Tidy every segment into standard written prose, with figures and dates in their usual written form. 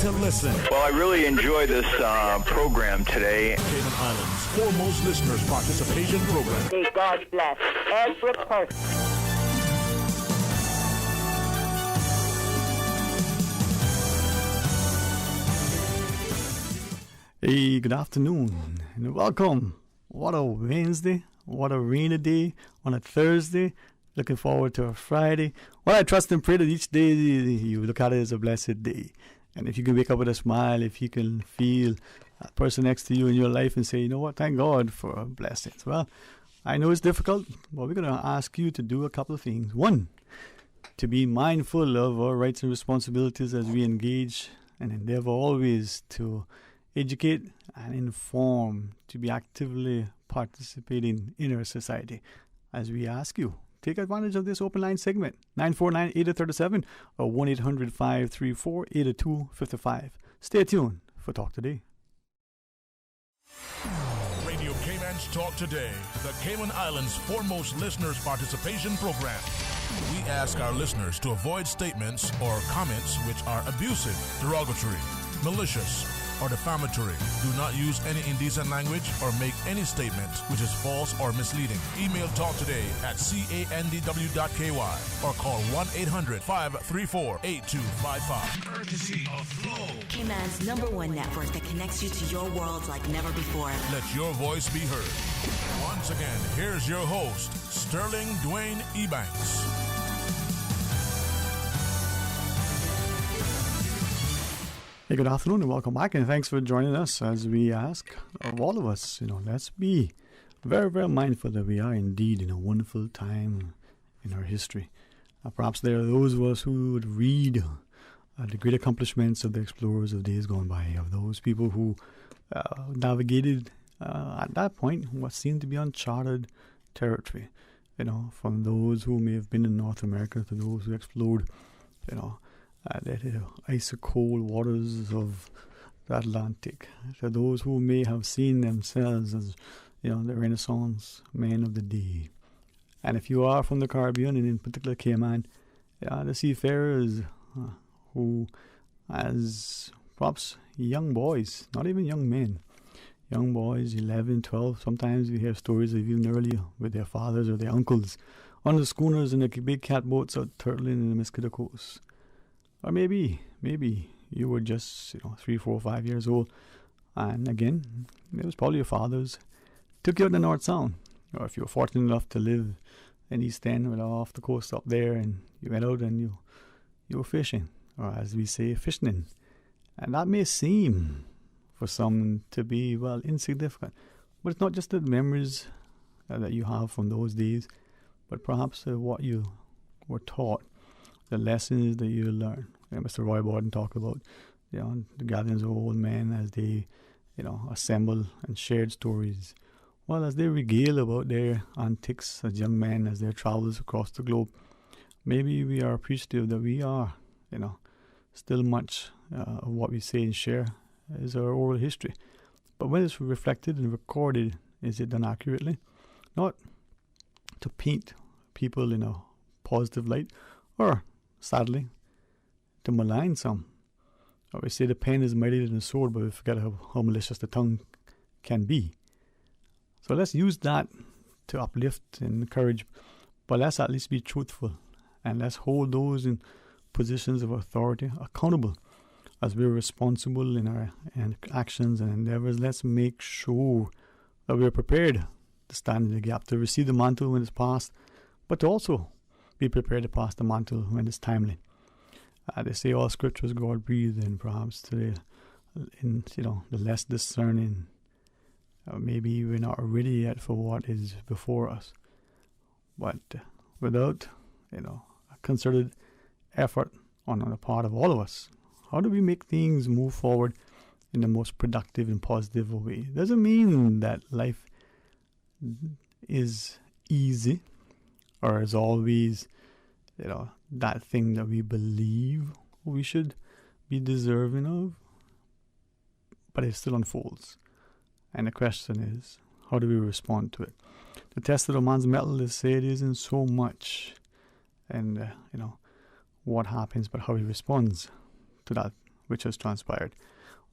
to listen. Well, I really enjoy this program today. Cayman Islands' foremost listeners participation program. May God bless every person. Hey, good afternoon and welcome. What a Wednesday, what a rainy day on a Thursday. Looking forward to a Friday. Well, I trust and pray that each day you look at it as a blessed day. And if you can wake up with a smile, if you can feel a person next to you in your life and say, you know what, thank God for blessings. Well, I know it's difficult, but we're going to ask you to do a couple of things. One, to be mindful of our rights and responsibilities as we engage and endeavor always to educate and inform, to be actively participating in our society. As we ask you, take advantage of this open line segment, 949-8037 or 1-800-534-8255. Stay tuned for Talk Today. Radio Cayman's Talk Today, the Cayman Islands' foremost listeners participation program. We ask our listeners to avoid statements or comments which are abusive, derogatory, malicious, or defamatory. Do not use any indecent language or make any statement which is false or misleading. Email Talk Today at candw.ky or call 1-800-534-8255. Courtesy of Flow, Cayman's #1 network that connects you to your world like never before. Let your voice be heard. Once again, here's your host, Sterling Dwayne Ebanks. Hey, good afternoon and welcome back, and thanks for joining us as we ask of all of us, let's be very, very mindful that we are indeed in a wonderful time in our history. Perhaps there are those of us who would read the great accomplishments of the explorers of days gone by, of those people who navigated at that point what seemed to be uncharted territory, from those who may have been in North America to those who explored, the icy cold waters of the Atlantic, to those who may have seen themselves as, the Renaissance men of the day. And if you are from the Caribbean, and in particular Cayman, the seafarers who, as perhaps young boys, not even young men, young boys, 11, 12, sometimes we hear stories of even earlier with their fathers or their uncles on the schooners and the big catboats out turtling in the Mosquito Coast. Or maybe you were just 3, 4, 5 years old, and again, it was probably your fathers took you out the North Sound, or if you were fortunate enough to live in East End, off the coast up there, and you went out and you were fishing, or as we say, fishing. And that may seem for some to be insignificant, but it's not just the memories that you have from those days, but perhaps what you were taught. The lessons that you learn. Mr. Roy Borden talked about, the gatherings of old men as they, assemble and shared stories. Well, as they regale about their antics as young men, as their travels across the globe, maybe we are appreciative that we are, still much of what we say and share is our oral history. But when it's reflected and recorded, is it done accurately? Not to paint people in a positive light, or sadly, to malign some. Or we say the pen is mightier than the sword, but we forget how malicious the tongue can be. So let's use that to uplift and encourage, but let's at least be truthful, and let's hold those in positions of authority accountable as we're responsible in our actions and endeavors. Let's make sure that we're prepared to stand in the gap, to receive the mantle when it's passed, but to also be prepared to pass the mantle when it's timely. They say all scripture is God breathed, and perhaps today, the less discerning, maybe we're not ready yet for what is before us. But without, a concerted effort on the part of all of us, how do we make things move forward in the most productive and positive way? Doesn't mean that life is easy, or is always, that thing that we believe we should be deserving of, but it still unfolds. And the question is, how do we respond to it? The test of a man's mettle, they say, it isn't so much, and what happens, but how he responds to that which has transpired.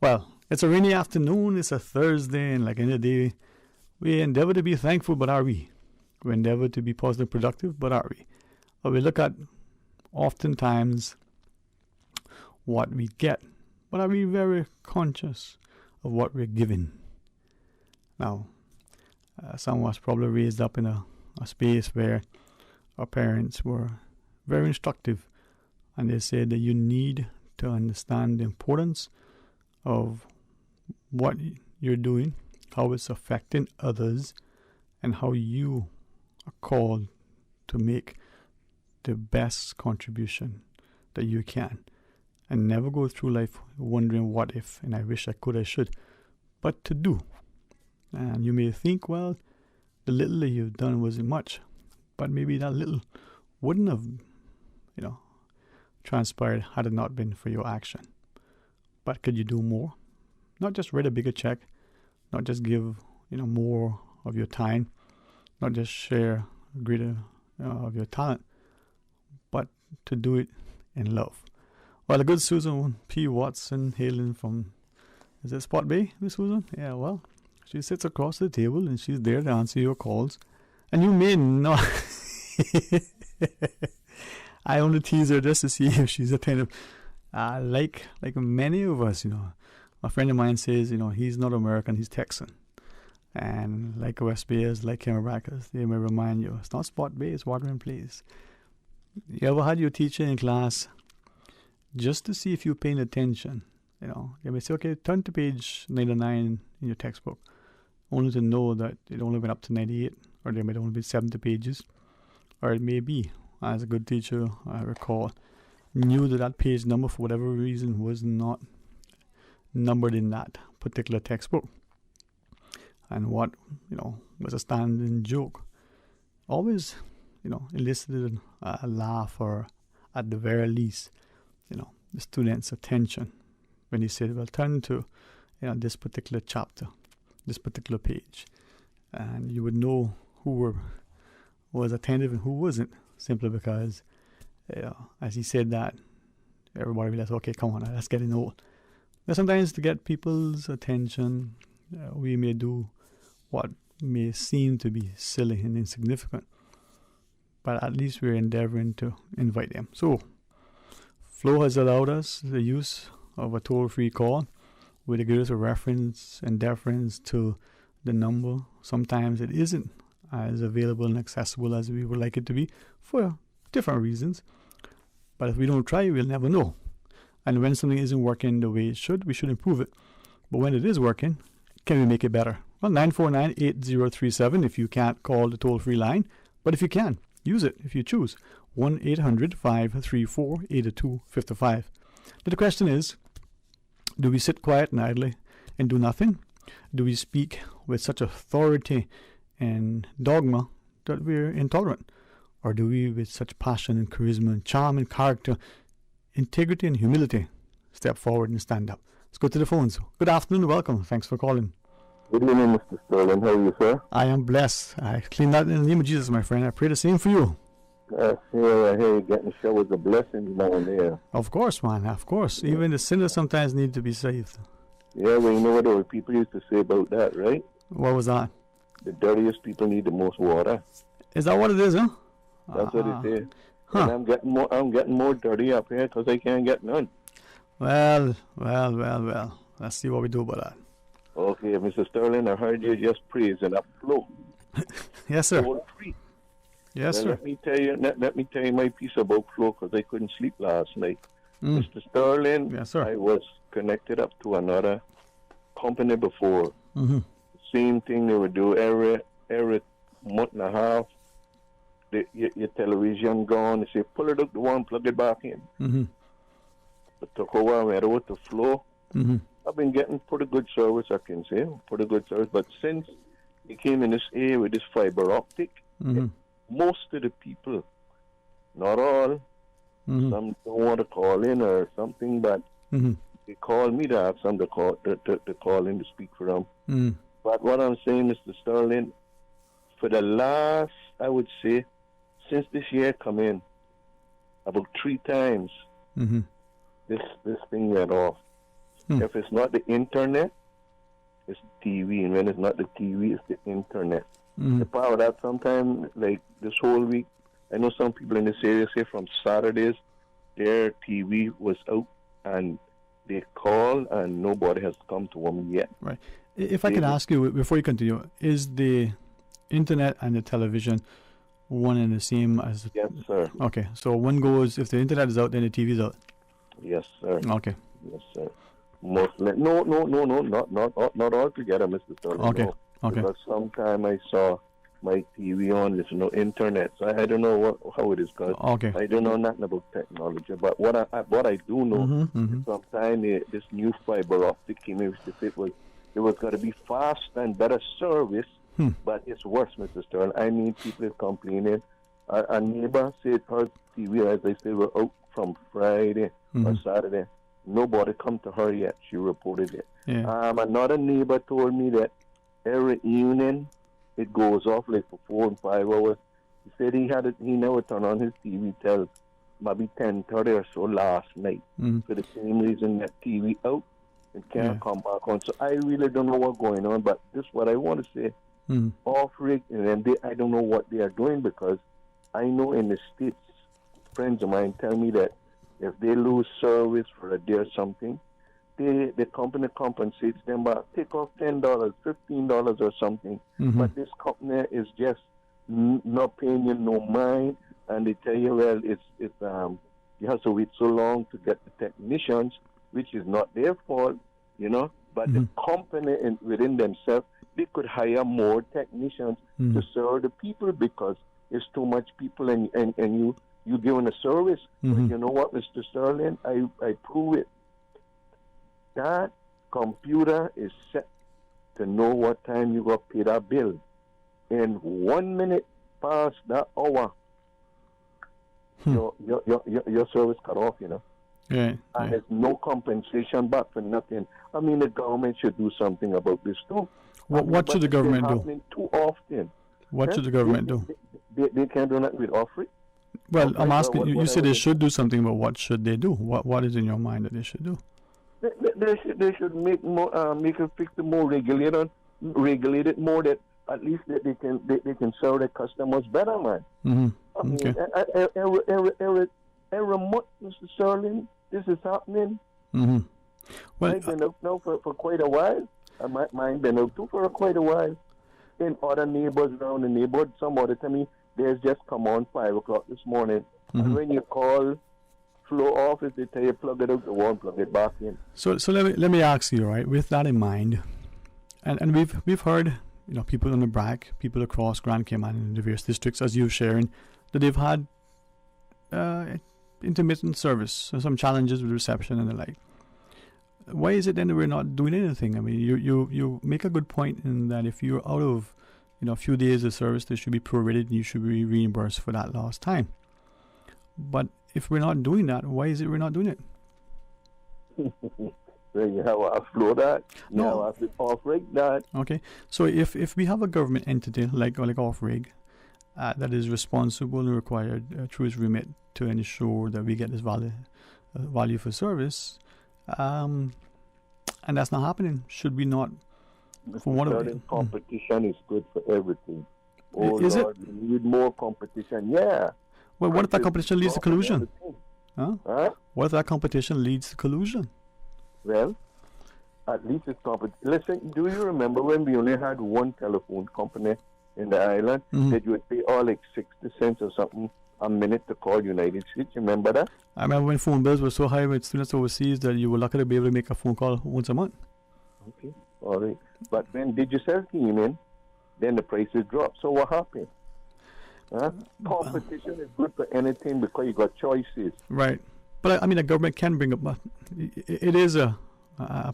Well, it's a rainy afternoon, it's a Thursday, and like any day, we endeavor to be thankful, but are we? We endeavor to be positive, productive, but are we? Or we look at oftentimes what we get, but are we very conscious of what we're given? Now, some of us probably raised up in a space where our parents were very instructive, and they said that you need to understand the importance of what you're doing, how it's affecting others, and how you are called to make the best contribution that you can. And never go through life wondering what if, and I wish I could, I should, but to do. And you may think, well, the little that you've done wasn't much, but maybe that little wouldn't have, transpired had it not been for your action. But could you do more? Not just write a bigger check, not just give, more of your time, not just share greater of your talent, but to do it in love. Well, the good Susan P. Watson, hailing from, is it Spot Bay, Miss Susan? Yeah, well, she sits across the table and she's there to answer your calls. And you may not. I only tease her just to see if she's attentive. Like many of us, a friend of mine says, he's not American, he's Texan. And like West Bayers, like Camaracas, they may remind you, it's not Spot Bay, it's Watering Place. You ever had your teacher in class just to see if you're paying attention? They may say, okay, turn to page 99 in your textbook, only to know that it only went up to 98, or there might only be 70 pages. Or it may be, as a good teacher, I recall, knew that page number, for whatever reason, was not numbered in that particular textbook. And what, was a standing joke always, elicited a laugh, or at the very least, the student's attention when he said, well, turn to, this particular chapter, this particular page. And you would know who was attentive and who wasn't, simply because, as he said that, everybody realized, okay, come on, let's get in old. Now, sometimes to get people's attention, we may do what may seem to be silly and insignificant, but at least we're endeavoring to invite them. So, Flow has allowed us the use of a toll-free call with a greater reference and deference to the number. Sometimes it isn't as available and accessible as we would like it to be for different reasons. But if we don't try, we'll never know. And when something isn't working the way it should, we should improve it. But when it is working, can we make it better? Well, 949-8037 if you can't call the toll-free line. But if you can, use it if you choose. 1-800-534-8255. The question is, do we sit quiet and idly and do nothing? Do we speak with such authority and dogma that we're intolerant? Or do we, with such passion and charisma and charm and character, integrity and humility, step forward and stand up? Let's go to the phones. Good afternoon, welcome. Thanks for calling. Good evening, Mr. Sterling. How are you, sir? I am blessed. I clean that in the name of Jesus, my friend. I pray the same for you. I hear you getting showers of blessings down there. Of course, man. Of course. Even the sinners sometimes need to be saved. Yeah, well, you know what the people used to say about that, right? What was that? The dirtiest people need the most water. Is that what it is, huh? That's what they say. Huh. And I'm getting more dirty up here because I can't get none. Well. Let's see what we do about that. Okay, Mr. Sterling, I heard you just praising up Flow. Yes, sir. Free. Yes, well, sir. Let me tell you my piece about Flow because I couldn't sleep last night. Mr. Sterling, yes, sir. I was connected up to another company before. Mm-hmm. Same thing they would do every month and a half. Your television gone. They say, pull it up the one, plug it back in. Mm-hmm. It took a while. I went over to Flow. Mm-hmm. I've been getting pretty good service, I can say. Pretty good service. But since it came in this area with this fiber optic, most of the people, not all, some don't want to call in or something, but they call me to ask them to call in to speak for them. But what I'm saying, Mr. Sterling, for the last, I would say, since this year come in, about 3 times, this thing went off. If it's not the internet, it's TV. And when it's not the TV, it's the internet. The power of that sometimes, like this whole week, I know some people in this area say from Saturdays, their TV was out and they call and nobody has come to them yet. Right. If I can ask you, before you continue, is the internet and the television one and the same as... Yes, sir. Okay, so one goes, if the internet is out, then the TV is out. Yes, sir. Okay. Yes, sir. Mostly. No, not all together, Mr. Sterling. Okay. No. Okay. Because sometime I saw my TV on, there's no internet, so I don't know how it is called. Okay. I don't know nothing about technology, but what I do know, sometime this new fiber optic came in, it was going to be fast and better service, but it's worse, Mr. Sterling. I mean, people are complaining. A neighbor said her TV, as I said, were out from Friday or Saturday. Nobody come to her yet. She reported it. Yeah. Another neighbor told me that every evening it goes off like for 4 and 5 hours. He said he never turned on his TV till maybe 10:30 or so last night. For the same reason that TV out and can't come back on. So I really don't know what's going on, but this is what I want to say. Off rig, and then I don't know what they are doing, because I know in the States, friends of mine tell me that if they lose service for a day or something, the company compensates them, but take off $10, $15 or something. But this company is just not paying you no mind, and they tell you, well, it's you have to wait so long to get the technicians, which is not their fault, But the company within themselves, they could hire more technicians to serve the people, because it's too much people, and you giving a service. But you know what, Mr. Sterling? I prove it. That computer is set to know what time you got paid that bill. In 1 minute past that hour, your service cut off, Yeah. And there's no compensation back for nothing. I mean, the government should do something about this too. What should the government do? Happening too often. What should the government do? They can't do that with offering. Well, I'm asking you. You said they should do something, but what should they do? What is in your mind that they should do? They should make more make it fix the more regulated more, that at least that they can serve their customers better, man. I mean, every month, Mr. Sterling, this is happening. Well, I've been out now for quite a while. Mine been out too for quite a while. In other neighbors around the neighborhood, somebody tell me theirs just come on 5 o'clock this morning. And when you call flow office, they tell you plug it out, they won't plug it back in. So let me ask you, right, with that in mind, and we've heard, people on the BRAC, people across Grand Cayman and the various districts, as you're sharing, that they've had intermittent service, some challenges with reception and the like. Why is it then that we're not doing anything? I mean, you make a good point in that if you're out of, a few days of service, they should be prorated and you should be reimbursed for that lost time. But if we're not doing that, why is it we're not doing it? Well, you have to flow that. You have to off-rig that. Okay. So if we have a government entity like off-rig that is responsible and required through its remit to ensure that we get this value for service, and that's not happening, should we not? For one of competition is good for everything. Oh is Lord, we need more competition. Yeah. Well, what if that competition leads to collusion? Huh? What if that competition leads to collusion? Well, at least it's competition. Listen, do you remember when we only had one telephone company in the island that you would pay all like 60 cents or something a minute to call United States? You remember that? I remember when phone bills were so high with students overseas that you were lucky to be able to make a phone call once a month. Okay, all right. But when Digicel came in, then the prices dropped. So what happened? Competition is good for anything because you got choices. Right. But I mean, the government can bring up, it is a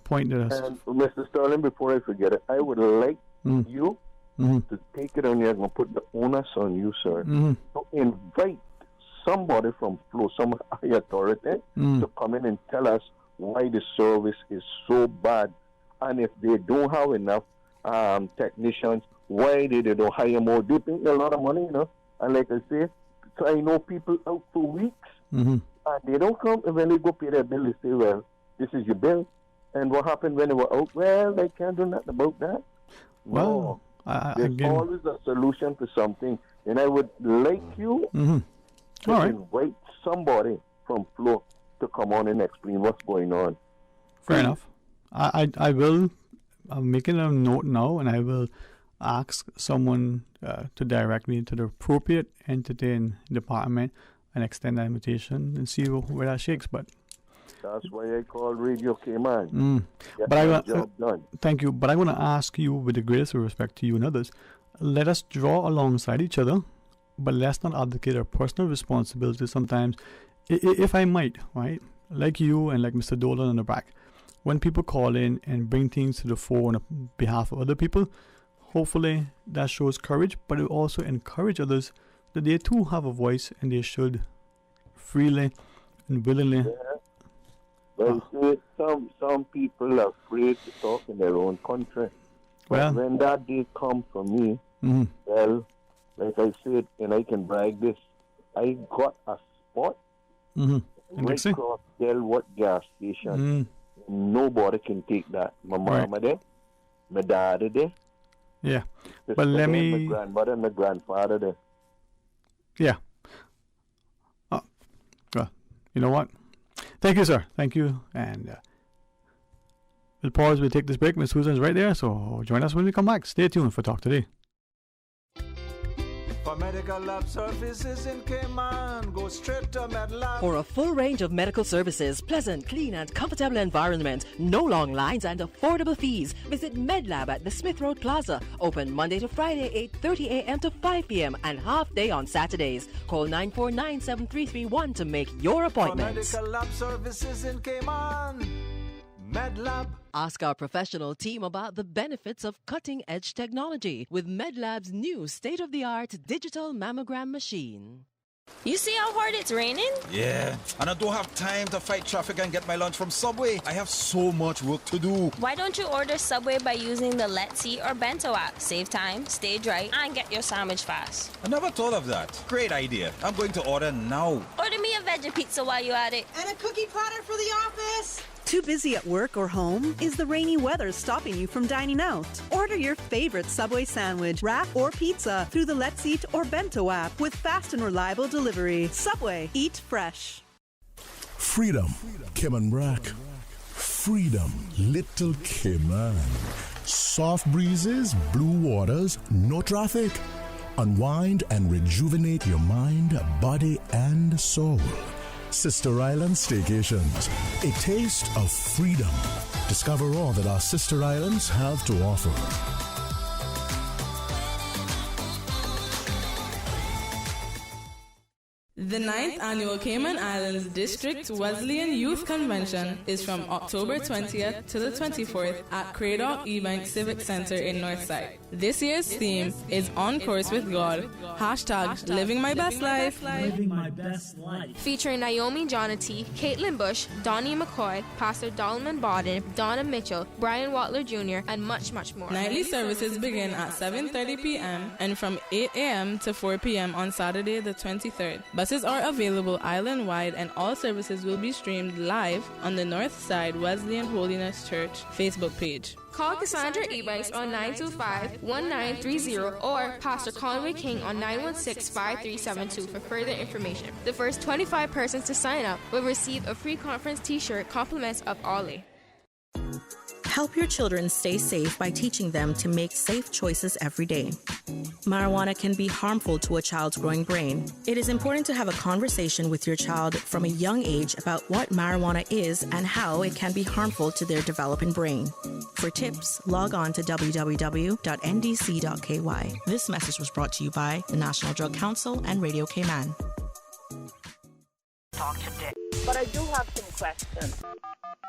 point that... And Mr. Sterling, before I forget it, I would like you to take it on you and put the onus on you, sir. To invite somebody from Flow, some high authority, to come in and tell us why the service is so bad. And if they don't have enough technicians, why they don't hire more? They pay a lot of money, And like I say, so I know people out for weeks, and they don't come. And when they go pay their bill, they say, well, this is your bill. And what happened when they were out? Well, they can't do nothing about that. Well, no. There's always a solution to something. And I would like you to invite somebody from Flow to come on and explain what's going on. Fair enough. I will. I'm making a note now, and I will ask someone to direct me to the appropriate entity and department and extend that invitation and see where that shakes. But that's why I call Radio Cayman. But job done. Thank you. But I want to ask you, with the greatest respect to you and others, let us draw alongside each other, but let's not abdicate our personal responsibility sometimes. If I might, right? Like you and like Mr. Dolan on the back, when people call in and bring things to the fore on behalf of other people, hopefully that shows courage, but it also encourage others that they too have a voice and they should freely and willingly. Yeah. Well, some people are afraid to talk in their own country. But when that day comes for me, well, like I said, and I can brag this, I got a spot right across Delwood gas station. Nobody can take that. My mama there, my daddy there. Yeah, but let me. My grandmother and my grandfather there. Yeah. Oh, well, you know what? Thank you, sir. Thank you. And we'll pause. We'll take this break. Miss Susan's right there, so join us when we come back. Stay tuned for Talk Today. For medical lab services in Cayman, go straight to MedLab. For a full range of medical services, pleasant, clean and comfortable environment, no long lines and affordable fees, visit MedLab at the Smith Road Plaza. Open Monday to Friday, 8:30 a.m. to 5 p.m. and half day on Saturdays. Call 949-7331 to make your appointment. For medical lab services in Cayman, MedLab. Ask our professional team about the benefits of cutting-edge technology with MedLab's new state-of-the-art digital mammogram machine. You see how hard it's raining? Yeah, and I don't have time to fight traffic and get my lunch from Subway. I have so much work to do. Why don't you order Subway by using the Let's Eat or Bento app? Save time, stay dry, and get your sandwich fast. I never thought of that. Great idea. I'm going to order now. Order me a veggie pizza while you're at it. And a cookie platter for the office. Too busy at work or home? Is the rainy weather stopping you from dining out? Order your favorite Subway sandwich, wrap, or pizza through the Let's Eat or Bento app with fast and reliable delivery. Subway, eat fresh. Freedom, Cayman Brack. Freedom, Little Cayman. Soft breezes, blue waters, no traffic. Unwind and rejuvenate your mind, body, and soul. Sister Island Staycations, a taste of freedom. Discover all that our sister islands have to offer. The 9th Annual Cayman Islands District Wesleyan Youth Convention is from October 20th to the 24th at Craddock Ebank Civic Center in Northside. This year's theme is On Course with God, # Living My Best Life. Living My Best Life. Featuring Naomi Jonathy, Caitlin Bush, Donnie McCoy, Pastor Dolman Bodden, Donna Mitchell, Brian Watler Jr., and much, much more. Nightly services begin at 7:30 p.m. and from 8 a.m. to 4 p.m. on Saturday the 23rd. Buses are available island-wide and all services will be streamed live on the Northside Wesleyan Holiness Church Facebook page. Call Cassandra Ebanks on 925-1930 or Pastor Conway King on 916-5372 for further information. The first 25 persons to sign up will receive a free conference t-shirt compliments of Ollie. Help your children stay safe by teaching them to make safe choices every day. Marijuana can be harmful to a child's growing brain. It is important to have a conversation with your child from a young age about what marijuana is and how it can be harmful to their developing brain. For tips, log on to www.ndc.ky. This message was brought to you by the National Drug Council and Radio Cayman. Talk today. But I do have some questions.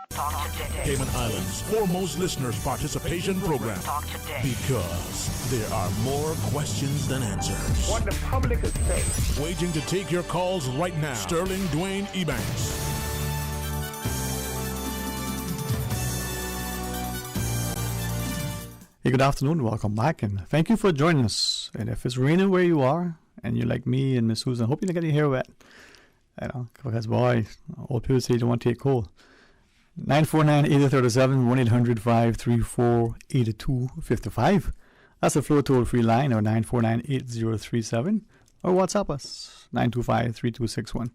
Talk today. Cayman Islands' foremost listeners participation program. Talk today. Because there are more questions than answers. What the public is saying. Waging to take your calls right now. Sterling Dwayne Ebanks. Hey, good afternoon. Welcome back, and thank you for joining us. And if it's raining where you are, and you're like me and Miss Susan, hope you don't get your hair wet. You know, because boy, old people say you don't want to take cold. 949-8037, 1-800-534-8255. That's the Flow toll-free line, or 949-8037. Or WhatsApp us, 925-3261.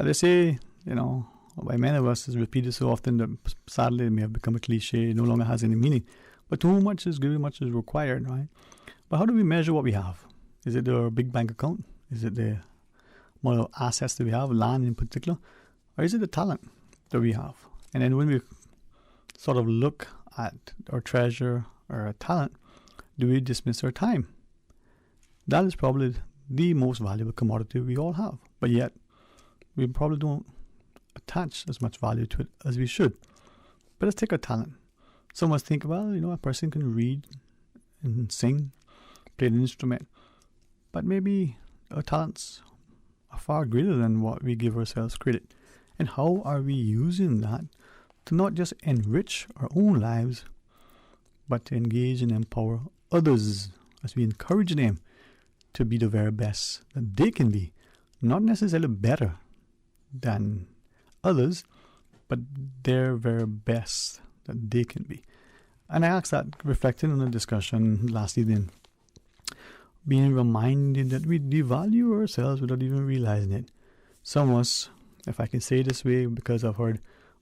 They say, by many of us, is repeated so often that sadly it may have become a cliche. It no longer has any meaning. But too much is given, much is required, right? But how do we measure what we have? Is it our big bank account? Is it the amount of assets that we have, land in particular? Or is it the talent that we have? And then when we sort of look at our treasure or our talent, do we dismiss our time? That is probably the most valuable commodity we all have. But yet, we probably don't attach as much value to it as we should. But let's take our talent. Some of us think, well, a person can read and sing, play an instrument. But maybe our talents are far greater than what we give ourselves credit. And how are we using that to not just enrich our own lives, but to engage and empower others as we encourage them to be the very best that they can be? Not necessarily better than others, but their very best that they can be. And I asked that, reflecting on the discussion last evening, being reminded that we devalue ourselves without even realizing it. Some of us, if I can say it this way, because I've heard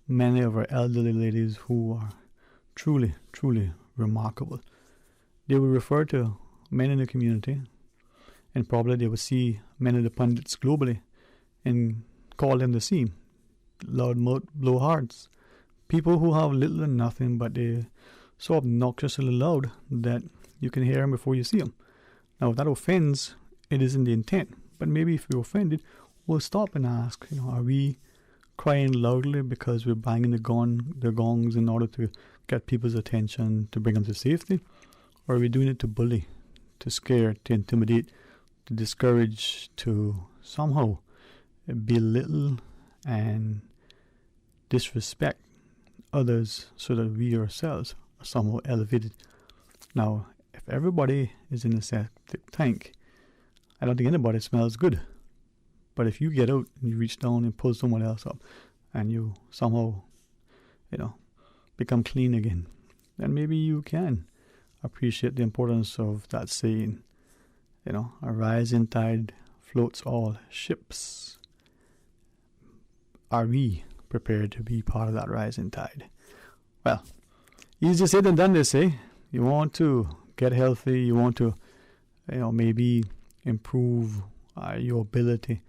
many of our elderly ladies who are truly, truly remarkable, they will refer to men in the community, and probably they will see many of the pundits globally and call them the same loudmouth blowhards, people who have little and nothing, but they're so obnoxiously loud that you can hear them before you see them. Now, if that offends, it isn't the intent. But maybe if we're offended, we'll stop and ask, are we crying loudly because we're banging the gongs in order to get people's attention, to bring them to safety? Or are we doing it to bully, to scare, to intimidate, to discourage, to somehow belittle and disrespect others so that we ourselves are somehow elevated? Now, if everybody is in a septic tank, I don't think anybody smells good. But if you get out and you reach down and pull someone else up and you somehow, become clean again, then maybe you can appreciate the importance of that saying, a rising tide floats all ships. Are we prepared to be part of that rising tide? Well, easier said than done, they say. You want to get healthy, you want to, maybe improve your ability.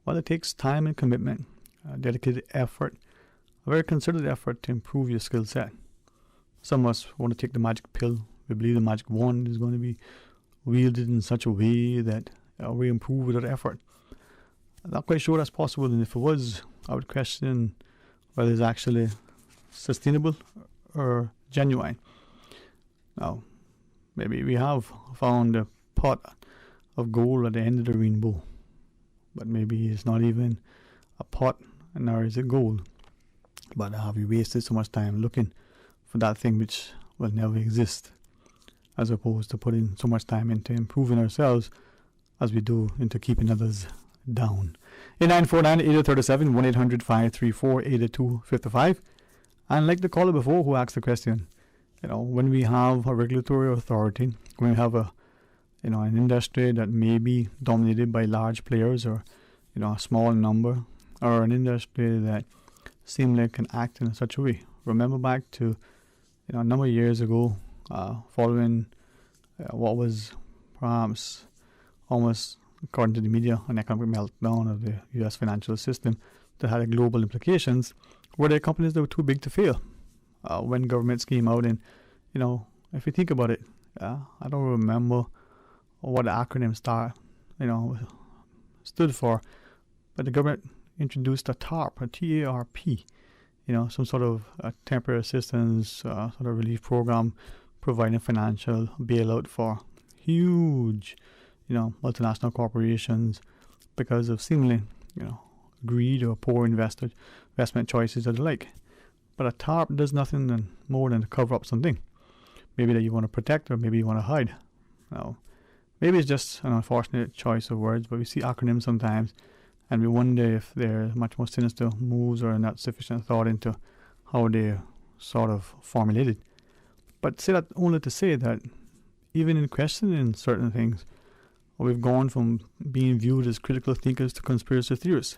Well, it takes time and commitment, dedicated effort, a very considered effort to improve your skill set. Some of us want to take the magic pill. We believe the magic wand is going to be wielded in such a way that we improve without effort. I'm not quite sure that's possible, and if it was, I would question whether it's actually sustainable or genuine. Now, maybe we have found a pot of gold at the end of the rainbow, but maybe it's not even a pot, and nor is it gold. But have we wasted so much time looking for that thing which will never exist, as opposed to putting so much time into improving ourselves as we do into keeping others down? In 949-8037, 1-800-534-8255. And like the caller before who asked the question, when we have a regulatory authority, when we have an industry that may be dominated by large players, or a small number, or an industry that seemingly can act in such a way. Remember back to a number of years ago, following what was perhaps almost, according to the media, an economic meltdown of the U.S. financial system that had global implications. Were there companies that were too big to fail? When governments came out and, if you think about it, I don't remember what the acronym stood for, but the government introduced a TARP, a TARP, some sort of temporary assistance, sort of relief program, providing financial bailout for huge, multinational corporations because of seemingly, greed or poor investment choices or the like. But a TARP does nothing more than to cover up something. Maybe that you want to protect, or maybe you want to hide. Now, maybe it's just an unfortunate choice of words, but we see acronyms sometimes, and we wonder if there are much more sinister moves or not sufficient thought into how they sort of formulated. But say that only to say that even in questioning certain things, we've gone from being viewed as critical thinkers to conspiracy theorists.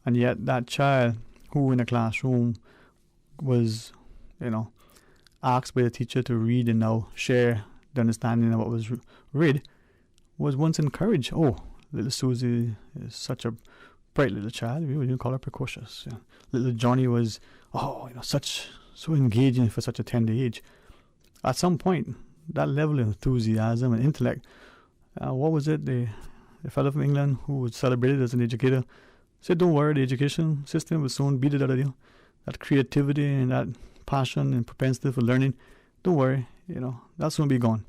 And yet that child who in a classroom was, asked by the teacher to read and now share the understanding of what was read, was once encouraged. Oh, little Susie is such a bright little child. We would call her precocious. Yeah. Little Johnny was, so engaging for such a tender age. At some point, that level of enthusiasm and intellect, what was it? The fellow from England who was celebrated as an educator said, don't worry, the education system will soon beat it out of you. That creativity and that passion and propensity for learning, don't worry, that'll soon be gone.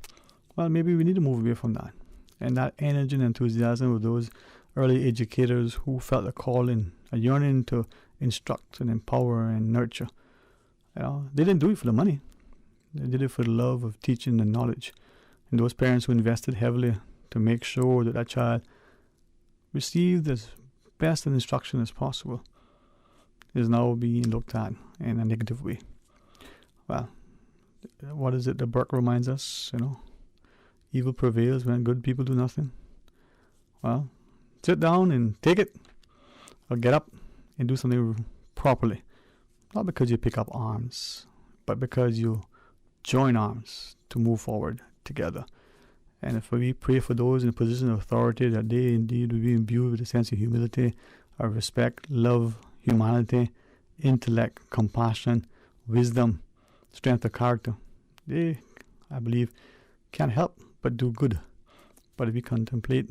Well, maybe we need to move away from that. And that energy and enthusiasm of those early educators who felt a calling, a yearning to instruct and empower and nurture. They didn't do it for the money. They did it for the love of teaching and knowledge. And those parents who invested heavily to make sure that child received as best an instruction as possible is now being looked at in a negative way. Well, what is it that Burke reminds us? Evil prevails when good people do nothing. Well, sit down and take it, or get up and do something properly. Not because you pick up arms, but because you join arms to move forward together. And if we pray for those in a position of authority, that they indeed will be imbued with a sense of humility, of respect, love, humanity, intellect, compassion, wisdom, strength of character. They, I believe, can't help but do good. But if we contemplate,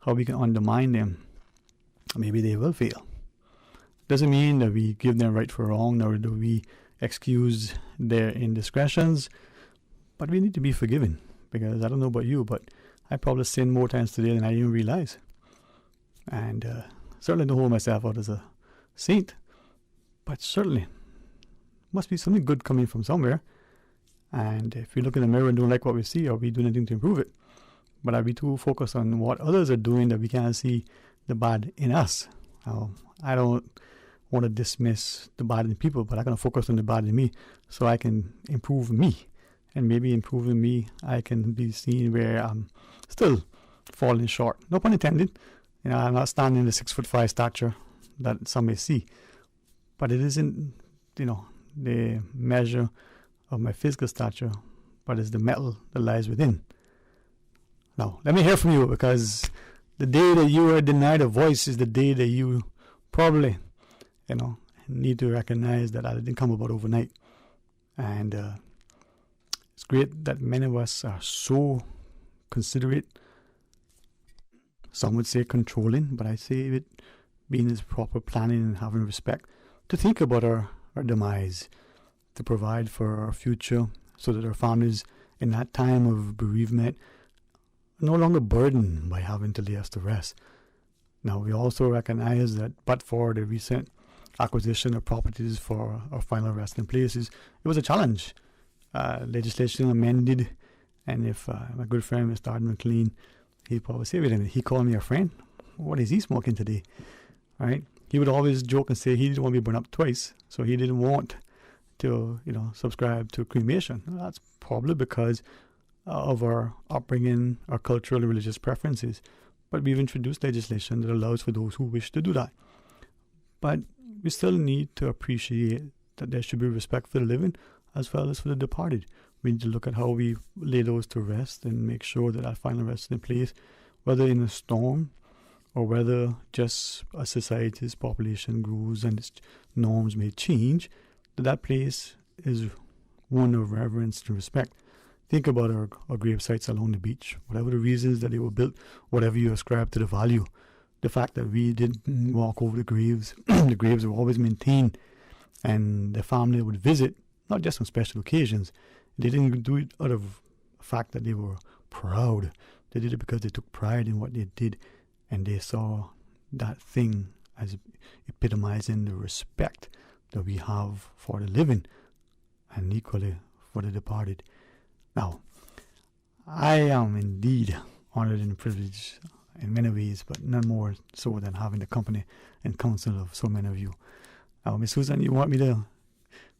how we can undermine them, maybe they will fail. Doesn't mean that we give them right for wrong, nor do we excuse their indiscretions, but we need to be forgiving. Because I don't know about you, but I probably sin more times today than I even realize. And certainly don't hold myself out as a saint, but certainly must be something good coming from somewhere. And if we look in the mirror and don't like what we see, are we doing anything to improve it? But are we too focused on what others are doing that we can't see the bad in us? I don't want to dismiss the bad in people, but I'm going to focus on the bad in me so I can improve me. And maybe improving me, I can be seen where I'm still falling short. No pun intended. I'm not standing the 6'5" stature that some may see. But it isn't, the measure of my physical stature, but it's the metal that lies within. Now, let me hear from you, because the day that you are denied a voice is the day that you probably, need to recognize that I didn't come about overnight. And it's great that many of us are so considerate. Some would say controlling, but I say it being as proper planning and having respect to think about our demise, to provide for our future so that our families in that time of bereavement are no longer burdened by having to lay us to rest. Now, we also recognize that but for the recent acquisition of properties for our final resting places, it was a challenge. Legislation amended, and if my good friend Mr. Arden McLean, he'd probably say, wait a minute, he called me a friend? What is he smoking today? Right? He would always joke and say he didn't want to be burned up twice, so he didn't want to, subscribe to cremation. That's probably because of our upbringing, our cultural and religious preferences. But we've introduced legislation that allows for those who wish to do that. But we still need to appreciate that there should be respect for the living as well as for the departed. We need to look at how we lay those to rest and make sure that that final rest is in place, whether in a storm or whether just as society's population grows and its norms may change, that place is one of reverence and respect. Think about our grave sites along the beach. Whatever the reasons that they were built, whatever you ascribe to the value, the fact that we didn't walk over the graves, the graves were always maintained, and the family would visit, not just on special occasions. They didn't do it out of the fact that they were proud. They did it because they took pride in what they did, and they saw that thing as epitomizing the respect that we have for the living and equally for the departed. Now, I am indeed honored and privileged in many ways, but none more so than having the company and counsel of so many of you. Oh, Miss Susan, you want me to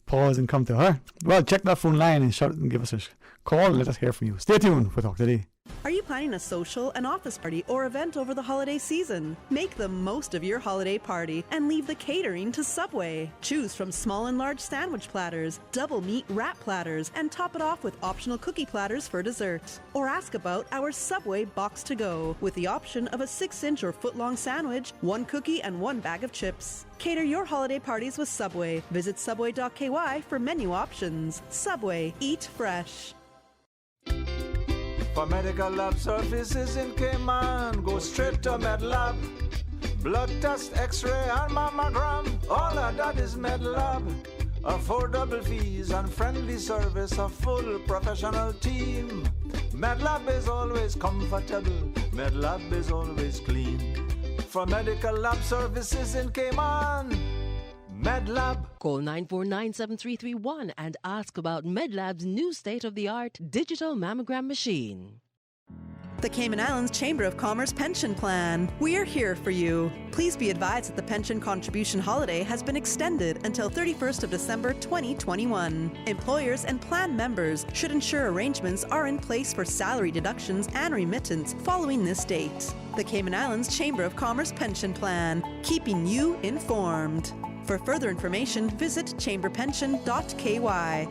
pause and come to her? Well, check that phone line and shout and give us a call and let us hear from you. Stay tuned for Talk Today. Are you planning a social, an office party, or event over the holiday season? Make the most of your holiday party and leave the catering to Subway. Choose from small and large sandwich platters, double meat wrap platters, and top it off with optional cookie platters for dessert. Or ask about our Subway Box to Go with the option of a 6-inch or foot-long sandwich, 1 cookie, and 1 bag of chips. Cater your holiday parties with Subway. Visit subway.ky for menu options. Subway, eat fresh. For medical lab services in Cayman, go straight to MedLab. Blood test, x-ray and mammogram, all of that is MedLab. Affordable fees and friendly service, a full professional team. MedLab is always comfortable, MedLab is always clean. For medical lab services in Cayman, MedLab. Call 949-7331 and ask about MedLab's new state-of-the-art digital mammogram machine. The Cayman Islands Chamber of Commerce Pension Plan. We are here for you. Please be advised that the pension contribution holiday has been extended until 31st of December 2021. Employers and plan members should ensure arrangements are in place for salary deductions and remittance following this date. The Cayman Islands Chamber of Commerce Pension Plan, keeping you informed. For further information, visit chamberpension.ky.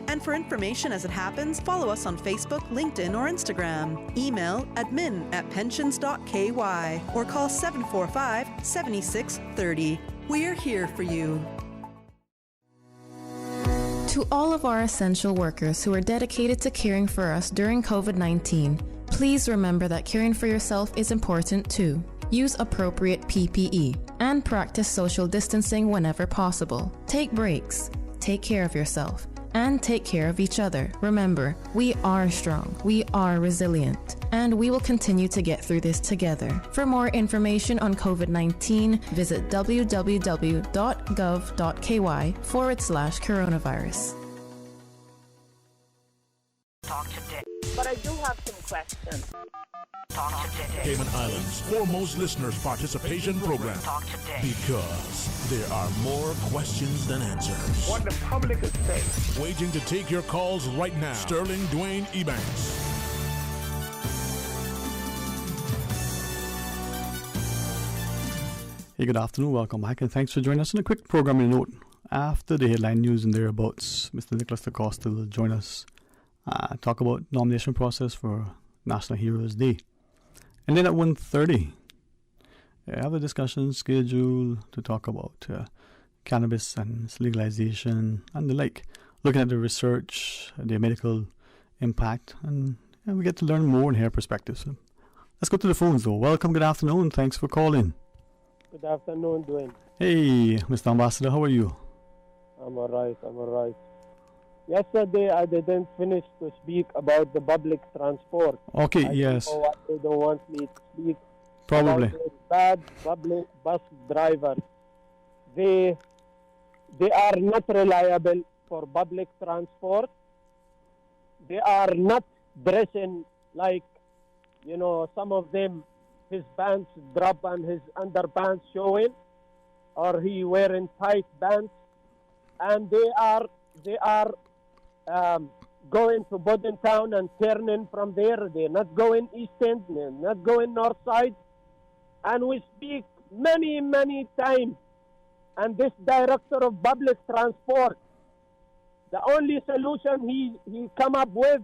And for information as it happens, follow us on Facebook, LinkedIn, or Instagram. Email admin@pensions.ky or call 745-7630. We're here for you. To all of our essential workers who are dedicated to caring for us during COVID-19, please remember that caring for yourself is important too. Use appropriate PPE and practice social distancing whenever possible. Take breaks, take care of yourself, and take care of each other. Remember, we are strong, we are resilient, and we will continue to get through this together. For more information on COVID-19, visit www.gov.ky/coronavirus. Talk today. But I do have some questions. Talk today. Cayman Islands' foremost listeners participation program. Talk today. Because there are more questions than answers. What the public is saying. Waiting to take your calls right now. Sterling Dwayne Ebanks. Hey, good afternoon. Welcome back, and thanks for joining us. On a quick programming note, after the headline news and thereabouts, Mr. Nicholas DaCosta will join us, talk about nomination process for National Heroes Day. And then at 1:30, I have a discussion scheduled to talk about cannabis and its legalization and the like, looking at the research, the medical impact, and we get to learn more and hear perspectives. So let's go to the phones, though. Welcome, good afternoon. Thanks for calling. Good afternoon, Dwayne. Hey, Mr. Ambassador, how are you? I'm all right. Yesterday, I didn't finish to speak about the public transport. Okay, yes. I know what they don't want me to speak. Probably. About the bad public bus drivers. They are not reliable for public transport. They are not dressing like, some of them, his pants drop and his underpants showing, or he wearing tight pants, and they are going to Bodin Town and turning from there. They're not going east end, they're not going north side. And we speak many, many times. And this director of public transport, the only solution he come up with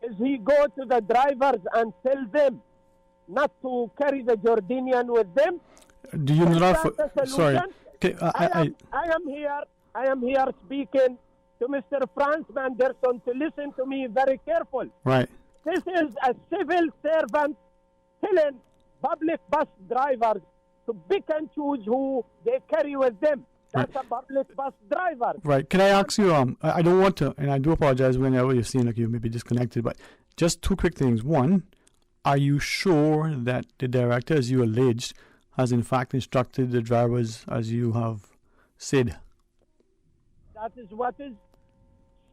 is he go to the drivers and tell them not to carry the Jordanian with them. Do you not? Sorry. Okay, I am here speaking to Mr. Franz Manderson to listen to me very careful. Right. This is a civil servant telling public bus drivers to pick and choose who they carry with them. That's a public bus driver. Right. Can I ask you, I don't want to, and I do apologize whenever you seem like you may be disconnected, but just two quick things. One, are you sure that the director, as you alleged, has in fact instructed the drivers as you have said? That is what is.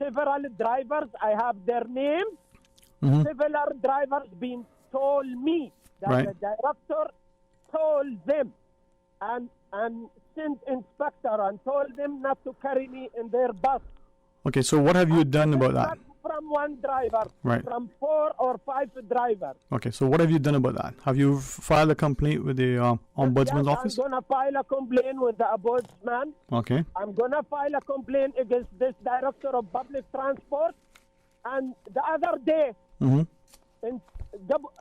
Several drivers, I have their names. Mm-hmm. Several drivers been told me that right. the director told them and sent inspector and told them not to carry me in their bus. Okay, so what have you done about that? From one driver, right. From 4 or 5 drivers. Okay, so what have you done about that? Have you filed a complaint with the Ombudsman's office? I'm going to file a complaint with the Ombudsman. Okay. I'm going to file a complaint against this Director of Public Transport. And the other day,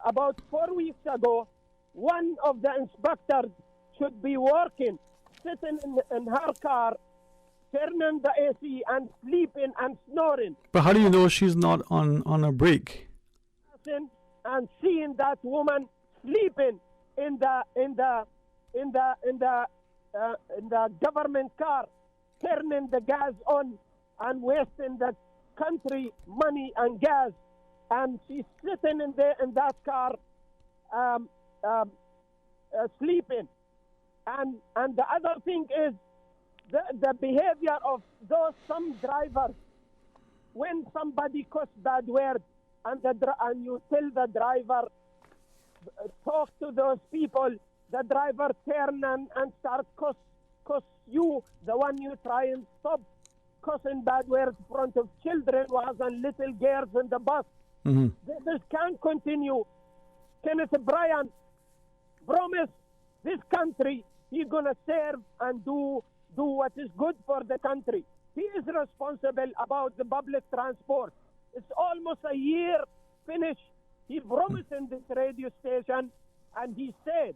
about 4 weeks ago, one of the inspectors should be working, sitting in her car, turning the AC and sleeping and snoring. But how do you know she's not on a break? And seeing that woman sleeping in the government car, turning the gas on and wasting the country money and gas, and she's sitting in that car sleeping. And the other thing is the behavior of some drivers. When somebody cuts bad words and you tell the driver, talk to those people, the driver turn and start cuss you, the one you try and stop cussing bad words in front of children and little girls in the bus. This can't continue. Kenneth Bryan promised this country he's going to serve and do what is good for the country. He is responsible about the public transport. It's almost a year finished. He promised in this radio station, and he said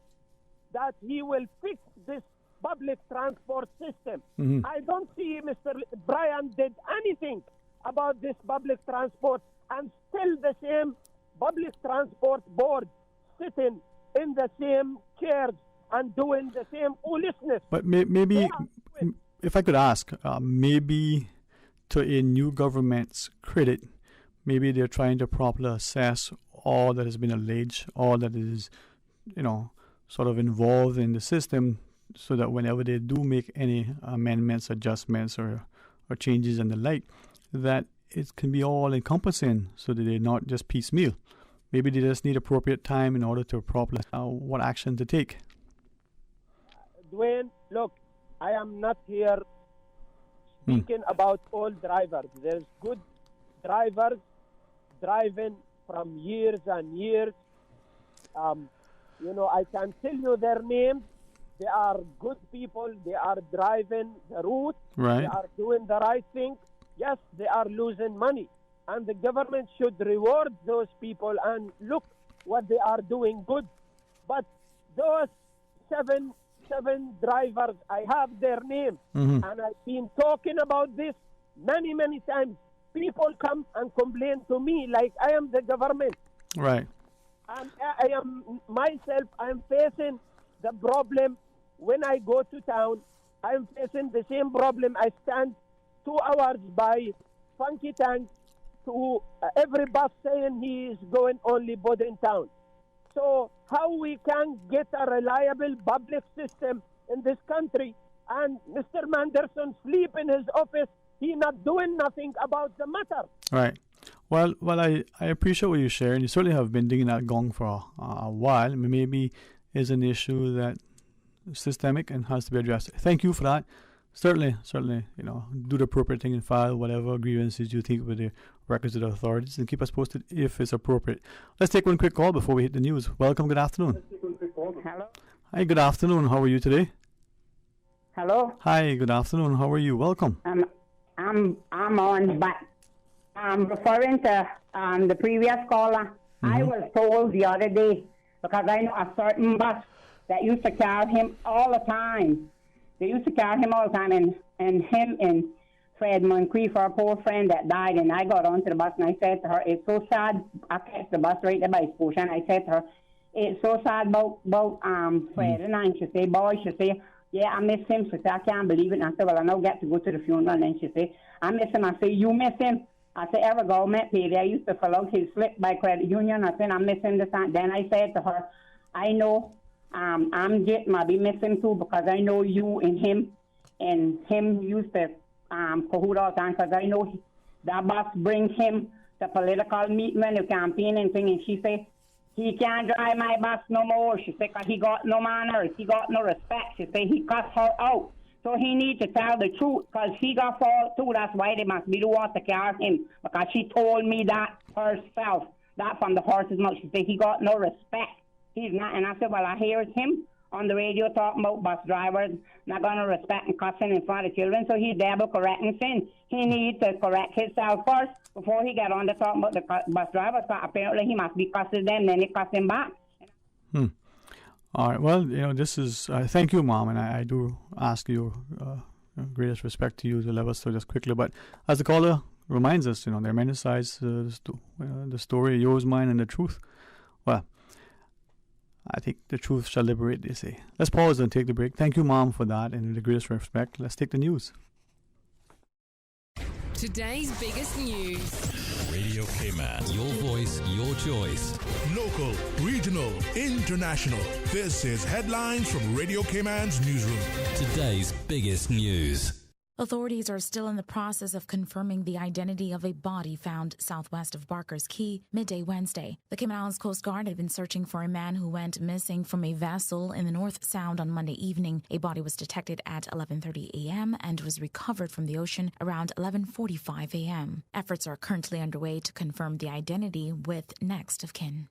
that he will fix this public transport system. I don't see Mr. Bryan did anything about this public transport, and still the same public transport board sitting in the same chairs and doing the same foolishness. But maybe, if I could ask, maybe to a new government's credit, maybe they're trying to properly assess all that has been alleged, all that is, sort of involved in the system, so that whenever they do make any amendments, adjustments, or changes and the like, that it can be all encompassing, so that they're not just piecemeal. Maybe they just need appropriate time in order to properly what action to take. Dwayne, look, I am not here speaking about all drivers. There's good drivers driving from years and years. I can tell you their names. They are good people. They are driving the route. Right. They are doing the right thing. Yes, they are losing money. And the government should reward those people and look what they are doing good. But those seven drivers, I have their names. And I've been talking about this many, many times. People come and complain to me like I am the government. Right. And I am facing the problem when I go to town. I am facing the same problem. I stand 2 hours by Funky Tank to every bus saying he is going only Bodin Town. So how we can get a reliable public system in this country, and Mr. Manderson sleep in his office, he not doing nothing about the matter. Right. Well, I appreciate what you share, and you certainly have been digging that gong for a while. Maybe is an issue that is systemic and has to be addressed. Thank you for that. Certainly, do the appropriate thing and file whatever grievances you think with the records of the authorities, and keep us posted if it's appropriate. Let's take one quick call before we hit the news. Welcome, good afternoon. Hello. Hi, good afternoon. How are you today? Hello. Hi, good afternoon. How are you? Welcome. I'm on, but referring to the previous caller, I was told the other day, because I know a certain bus that used to carry him all the time. They used to carry him all the time, and him and Fred Moncrief, our poor friend that died, and I got onto the bus, and I said to her, it's so sad. I catch the bus right there by Scotia, and I said to her, it's so sad about Fred, and she said, boy, she said, yeah, I miss him. She said, I can't believe it. And I said, well, I now get to go to the funeral. And then she said, I miss him. I said, you miss him? I said, every government payday, I used to fill out his slip by credit union. I said, I miss him this time. Then I said to her, I know I'm Jit might be missing too, because I know you and him used to cahoot all the time, because I know that boss brings him to political meeting when the campaign and thing. And she said, he can't drive my bus no more. She said, 'cause he got no manners, he got no respect. She said he cussed her out. So he needs to tell the truth, because he got fault too. That's why they must be the one to carry him, because she told me that herself, that from the horse's mouth. She said he got no respect. He's not. And I said, well, I hear him on the radio talking about bus drivers not going to respect and cussing in front of children. So he's double correcting sin. He needs to correct himself first before he get on to talk about the bus drivers. So apparently he must be cussing them, then he cuss him back. All right. Well, this is. Thank you, Mom, and I do ask you greatest respect to you to let us know just quickly. But as the caller reminds us, there are many sides to the story, yours, mine, and the truth. Well, I think the truth shall liberate, they say. Let's pause and take the break. Thank you, Mom, for that, and with the greatest respect, let's take the news. Today's biggest news. Radio Cayman. Your voice, your choice. Local, regional, international. This is Headlines from Radio Cayman's newsroom. Today's biggest news. Authorities are still in the process of confirming the identity of a body found southwest of Barker's Cay midday Wednesday. The Cayman Islands Coast Guard had been searching for a man who went missing from a vessel in the North Sound on Monday evening. A body was detected at 11:30 a.m. and was recovered from the ocean around 11:45 a.m. Efforts are currently underway to confirm the identity with next of kin.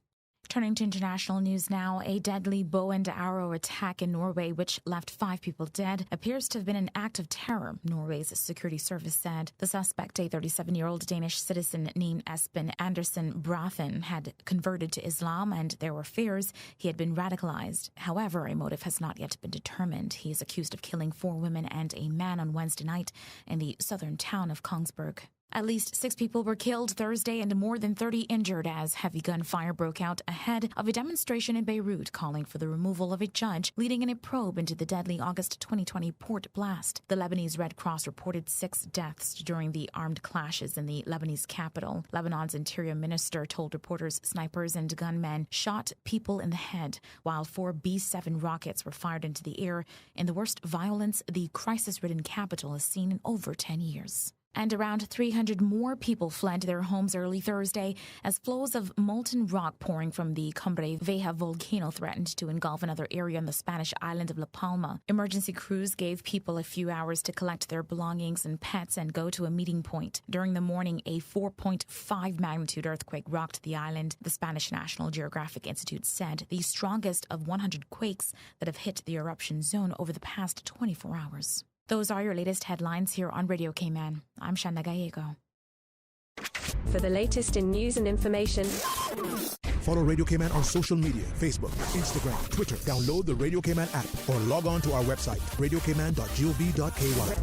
Turning to international news now, a deadly bow and arrow attack in Norway, which left 5 people dead, appears to have been an act of terror, Norway's security service said. The suspect, a 37-year-old Danish citizen named Espen Andersen Brathen, had converted to Islam, and there were fears he had been radicalized. However, a motive has not yet been determined. He is accused of killing 4 women and a man on Wednesday night in the southern town of Kongsberg. At least 6 people were killed Thursday and more than 30 injured as heavy gunfire broke out ahead of a demonstration in Beirut calling for the removal of a judge leading in a probe into the deadly August 2020 port blast. The Lebanese Red Cross reported 6 deaths during the armed clashes in the Lebanese capital. Lebanon's interior minister told reporters snipers and gunmen shot people in the head, while 4 B-7 rockets were fired into the air in the worst violence the crisis-ridden capital has seen in over 10 years. And around 300 more people fled their homes early Thursday as flows of molten rock pouring from the Cumbre Vieja volcano threatened to engulf another area on the Spanish island of La Palma. Emergency crews gave people a few hours to collect their belongings and pets and go to a meeting point. During the morning, a 4.5 magnitude earthquake rocked the island. The Spanish National Geographic Institute said the strongest of 100 quakes that have hit the eruption zone over the past 24 hours. Those are your latest headlines here on Radio Cayman. I'm Shanda Gallego. For the latest in news and information, follow Radio Cayman on social media, Facebook, Instagram, Twitter. Download the Radio Cayman app or log on to our website, radiocayman.gov.ky.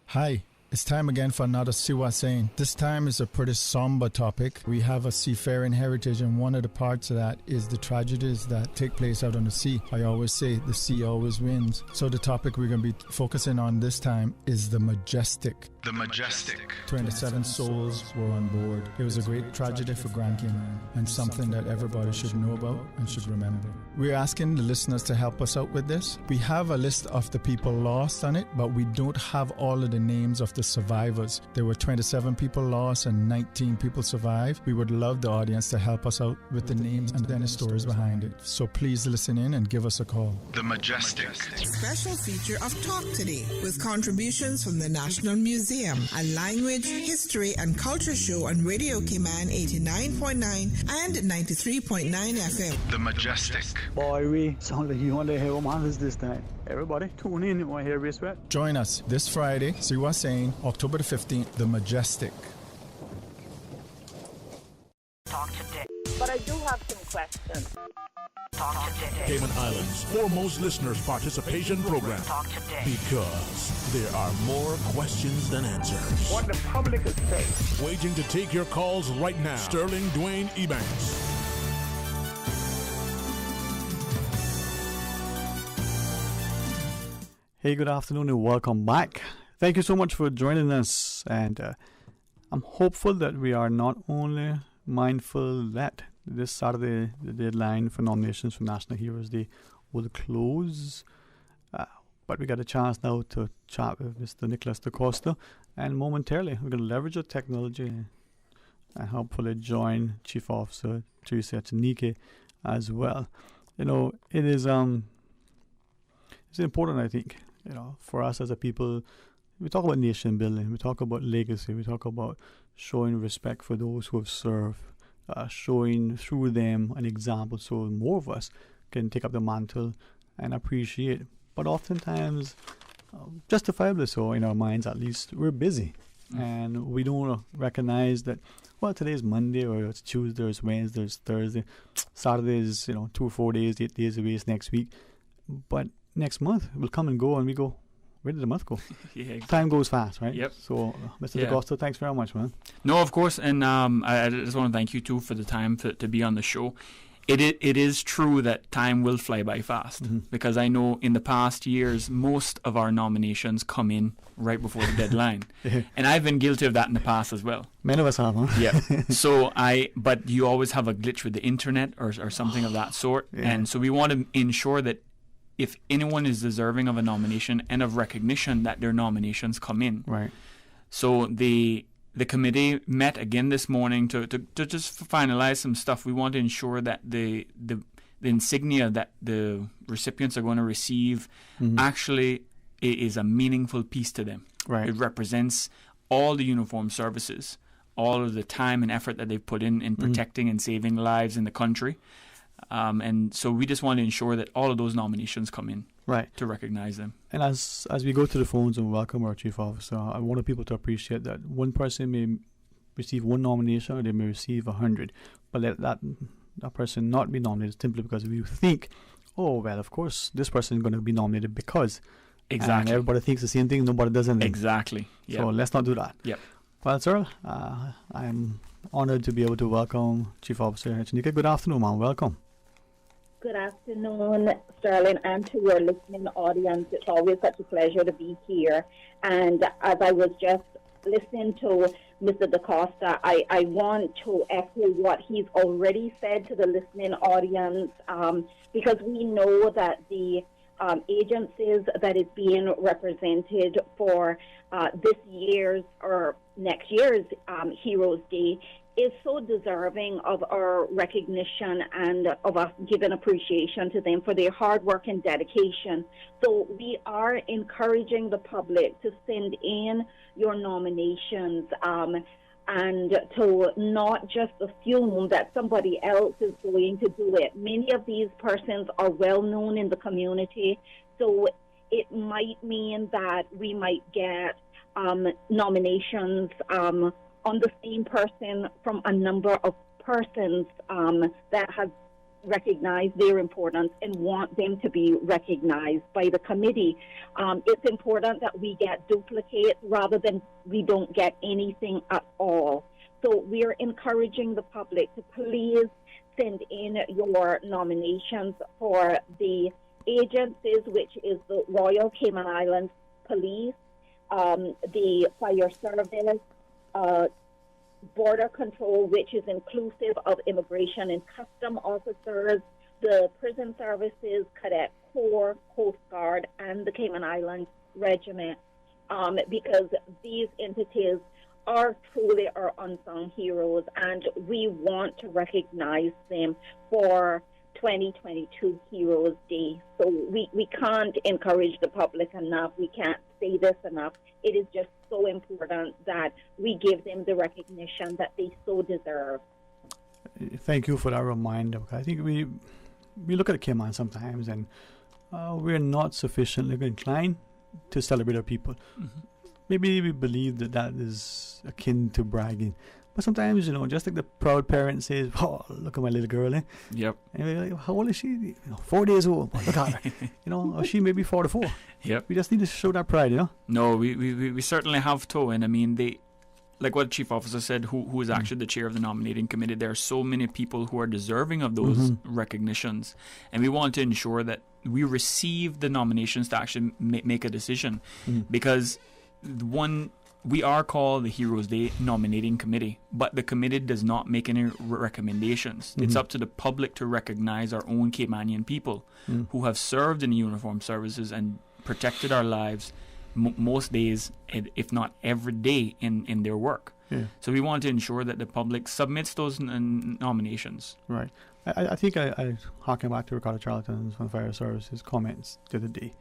Hi. It's time again for another Siwa Saying. This time is a pretty somber topic. We have a seafaring heritage, and one of the parts of that is the tragedies that take place out on the sea. I always say the sea always wins. So the topic we're going to be focusing on this time is the Majestic. The Majestic. 27 souls were on board. It was a great tragedy for Grand Cayman and something that everybody should know about and should remember. We're asking the listeners to help us out with this. We have a list of the people lost on it, but we don't have all of the names of the survivors. There were 27 people lost and 19 people survived. We would love the audience to help us out with the names and then the stories behind it. So please listen in and give us a call. The Majestic. Special feature of Talk Today with contributions from the National Museum, a language, history and culture show on Radio Cayman 89.9 and 93.9 FM. The Majestic. Boy, we sound like you want to hear what this time. Everybody, tune in. You want to hear this, right? Join us this Friday, Siwa Saying, October the 15th, The Majestic. Talk today. But I do have some questions. Talk today. Cayman Islands' foremost listeners' participation program. Talk today. Because there are more questions than answers. What the public is saying. Waiting to take your calls right now. Sterling Dwayne Ebanks. Hey, good afternoon and welcome back. Thank you so much for joining us. And I'm hopeful that we are not only mindful that this Saturday, the deadline for nominations for National Heroes Day will close. But we got a chance now to chat with Mr. Nicholas Da Costa. And momentarily, we're going to leverage the technology and hopefully join Chief Officer Teresa Chinike as well. You know, it is it's important, I think, you know, for us as a people. We talk about nation building, we talk about legacy, we talk about showing respect for those who have served, showing through them an example so more of us can take up the mantle and appreciate. But oftentimes, justifiably so in our minds at least, we're busy. And we don't recognize that, well, today is Monday, or it's Tuesday, or it's Wednesday, or it's Thursday. Saturday is, 2 or 4 days, 8 days away, it's next week. But next month will come and go, and we go, where did the month go? Yeah, exactly. Time goes fast, right? Yep. So, Mr. DaCosta, thanks very much, man. No, of course, and I just want to thank you, too, for the time to be on the show. It is true that time will fly by fast, because I know in the past years, most of our nominations come in right before the deadline. And I've been guilty of that in the past as well. Many of us have, huh? Yeah. But you always have a glitch with the internet or something of that sort. Yeah. And so we want to ensure that if anyone is deserving of a nomination and of recognition, that their nominations come in. Right. So the committee met again this morning to just finalize some stuff. We want to ensure that the insignia that the recipients are going to receive actually is a meaningful piece to them. Right. It represents all the uniformed services, all of the time and effort that they've put in protecting and saving lives in the country. And so we just want to ensure that all of those nominations come in. Right. To recognize them. And as we go to the phones and welcome our Chief Officer, I want people to appreciate that one person may receive one nomination or they may receive 100, but let that person not be nominated simply because we think, oh, well, of course, this person is going to be nominated because. Exactly. And everybody thinks the same thing, nobody does anything. Exactly. Yep. So let's not do that. Yep. Well, sir, I'm honored to be able to welcome Chief Officer Chinike. Good afternoon, ma'am. Welcome. Good afternoon, Sterling, and to your listening audience. It's always such a pleasure to be here. And as I was just listening to Mr. DaCosta, I want to echo what he's already said to the listening audience, because we know that the agencies that is being represented for this year's or next year's Heroes Day is so deserving of our recognition and of us giving appreciation to them for their hard work and dedication. So we are encouraging the public to send in your nominations and to not just assume that somebody else is going to do it. Many of these persons are well known in the community, so it might mean that we might get nominations on the same person from a number of persons that have recognized their importance and want them to be recognized by the committee. It's important that we get duplicates rather than we don't get anything at all. So we're encouraging the public to please send in your nominations for the agencies, which is the Royal Cayman Islands Police, the Fire Service, Border Control, which is inclusive of immigration and custom officers, the Prison Services, Cadet Corps, Coast Guard, and the Cayman Islands Regiment, because these entities are truly our unsung heroes, and we want to recognize them for 2022 Heroes Day. So we can't encourage the public enough. We can't say this enough. It is just so important that we give them the recognition that they so deserve. Thank you for that reminder. I think we look at Cayman sometimes and we're not sufficiently inclined to celebrate our people. Maybe we believe that is akin to bragging. But sometimes, just like the proud parent says, oh, look at my little girl, eh? Yep. And we're like, how old is she? 4 days old. Oh, look at her. Or she may be 44. Yep. We just need to show that pride, No, we certainly have to. And I mean, like what Chief Officer said, who is actually the chair of the nominating committee, there are so many people who are deserving of those recognitions. And we want to ensure that we receive the nominations to actually make a decision. Because we are called the Heroes Day Nominating Committee, but the committee does not make any recommendations. It's up to the public to recognize our own Caymanian people who have served in the uniformed services and protected our lives most days, if not every day, in their work. Yeah. So we want to ensure that the public submits those nominations. Right. I think I harken back to Ricardo Charlton's on Fire Services comments the other day.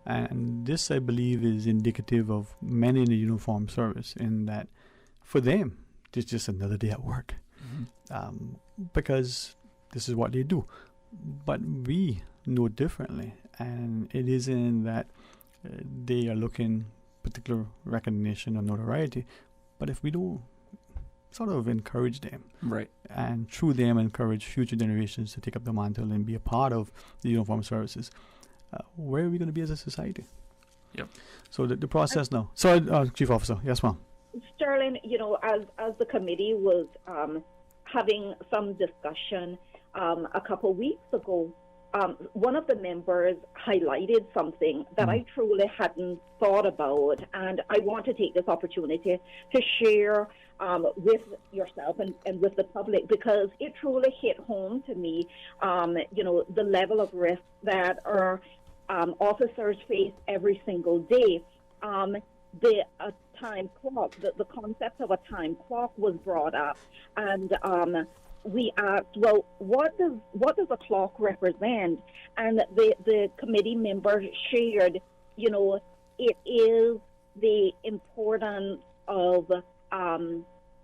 And this, I believe, is indicative of many in the uniformed service in that for them, it's just another day at work. Because this is what they do. But we know differently. And it isn't that they are looking particular recognition or notoriety. But if we don't sort of encourage them, right, and through them encourage future generations to take up the mantle and be a part of the uniformed services, where are we going to be as a society? Yep. So the process now. Sorry, Chief Officer. Yes, ma'am. Sterling, as the committee was having some discussion a couple of weeks ago, one of the members highlighted something that I truly hadn't thought about, and I want to take this opportunity to share with yourself and with the public, because it truly hit home to me, the level of risk that our officers face every single day. The time clock, the concept of a time clock was brought up, and we asked, well, what does a clock represent? And the committee members shared, it is the importance of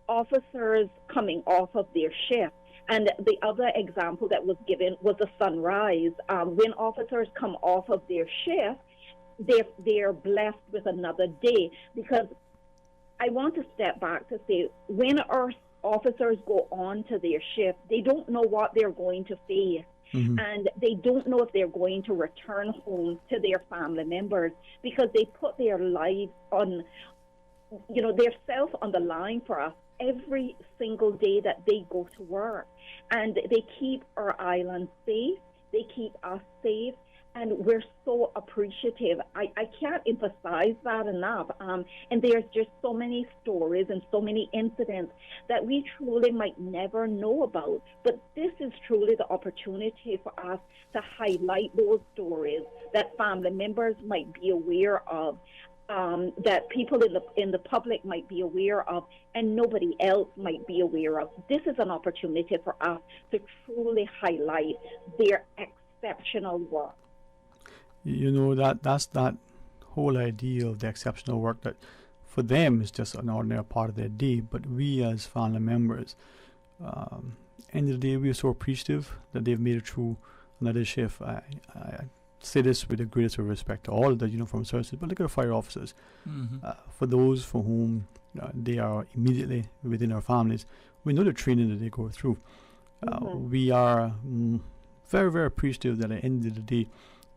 officers coming off of their shift. And the other example that was given was the sunrise. When officers come off of their shift, they're blessed with another day. Because I want to step back to say, when our officers go on to their shift, they don't know what they're going to face. And they don't know if they're going to return home to their family members, because they put their lives on, their self on the line for us every single day that they go to work. And they keep our island safe, they keep us safe, and we're so appreciative. I can't emphasize that enough. And there's just so many stories and so many incidents that we truly might never know about. But this is truly the opportunity for us to highlight those stories that family members might be aware of, that people in the public might be aware of, and nobody else might be aware of. This is an opportunity for us to truly highlight their exceptional work. That's that whole idea of the exceptional work that for them is just an ordinary part of their day, but we as family members, end of the day, we are so appreciative that they've made it through another shift. I say this with the greatest of respect to all of the uniformed services, but look at the fire officers. For those for whom they are immediately within our families, we know the training that they go through. We are very, very appreciative that at the end of the day,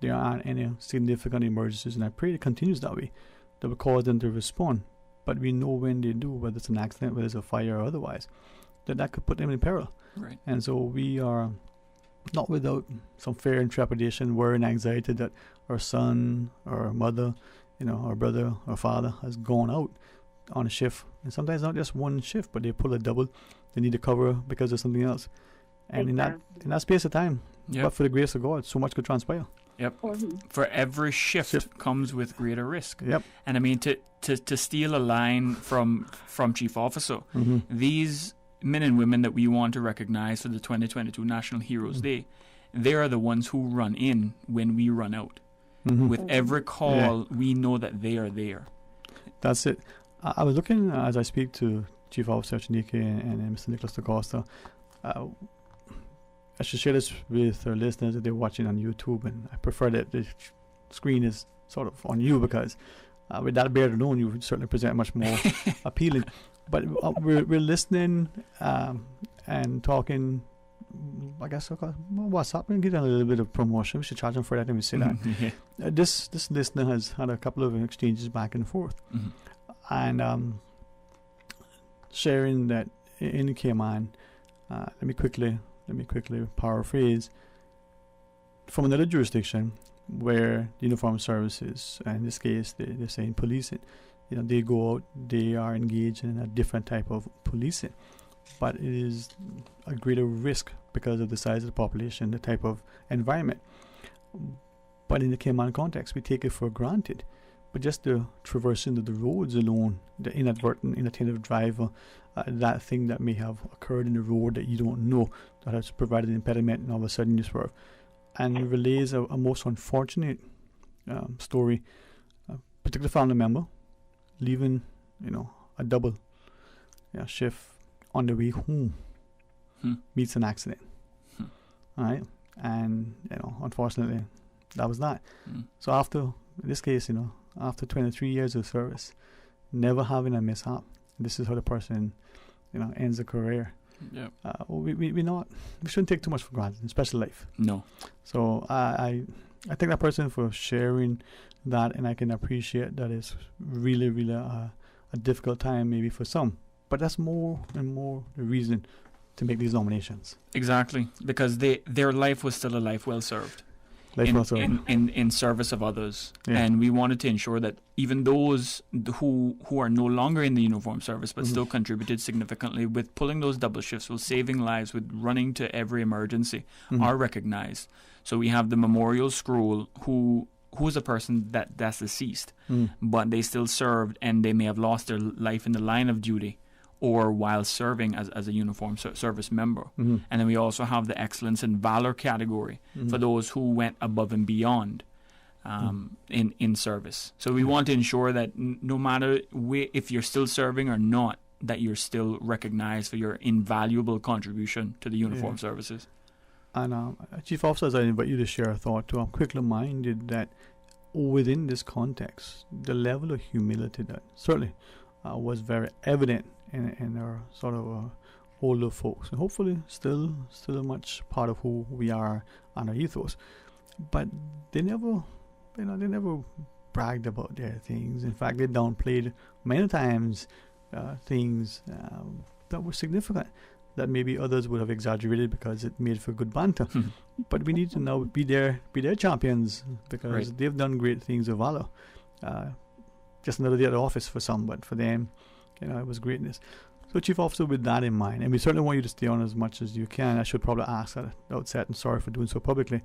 there aren't any significant emergencies, and I pray it continues that way, that will cause them to respond. But we know when they do, whether it's an accident, whether it's a fire or otherwise, that could put them in peril. Right. And so we are not without some fear and trepidation, worry and anxiety that our son or our mother, our brother or father has gone out on a shift. And sometimes not just one shift, but they pull a double. They need to cover because of something else. And in that space of time, but for the grace of God, so much could transpire. Yep. For every shift comes with greater risk. Yep. And I mean, to steal a line from Chief Officer, these men and women that we want to recognize for the 2022 National Heroes Day, they are the ones who run in when we run out. With every call, we know that they are there. That's it. I was looking as I speak to Chief Officer Chineke and Mr. Nicholas DaCosta. I should share this with our listeners that they're watching on YouTube, and I prefer that the screen is sort of on you, because with that beard alone, you would certainly present much more appealing. But we're listening and talking. I guess what's happening? Get a little bit of promotion. We should charge them for that. Let me say that. This listener has had a couple of exchanges back and forth, and sharing that in Cayman. Let me quickly paraphrase from another jurisdiction where the uniformed services, and in this case they're saying policing, they go out, they are engaged in a different type of policing, but it is a greater risk because of the size of the population, the type of environment. But in the Cayman context, we take it for granted but just the traversing of the roads alone, the inadvertent, inattentive driver, that thing that may have occurred in the road that you don't know, that has provided an impediment, and all of a sudden you swerve. And it relays a most unfortunate story. A particular family member leaving, a double shift on the way home meets an accident. All right, and unfortunately, that was that. So after, in this case, after 23 years of service, never having a mishap, this is how the person, ends a career. Yeah. We shouldn't take too much for granted, especially life. No. So I thank that person for sharing that, and I can appreciate that it's really, really a difficult time maybe for some, but that's more and more the reason to make these nominations. Exactly, because their life was still a life well served. In service of others. Yeah. And we wanted to ensure that even those who are no longer in the uniformed service but still contributed significantly with pulling those double shifts, with saving lives, with running to every emergency, are recognized. So we have the memorial scroll who's a person that's deceased, but they still served, and they may have lost their life in the line of duty or while serving as a uniformed service member. And then we also have the excellence and valor category for those who went above and beyond in service. So we want to ensure that no matter if you're still serving or not, that you're still recognized for your invaluable contribution to the uniformed services. And Chief Officers, I invite you to share a thought too. I'm quickly reminded that within this context, the level of humility that certainly was very evident in our sort of older folks, and hopefully still a much part of who we are and our ethos. But they never bragged about their things. In fact, they downplayed many times things that were significant, that maybe others would have exaggerated because it made for good banter. But we need to now be their champions, because they've done great things of valor. Just another day at the office for some, but for them, it was greatness. So, Chief Officer, with that in mind, and we certainly want you to stay on as much as you can. I should probably ask at the outset, and sorry for doing so publicly.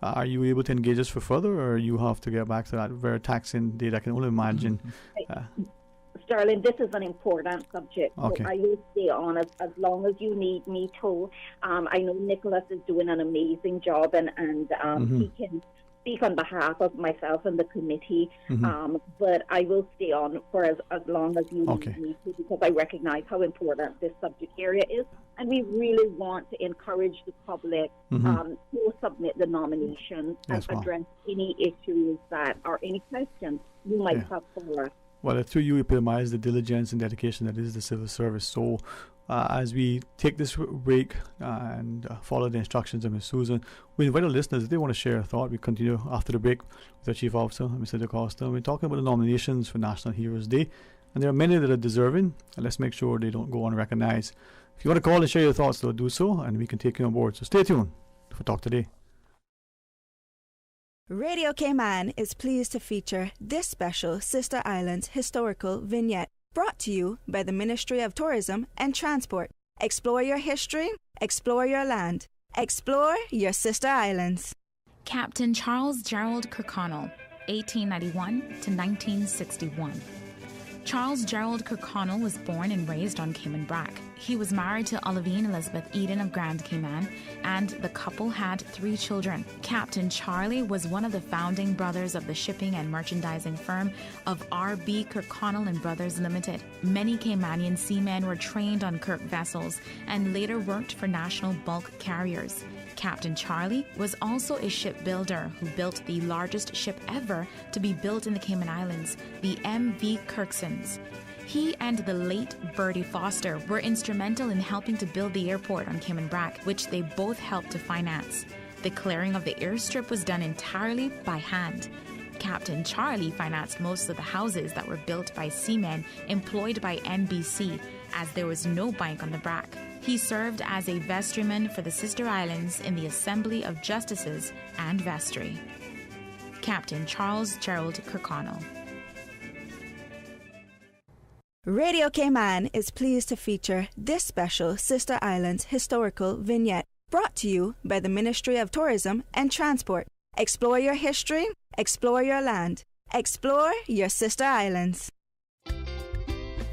Are you able to engage us for further, or you have to get back to that very taxing date? I can only imagine. Sterling, this is an important subject. Okay. So I will stay on as long as you need me to. I know Nicholas is doing an amazing job, and he can speak on behalf of myself and the committee, but I will stay on for as long as you need me to, because I recognize how important this subject area is, and we really want to encourage the public to submit the nominations and address any issues or any questions you might have for us. Well, through you epitomize the diligence and dedication that is the civil service. So as we take this break and follow the instructions of Ms. Susan, we invite our listeners, if they want to share a thought, we continue after the break with our Chief Officer, Mr. DaCosta. We're talking about the nominations for National Heroes Day, and there are many that are deserving, and let's make sure they don't go unrecognized. If you want to call and share your thoughts, though, do so, and we can take you on board. So stay tuned for Talk Today. Radio Cayman is pleased to feature this special Sister Islands historical vignette, brought to you by the Ministry of Tourism and Transport. Explore your history, explore your land, explore your Sister Islands. Captain Charles Gerald Kirkconnell, 1891 to 1961. Charles Gerald Kirkconnell was born and raised on Cayman Brac. He was married to Olivine Elizabeth Eden of Grand Cayman, and the couple had 3 children. Captain Charlie was one of the founding brothers of the shipping and merchandising firm of R.B. Kirkconnell and Brothers Limited. Many Caymanian seamen were trained on Kirk vessels and later worked for national bulk carriers. Captain Charlie was also a shipbuilder who built the largest ship ever to be built in the Cayman Islands, the M.V. Kirksons. He and the late Bertie Foster were instrumental in helping to build the airport on Cayman Brac, which they both helped to finance. The clearing of the airstrip was done entirely by hand. Captain Charlie financed most of the houses that were built by seamen employed by NBC, as there was no bank on the Brac. He served as a vestryman for the Sister Islands in the Assembly of Justices and Vestry. Captain Charles Gerald Kirkconnell. Radio Cayman is pleased to feature this special Sister Islands historical vignette, brought to you by the Ministry of Tourism and Transport. Explore your history, explore your land, Explore your sister islands.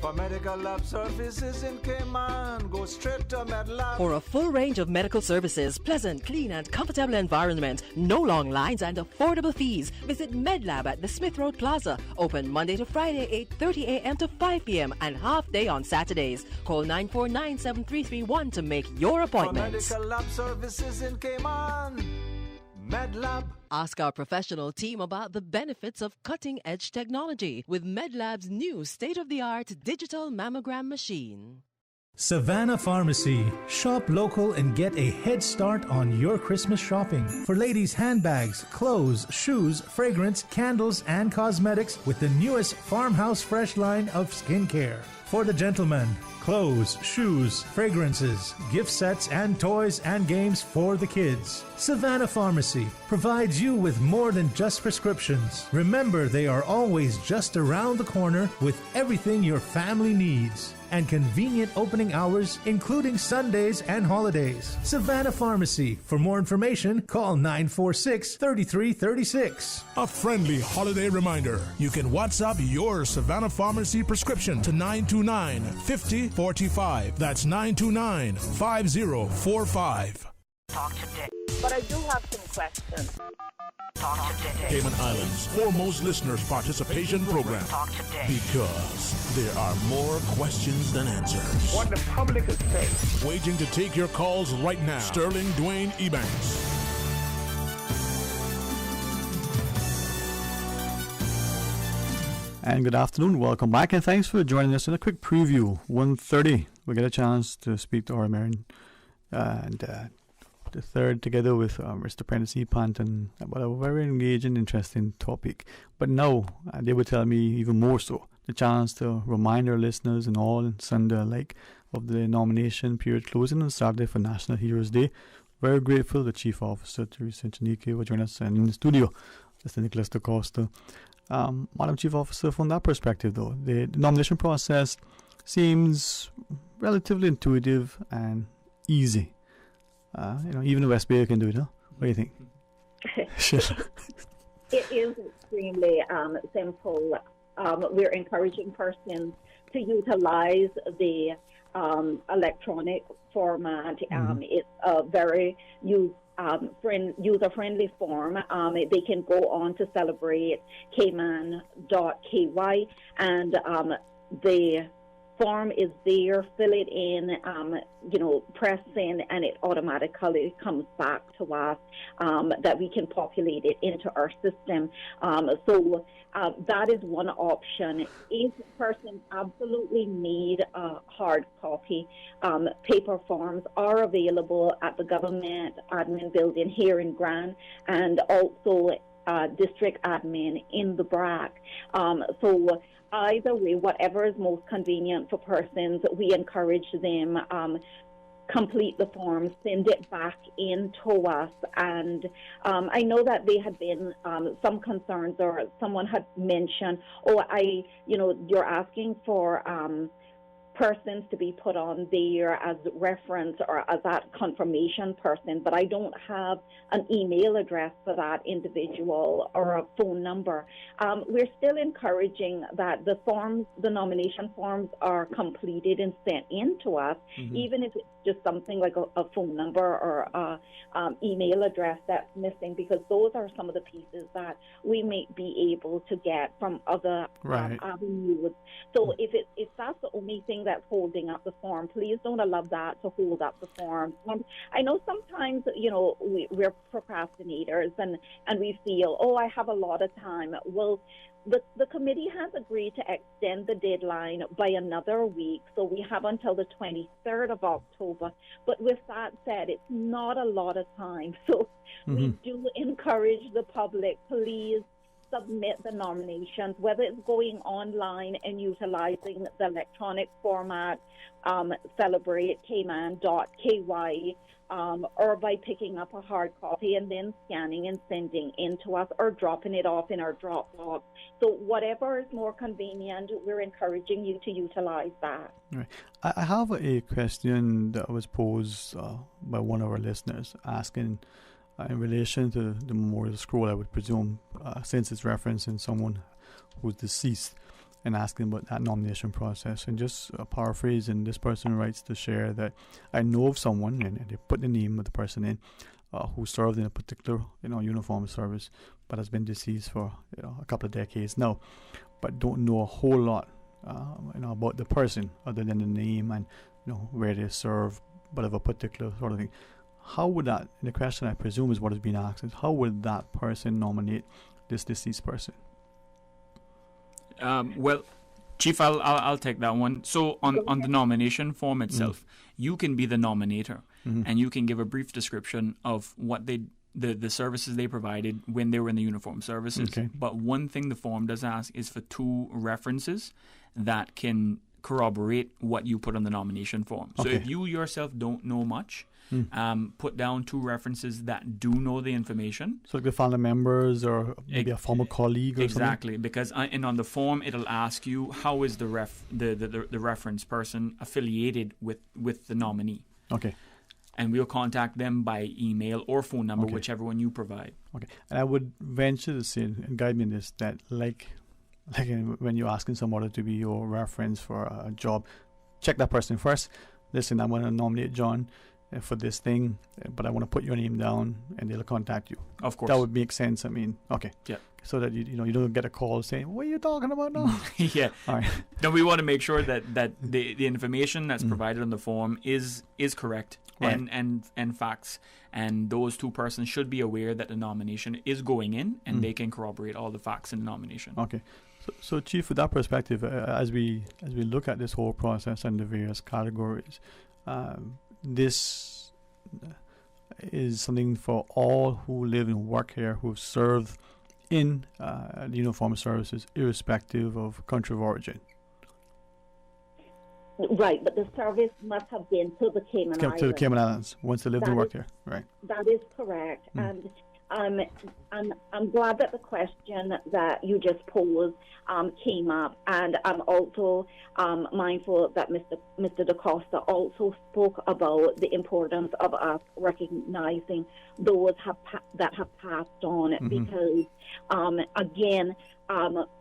For medical lab services in Cayman, go straight to MedLab. For a full range of medical services, pleasant, clean and comfortable environment, no long lines and affordable fees, visit MedLab at the Smith Road Plaza. Open Monday to Friday, 8:30 a.m. to 5 p.m. and half day on Saturdays. Call 949-7331 to make your appointments. For medical lab services in Cayman, MedLab. Ask our professional team about the benefits of cutting-edge technology with MedLab's new state-of-the-art digital mammogram machine. Savannah Pharmacy. Shop local and get a head start on your Christmas shopping. For ladies' handbags, clothes, shoes, fragrance, candles, and cosmetics with the newest Farmhouse Fresh line of skincare. For the gentlemen, clothes, shoes, fragrances, gift sets, and toys and games for the kids. Savannah Pharmacy provides you with more than just prescriptions. Remember, they are always just around the corner with everything your family needs. And convenient opening hours, including Sundays and holidays. Savannah Pharmacy. For more information, call 946-3336. A friendly holiday reminder. You can WhatsApp your Savannah Pharmacy prescription to 929-5045. That's 929-5045. Talk today. But I do have some questions. Talk today. Cayman Islands' foremost listeners participation program. Talk today. Because there are more questions than answers. What the public is saying. Waiting to take your calls right now. Sterling Dwayne Ebanks. And good afternoon, welcome back, and thanks for joining us in a quick preview. 1:30, we get a chance to speak to our Marin and the third together with Mr. Prentice E. Panton about a very engaging, interesting topic. But now, they would tell me even more so, the chance to remind our listeners and all and sundry alike of the nomination period closing on Saturday for National Heroes Day. Very grateful the Chief Officer, Teresa Chanike, will join us in the studio, Mr. Nicholas DaCosta. Madam Chief Officer, from that perspective though, the nomination process seems relatively intuitive and easy. Even the West Bay can do it, huh? What do you think? It is extremely simple. We're encouraging persons to utilize the electronic format. It's a very user-friendly form. They can go on to celebrate Cayman.ky, and the form is there, fill it in, press in, and it automatically comes back to us that we can populate it into our system. So that is one option. If persons absolutely need a hard copy, paper forms are available at the government admin building here in Grand, and also district admin in the BRAC. So either way, whatever is most convenient for persons, we encourage them complete the form, send it back in to us. And I know that there had been some concerns, or someone had mentioned, you're asking for persons to be put on there as reference or as that confirmation person, but I don't have an email address for that individual or a phone number. We're still encouraging that the nomination forms are completed and sent in to us, even if it's just something like a phone number or a email address that's missing, because those are some of the pieces that we may be able to get from other avenues. So if that's the only thing that's holding up the form, please don't allow that to hold up the form. And I know sometimes, we're procrastinators and we feel, I have a lot of time. Well, the committee has agreed to extend the deadline by another week, so we have until the 23rd of October. But with that said, it's not a lot of time. So we do encourage the public, please submit the nominations, whether it's going online and utilizing the electronic format, celebrate Cayman.ky, or by picking up a hard copy and then scanning and sending in to us, or dropping it off in our Dropbox. So whatever is more convenient, we're encouraging you to utilize that. Right. I have a question that was posed by one of our listeners asking in relation to the memorial scroll, I would presume, since it's referencing someone who's deceased, and asking about that nomination process. And just paraphrasing, this person writes to share that I know of someone, and they put the name of the person in, who served in a particular uniform service, but has been deceased for a couple of decades now, but don't know a whole lot about the person other than the name and where they serve, but of a particular sort of thing. How would that, and the question I presume is what is being asked, is how would that person nominate this deceased person? Well, Chief, I'll take that one. So on the nomination form itself, you can be the nominator, and you can give a brief description of what the services they provided when they were in the uniform services. Okay. But one thing the form does ask is for 2 references that can corroborate what you put on the nomination form. So if you yourself don't know much, put down 2 references that do know the information. So like the family members or maybe a former colleague or exactly, because and on the form it'll ask you how is the reference person affiliated with the nominee. Okay. And we'll contact them by email or phone number, whichever one you provide. Okay. And I would venture to say, and guide me in this, that like when you're asking somebody to be your reference for a job, check that person first. Listen, I want to nominate John for this thing, but I want to put your name down, and they'll contact you. Of course. That would make sense. I mean, okay. Yeah. So that you don't get a call saying, "What are you talking about now?" Yeah. All right. No, we want to make sure that the information that's provided on the form is correct, right, and facts, and those 2 persons should be aware that the nomination is going in, and they can corroborate all the facts in the nomination. Okay. So Chief, with that perspective, as we look at this whole process and the various categories, this is something for all who live and work here, who have served in the uniformed services, irrespective of country of origin. Right, but the service must have been to the Cayman Islands. To the Cayman Islands, once they lived and worked here, right? That is correct, and I'm glad that the question that you just posed came up, and I'm also mindful that Mr. DaCosta also spoke about the importance of us recognizing those that have passed on, because again,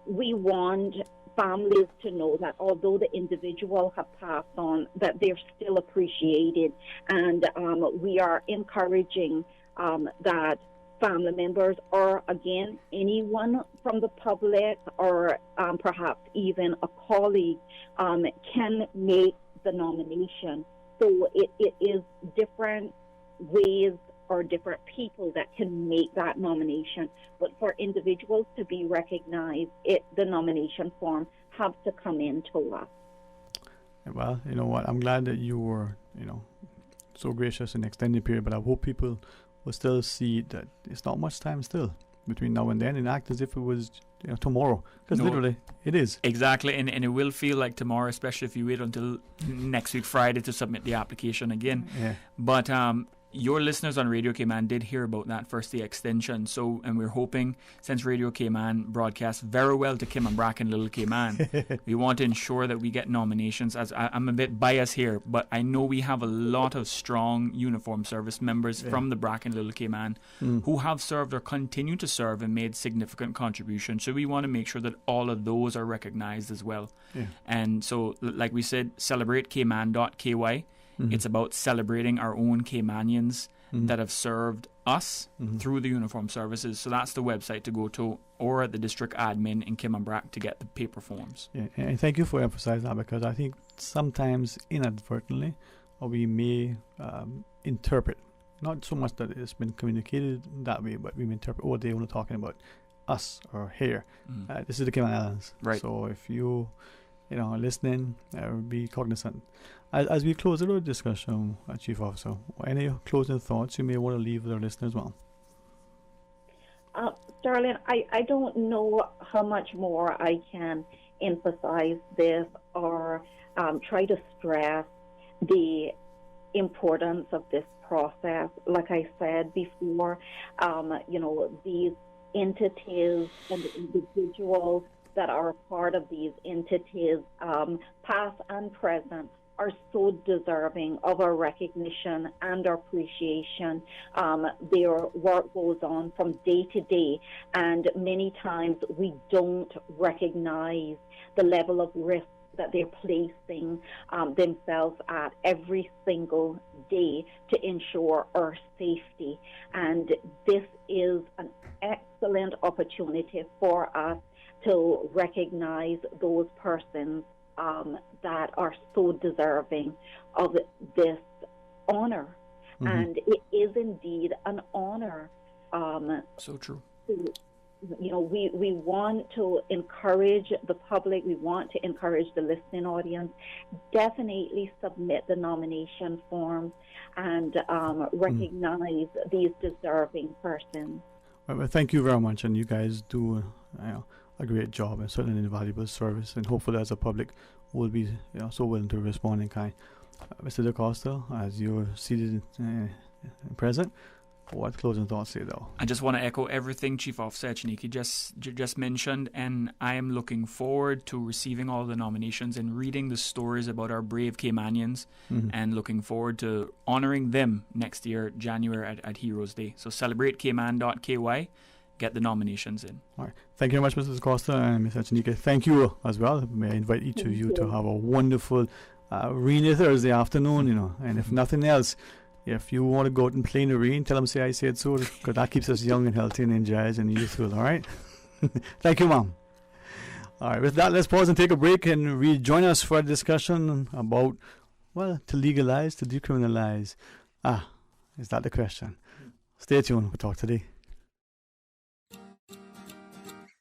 we want families to know that although the individual have passed on, that they're still appreciated, and we are encouraging that family members, or again anyone from the public, or perhaps even a colleague, can make the nomination. So it is different ways or different people that can make that nomination, but for individuals to be recognized, the nomination form have to come in to us. Well, you know what, I'm glad that you were so gracious in extended period, but I hope people will still see that it's not much time still between now and then, and act as if it was tomorrow, because literally it is. Exactly, and it will feel like tomorrow, especially if you wait until next week Friday to submit the application again. Yeah. But your listeners on Radio Cayman did hear about that First Day Extension, and we're hoping, since Radio Cayman broadcasts very well to Caymanbrac and Little Cayman, we want to ensure that we get nominations. As I'm a bit biased here, but I know we have a lot of strong uniform service members from the Brac and Little Cayman who have served or continue to serve and made significant contributions. So we want to make sure that all of those are recognized as well. Yeah. And so, like we said, celebrateCayman.ky. It's about celebrating our own Caymanians that have served us through the uniform services. So that's the website to go to, or at the district admin in Caymanbrac to get the paper forms. Yeah, and thank you for emphasizing that, because I think sometimes inadvertently we may interpret, not so much that it's been communicated that way, but we may interpret, they were talking about us or here. This is the Cayman Islands. Right. So if you listening, be cognizant. As we close our discussion, Chief Officer, any closing thoughts you may want to leave with our listeners? Well, Sterling, I don't know how much more I can emphasize this or try to stress the importance of this process. Like I said before, these entities and the individuals that are part of these entities, past and present, are so deserving of our recognition and our appreciation. Their work goes on from day to day, and many times we don't recognize the level of risk that they're placing themselves at every single day to ensure our safety. And this is an excellent opportunity for us to recognize those persons that are so deserving of this honor. Mm-hmm. And it is indeed an honor. So true. We want to encourage the public, we want to encourage the listening audience. Definitely submit the nomination forms and recognize these deserving persons. Well, thank you very much, and you guys do a great job and certainly an invaluable service, and hopefully as a public will be so willing to respond in kind. Mr. DaCosta, as you're seated and present, what closing thoughts say though? I just want to echo everything Chief Officer Echenike just mentioned, and I am looking forward to receiving all the nominations and reading the stories about our brave Caymanians, and looking forward to honouring them next year, January at Heroes Day. So celebrate Cayman.ky. Get the nominations in. All right. Thank you very much, Mr. DaCosta and Ms. Echenike. Thank you as well. May I invite each of you to have a wonderful rainy Thursday afternoon, and if nothing else, if you want to go out and play in the rain, tell them say I said so, because that keeps us young and healthy and energized and youthful, all right? Thank you, Mom. All right, with that, let's pause and take a break and rejoin us for a discussion about, to legalize, to decriminalize. Is that the question? Stay tuned. We'll talk today.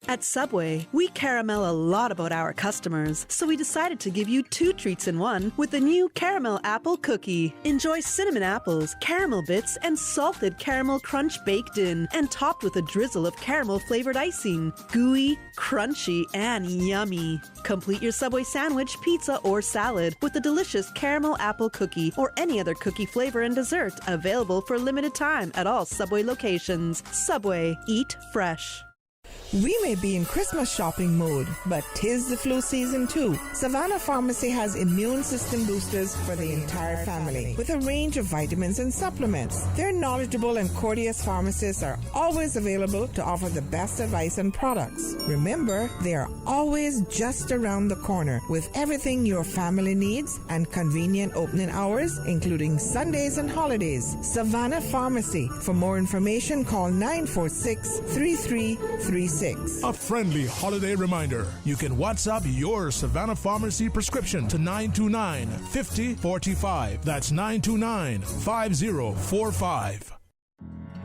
At Subway, we caramel a lot about our customers, so we decided to give you 2 treats in one with the new Caramel Apple Cookie. Enjoy cinnamon apples, caramel bits, and salted caramel crunch baked in, and topped with a drizzle of caramel-flavored icing. Gooey, crunchy, and yummy. Complete your Subway sandwich, pizza, or salad with the delicious Caramel Apple Cookie or any other cookie flavor and dessert, available for limited time at all Subway locations. Subway, eat fresh. We may be in Christmas shopping mode, but 'tis the flu season too. Savannah Pharmacy has immune system boosters for the entire family with a range of vitamins and supplements. Their knowledgeable and courteous pharmacists are always available to offer the best advice and products. Remember, they are always just around the corner with everything your family needs and convenient opening hours, including Sundays and holidays. Savannah Pharmacy. For more information, call 946-3336. A friendly holiday reminder. You can WhatsApp your Savannah Pharmacy prescription to 929-5045. That's 929-5045.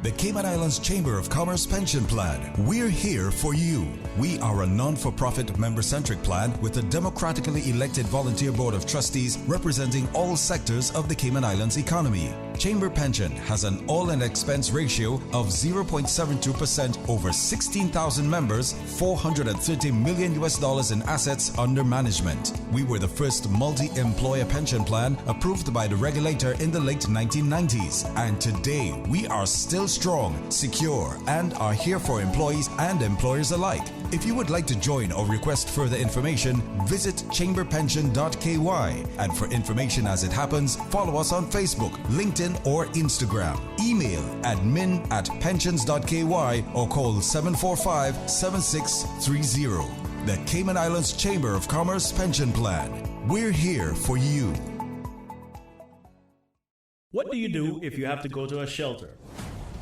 The Cayman Islands Chamber of Commerce Pension Plan. We're here for you. We are a non-for-profit member-centric plan with a democratically elected volunteer board of trustees representing all sectors of the Cayman Islands economy. Chamber Pension has an all-in expense ratio of 0.72% over 16,000 members, $430 million in assets under management. We were the first multi-employer pension plan approved by the regulator in the late 1990s, and today we are still strong, secure, and are here for employees and employers alike. If you would like to join or request further information, visit chamberpension.ky. And for information as it happens, follow us on Facebook, LinkedIn, or Instagram. Email admin@pensions.ky or call 745-7630. The Cayman Islands Chamber of Commerce Pension Plan. We're here for you. What do you do if you have to go to a shelter?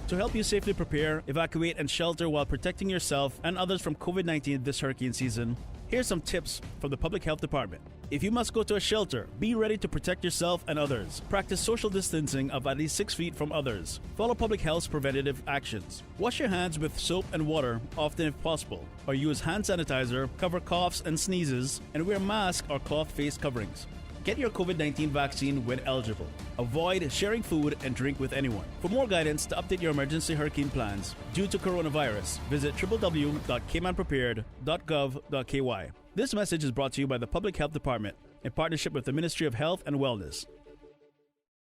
To help you safely prepare, evacuate, and shelter while protecting yourself and others from COVID-19 this hurricane season, here's some tips from the Public Health Department. If you must go to a shelter, be ready to protect yourself and others. Practice social distancing of at least 6 feet from others. Follow public health's preventative actions. Wash your hands with soap and water, often if possible, or use hand sanitizer, cover coughs and sneezes, and wear masks or cloth face coverings. Get your COVID-19 vaccine when eligible. Avoid sharing food and drink with anyone. For more guidance to update your emergency hurricane plans due to coronavirus, visit www.caymanprepared.gov.ky. This message is brought to you by the Public Health Department in partnership with the Ministry of Health and Wellness.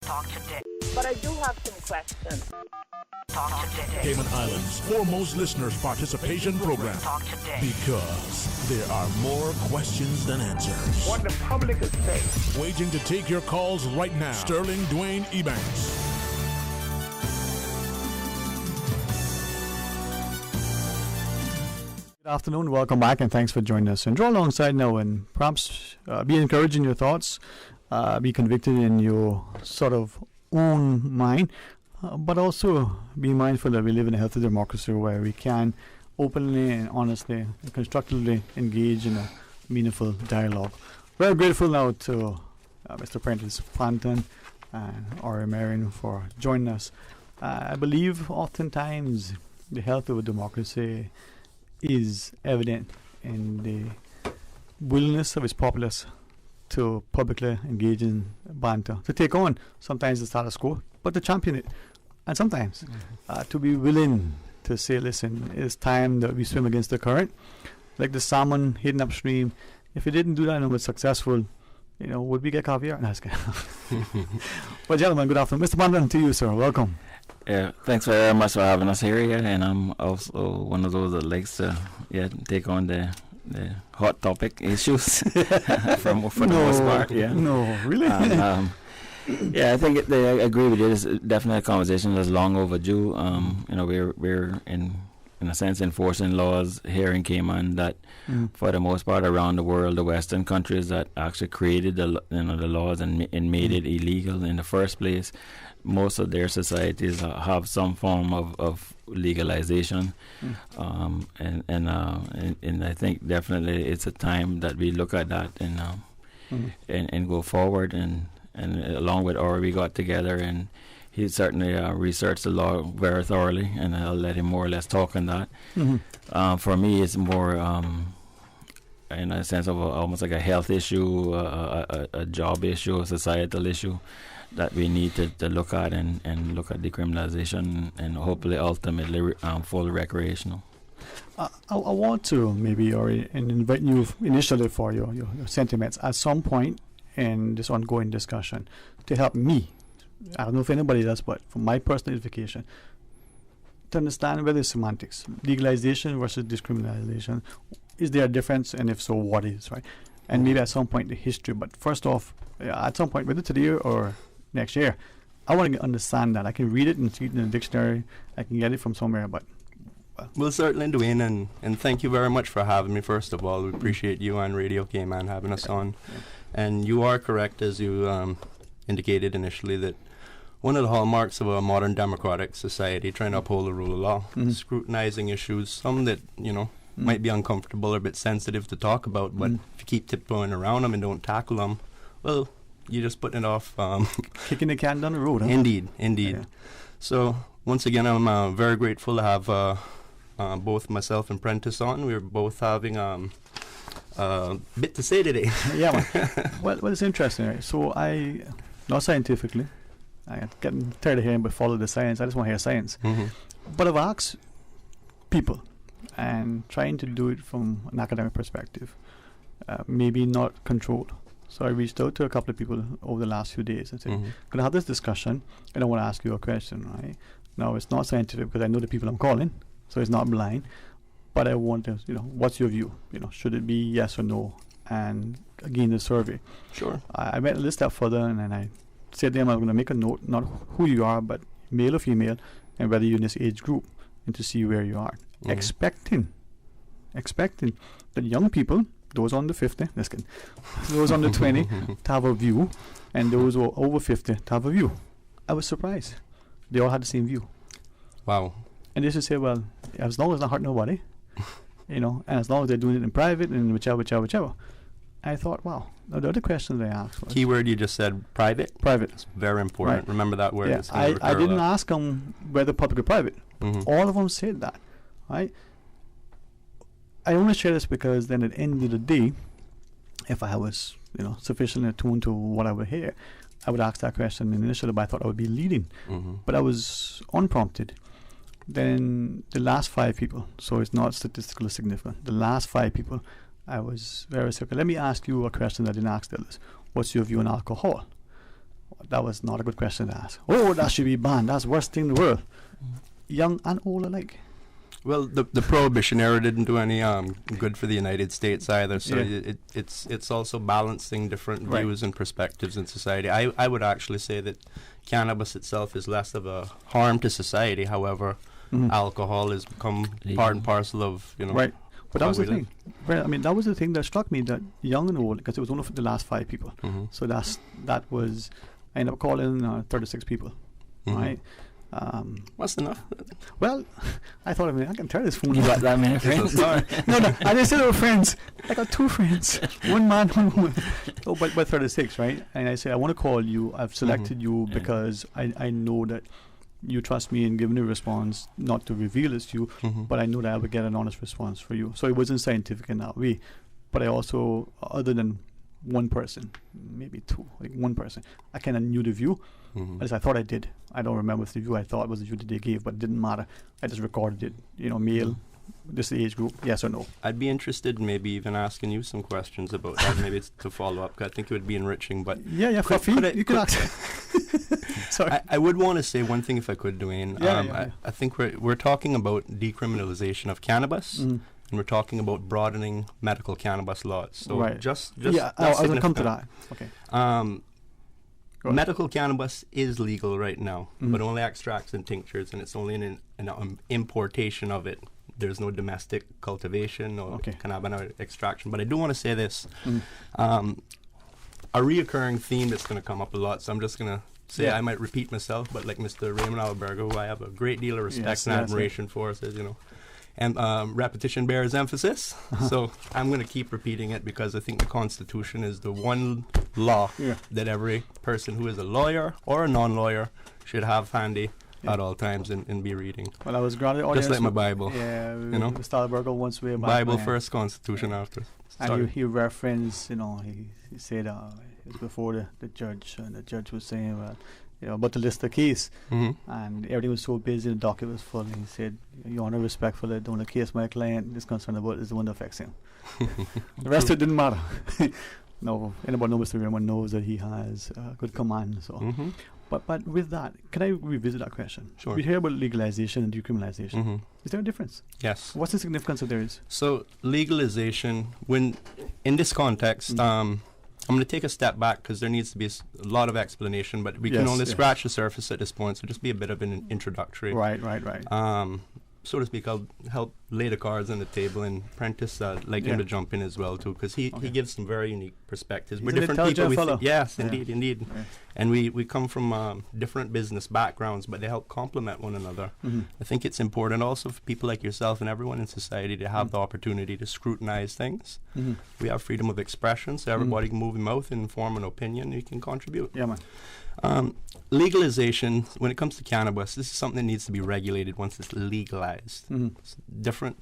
Talk today. but I do have some questions. Cayman Islands' foremost listeners participation program. Because there are more questions than answers. What the public is saying. Waiting to take your calls right now. Sterling Dwayne Ebanks. Good afternoon, welcome back, and thanks for joining us. And draw alongside now, and perhaps be encouraged in your thoughts, be convicted in your sort of own mind, but also be mindful that we live in a healthy democracy where we can openly and honestly and constructively engage in a meaningful dialogue. Very grateful now to Mr. Prentice Panton and Ori Marion for joining us. I believe oftentimes the health of a democracy is evident in the willingness of its populace to publicly engage in banter, to take on sometimes the status quo, but to champion it, and sometimes to be willing to say, listen, it's time that we swim against the current, like the salmon hidden upstream. If we didn't do that and it was successful, would we get caviar? No, it's good. Well, gentlemen, good afternoon. Mr. Panton, to you, sir. Welcome. Yeah, thanks very much for having us here, and I'm also one of those that likes to take on the hot topic issues for the most part. Yeah. No, really? Yeah, I think I agree with you. It's definitely a conversation that's long overdue. We're in a sense enforcing laws here in Cayman that, for the most part, around the world, the Western countries that actually created the laws and made it illegal in the first place. Most of their societies have some form of legalization, and I think definitely it's a time that we look at that and go forward. And along with Ori, we got together, and he certainly researched the law very thoroughly, and I'll let him more or less talk on that. For me, it's more in a sense of almost like a health issue, a job issue, a societal issue that we need to look at and look at decriminalization and hopefully ultimately full recreational. I want to maybe invite you initially for your sentiments at some point in this ongoing discussion to help me. I don't know if anybody does, but for my personal edification, to understand whether it's semantics, legalization versus decriminalization. Is there a difference, and if so, what is, right? And maybe at some point the history. But first off, at some point, whether today or next year, I want to understand that. I can read it and see it in a dictionary. I can get it from somewhere, but... Well, certainly, Dwayne, and thank you very much for having me, first of all. We appreciate you on Radio Cayman having us on. Yeah. And you are correct, as you indicated initially, that one of the hallmarks of a modern democratic society, trying to uphold the rule of law, scrutinizing issues, some that, might be uncomfortable or a bit sensitive to talk about, but if you keep tiptoeing around them and don't tackle them, well, you're just putting it off. Kicking the can down the road, huh? Indeed. Yeah. So, once again, I'm very grateful to have both myself and Prentice on. We're both having a bit to say today. Yeah, man. Well, it's interesting, right? So not scientifically, I'm getting tired of hearing but follow the science. I just want to hear science. But I've asked people, and trying to do it from an academic perspective, maybe not controlled. So I reached out to a couple of people over the last few days and said, going to have this discussion, and I want to ask you a question, right? Now, it's not scientific because I know the people I'm calling, so it's not blind, but I want to, what's your view? Should it be yes or no? And again, the survey. Sure. I went a little step further, and then I said to them, I'm going to make a note, not who you are, but male or female, and whether you're in this age group, and to see where you are. Expecting that young people, those under 50, those under 20, to have a view, and those who are over 50 to have a view. I was surprised. They all had the same view. Wow. And they should say, well, as long as it's not hurt nobody, and as long as they're doing it in private and whichever. I thought, wow. Now, the other question they asked was... Keyword you just said, private? Private. It's very important. Right. Remember that word. Yeah, I didn't ask them whether public or private. All of them said that, right? I only share this because then at the end of the day, if I was, sufficiently attuned to what I would hear, I would ask that question initially, but I thought I would be leading. But I was unprompted. Then the last 5 people, so it's not statistically significant, the last 5 people, I was very circular. Let me ask you a question I didn't ask the others. What's your view on alcohol? that was not a good question to ask. Oh, that should be banned. That's the worst thing in the world. Young and old alike. Well, the Prohibition era didn't do any good for the United States either. So it's also balancing different views and perspectives in society. I would actually say that cannabis itself is less of a harm to society. However, alcohol has become part and parcel of Right. But that was the thing. Right, I mean, that was the thing that struck me, that young and old, because it was only for the last 5 people. So that was, I ended up calling 36 people, right? That's enough. Well, I thought, I can turn this phone. You got that many friends? no, I didn't say they were friends. I got 2 friends, one man, one woman. Oh, but 36, right? And I said, I want to call you. I've selected you because I know that you trust me in giving a response, not to reveal this to you, but I know that I will get an honest response for you. So it wasn't scientific in that way. But I also, other than one person, maybe 2, like one person, I kind of knew the view. As I thought I did. I don't remember if the view I thought was the view that they gave, but it didn't matter. I just recorded it. Male, this age group, yes or no. I'd be interested in maybe even asking you some questions about that, maybe it's to follow up. I think it would be enriching. But yeah, coffee. You could ask. Sorry. I would want to say one thing, if I could, Dwayne. I think we're talking about decriminalization of cannabis. And we're talking about broadening medical cannabis laws. So just I was going to come to that. Okay. Medical cannabis is legal right now, but only extracts and tinctures, and it's only an importation of it. There's no domestic cultivation or cannabinoid extraction. But I do want to say this. A reoccurring theme that's going to come up a lot, so I'm just going to say I might repeat myself, but like Mr. Raymond Albergo, who I have a great deal of respect and admiration for, says, and repetition bears emphasis. So I'm going to keep repeating it, because I think the Constitution is the one law that every person who is a lawyer or a non-lawyer should have handy at all times and be reading. Well, I was grounded just like my Bible. Yeah, Mr. Albergo once way back. Bible first, Constitution after. And he referenced, he said it was before the judge, and the judge was saying, about to list the case, and everything was so busy, the docket was full, and he said, Your Honor, respectfully, the only case my client is concerned about is the one that affects him. The rest of it didn't matter. No, anybody knows Mr. Raymond knows that he has good command. So, but with that, can I revisit that question? Sure. We hear about legalization and decriminalization. Is there a difference? Yes. What's the significance of theirs? So legalization, when in this context, I'm going to take a step back, because there needs to be a lot of explanation, but we can only scratch the surface at this point, so just be a bit of an introductory. Right. So to speak, I'll help lay the cards on the table, and Prentice, like him to jump in as well too, because he gives some very unique perspectives. We're different people. Yes, indeed. Yeah. And we come from different business backgrounds, but they help complement one another. I think it's important also for people like yourself and everyone in society to have the opportunity to scrutinize things. We have freedom of expression, so everybody can move their mouth and form an opinion. You can contribute. Yeah, man. Legalization, when it comes to cannabis, this is something that needs to be regulated once it's legalized. It's different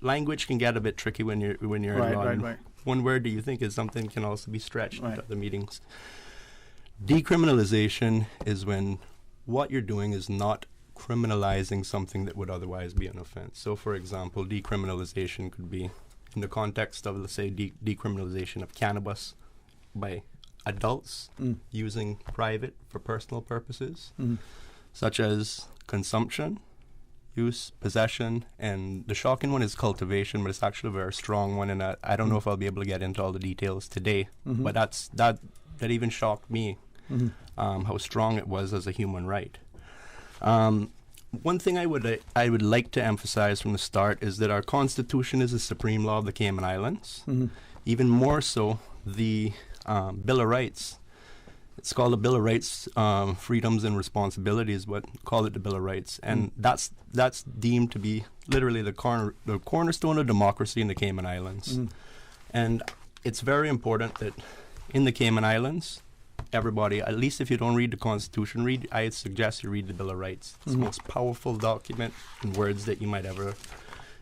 language can get a bit tricky when you're right. One word do you think is something can also be stretched at the meetings. Decriminalization is when what you're doing is not criminalizing something that would otherwise be an offense. So, for example, decriminalization could be in the context of, let's say, decriminalization of cannabis by adults using private for personal purposes, such as consumption, use, possession, and the shocking one is cultivation, but it's actually a very strong one, and I don't know if I'll be able to get into all the details today, but that even shocked me, how strong it was as a human right. One thing I would like to emphasize from the start is that our Constitution is the supreme law of the Cayman Islands. Even more so, the Bill of Rights. It's called the Bill of Rights, freedoms and responsibilities, but call it the Bill of Rights, and that's deemed to be literally the cornerstone of democracy in the Cayman Islands. And it's very important that in the Cayman Islands, everybody, at least if you don't read the Constitution, I suggest you read the Bill of Rights. It's the most powerful document and words that you might ever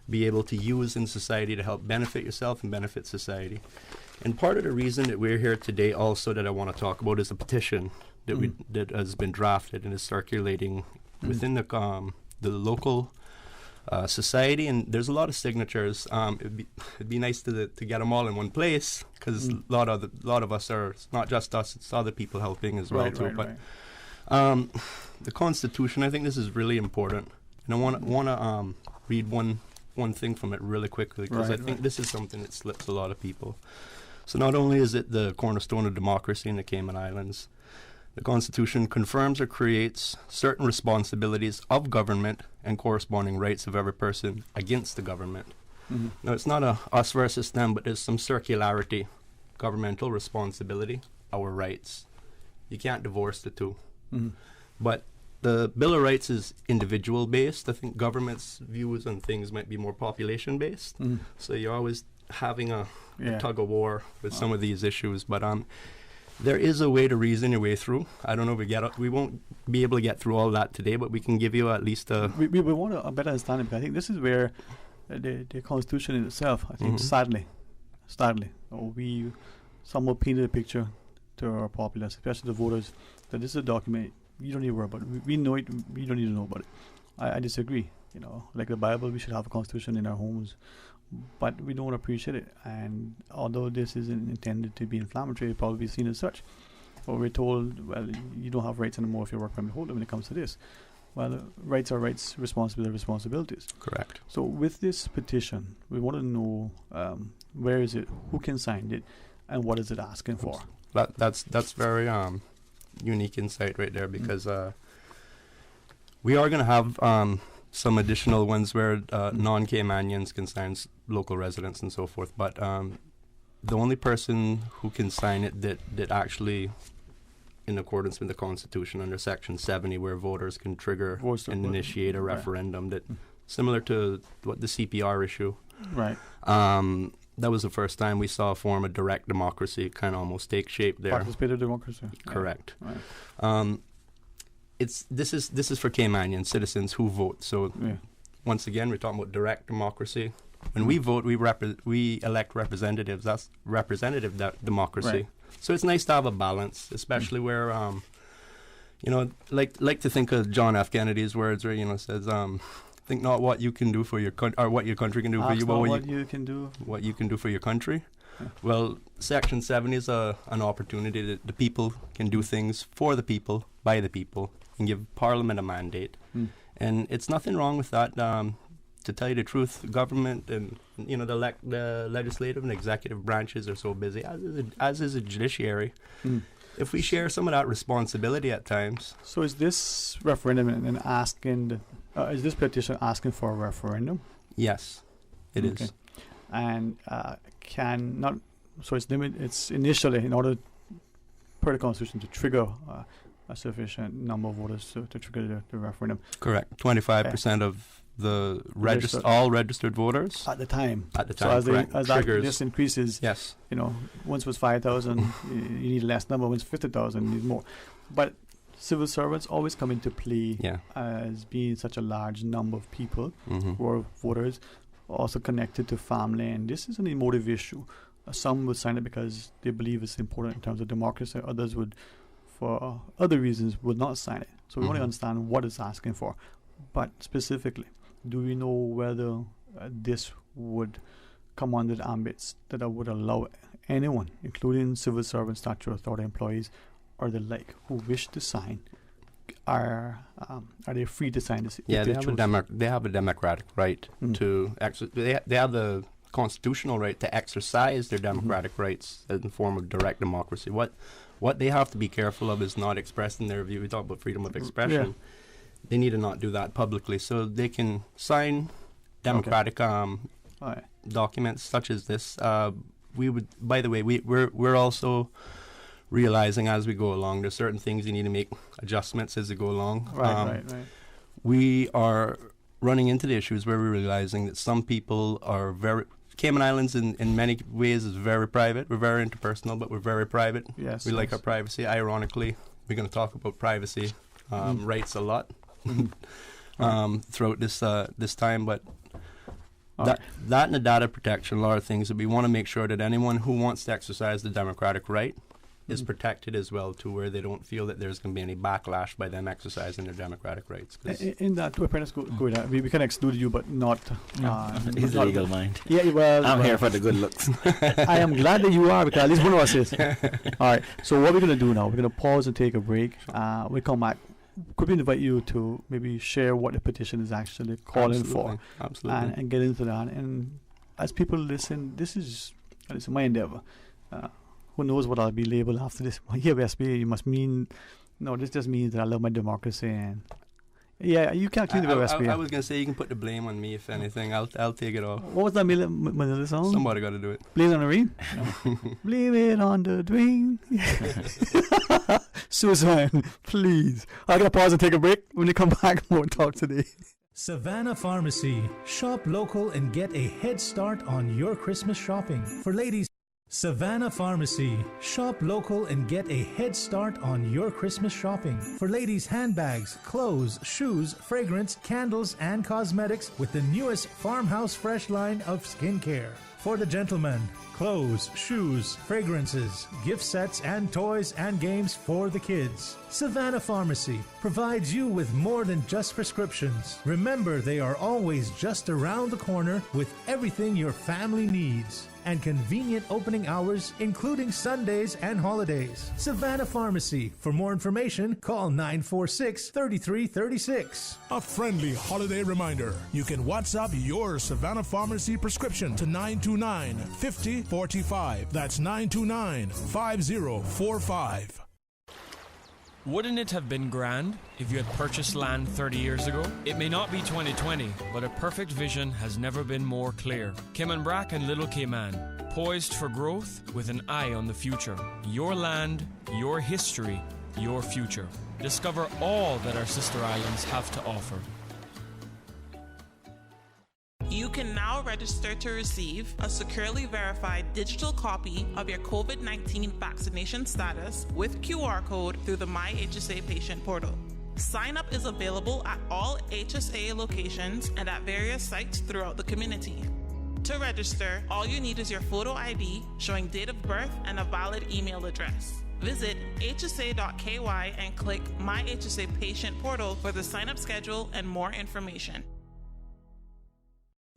be able to use in society to help benefit yourself and benefit society. And part of the reason that we're here today also that I want to talk about is a petition that has been drafted and is circulating within the local society, and there's a lot of signatures. It'd be nice to get them all in one place, because a lot of us are, it's not just us, it's other people helping as well too. But the Constitution, I think this is really important, and I want to read one thing from it really quickly, because I think this is something that slips a lot of people. So not only is it the cornerstone of democracy in the Cayman Islands, the Constitution confirms or creates certain responsibilities of government and corresponding rights of every person against the government. Mm-hmm. Now, it's not a us versus them, but there's some circularity. Governmental responsibility, our rights. You can't divorce the two. Mm-hmm. But the Bill of Rights is individual-based. I think government's views on things might be more population-based. Mm-hmm. So you're always having a tug-of-war with some of these issues. But there is a way to reason your way through. I don't know if we won't be able to get through all that today, but we can give you at least a... We want a better understanding, because I think this is where the Constitution in itself, I think, sadly, we somewhat painted a picture to our populace, especially the voters, that this is a document you don't need to worry about it. We know it, we don't need to know about it. I disagree. Like the Bible, we should have a Constitution in our homes, but we don't appreciate it. And although this isn't intended to be inflammatory, it probably be seen as such. But we're told, well, you don't have rights anymore if you're a work permit holder when it comes to this. Well, rights are rights, responsibilities are responsibilities. Correct. So with this petition, we want to know where is it, who can sign it, and what is it asking for? That's very unique insight right there, because we are going to have some additional ones where non-Caymanians can sign, local residents and so forth, but the only person who can sign it that actually, in accordance with the Constitution, under Section 70, where voters can trigger and initiate a referendum, that similar to what the CPR issue. Right. That was the first time we saw a form of direct democracy kind of almost take shape there. Participative democracy. Correct. Right. This is for Caymanian citizens who vote. So once again, we're talking about direct democracy. When we vote, we elect representatives. That's representative democracy. Right. So it's nice to have a balance, especially where like to think of John F. Kennedy's words, where says think not what you can do for your country, or what your country can do for you, but what you can do for your country. Yeah. Well, Section 70 is an opportunity that the people can do things for the people, by the people, and give Parliament a mandate. And it's nothing wrong with that. To tell you the truth, government and the legislative and executive branches are so busy, as is the judiciary. If we share some of that responsibility at times. So is this referendum and asking, is this petition asking for a referendum? Yes, it is. And it's initially, in order, per the Constitution, to trigger a sufficient number of voters to trigger the referendum. Correct. 25% of the all registered voters at the time. So as this increases, yes, once it was 5,000, you need less number. Once 50,000, you need more. But civil servants always come into play as being such a large number of people who are voters, also connected to family, and this is an emotive issue. Some would sign it because they believe it's important in terms of democracy. Others would, for other reasons, would not sign it. So we want to understand what it's asking for. But specifically, do we know whether this would come under the ambits that would allow anyone, including civil servants, statutory authority employees, or the like, who wish to sign? Are they free to sign this? Yeah, they have a democratic right to they have the constitutional right to exercise their democratic rights in the form of direct democracy. What they have to be careful of is not expressing their view. We talk about freedom of expression. They need to not do that publicly, so they can sign democratic documents such as this. We would, by the way, we're also realizing as we go along, there's certain things you need to make adjustments as you go along. Right. We are running into the issues where we're realizing that some people are Cayman Islands in many ways is very private. We're very interpersonal, but we're very private. Yes, we like our privacy. Ironically, we're going to talk about privacy rights a lot throughout this time, but that and the data protection, a lot of things that we want to make sure that anyone who wants to exercise the democratic right is protected as well, to where they don't feel that there's going to be any backlash by them exercising their democratic rights. In that, to apprentice, we can exclude you, but not. He's a legal mind. Yeah, well, I'm here for the good looks. I am glad that you are, because at least one of us is. All right. So what we're going to do now? We're going to pause and take a break. We come back. Could we invite you to maybe share what the petition is actually calling for? Absolutely. And get into that. And as people listen, this is my endeavor. Who knows what I'll be labeled after this? Here, SBA, you must mean... No, this just means that I love my democracy. And yeah, you can't clean the SBA. I was going to say, you can put the blame on me, if anything. I'll take it off. What was that Manila song? Somebody got to do it. Blame it on the rain? Blame it on the drain. Susan, please. I'm going to pause and take a break. When you come back, more talk today. Savannah Pharmacy. Shop local and get a head start on your Christmas shopping. For ladies, Savannah Pharmacy. Shop local and get a head start on your Christmas shopping. For ladies' handbags, clothes, shoes, fragrance, candles, and cosmetics with the newest Farmhouse Fresh line of skincare. For the gentlemen, clothes, shoes, fragrances, gift sets, and toys and games for the kids. Savannah Pharmacy provides you with more than just prescriptions. Remember, they are always just around the corner with everything your family needs. And convenient opening hours, including Sundays and holidays. Savannah Pharmacy. For more information, call 946-3336. A friendly holiday reminder. You can WhatsApp your Savannah Pharmacy prescription to 929-5045. That's 929-5045. Wouldn't it have been grand if you had purchased land 30 years ago? It may not be 2020, but a perfect vision has never been more clear. Cayman Brac and Little Cayman, poised for growth with an eye on the future. Your land, your history, your future. Discover all that our sister islands have to offer. You can now register to receive a securely verified digital copy of your COVID-19 vaccination status with QR code through the MyHSA patient portal. Sign up is available at all HSA locations and at various sites throughout the community. To register, all you need is your photo ID showing date of birth and a valid email address. Visit hsa.ky and click MyHSA patient portal for the sign-up schedule and more information.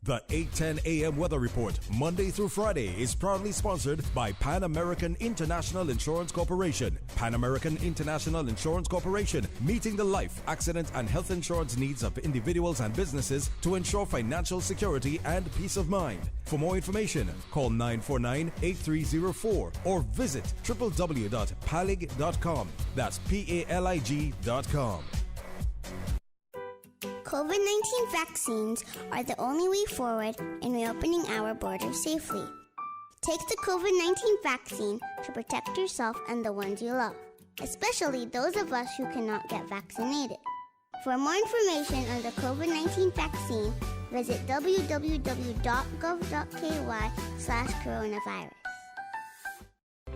The 8:10 a.m. Weather Report, Monday through Friday, is proudly sponsored by Pan American International Insurance Corporation. Pan American International Insurance Corporation, meeting the life, accident, and health insurance needs of individuals and businesses to ensure financial security and peace of mind. For more information, call 949-8304 or visit www.palig.com. That's PALIG.com. COVID-19 vaccines are the only way forward in reopening our borders safely. Take the COVID-19 vaccine to protect yourself and the ones you love, especially those of us who cannot get vaccinated. For more information on the COVID-19 vaccine, visit www.gov.ky/coronavirus.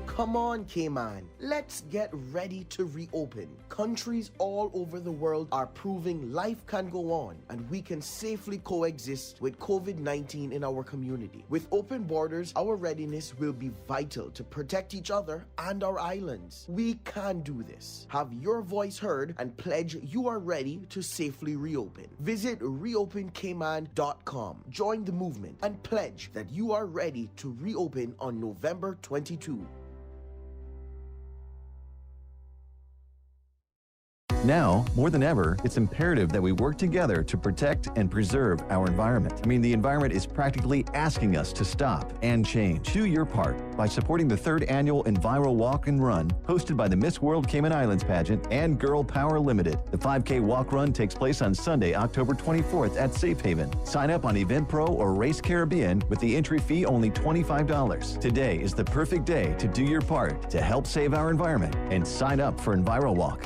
Come on, Cayman. Let's get ready to reopen. Countries all over the world are proving life can go on and we can safely coexist with COVID-19 in our community. With open borders, our readiness will be vital to protect each other and our islands. We can do this. Have your voice heard and pledge you are ready to safely reopen. Visit reopencayman.com. Join the movement and pledge that you are ready to reopen on November 22. Now, more than ever, it's imperative that we work together to protect and preserve our environment. I mean, the environment is practically asking us to stop and change. Do your part by supporting the 3rd annual Enviro Walk and Run, hosted by the Miss World Cayman Islands pageant and Girl Power Limited. The 5K Walk Run takes place on Sunday, October 24th at Safe Haven. Sign up on Eventpro or Race Caribbean with the entry fee only $25. Today is the perfect day to do your part to help save our environment and sign up for Enviro Walk.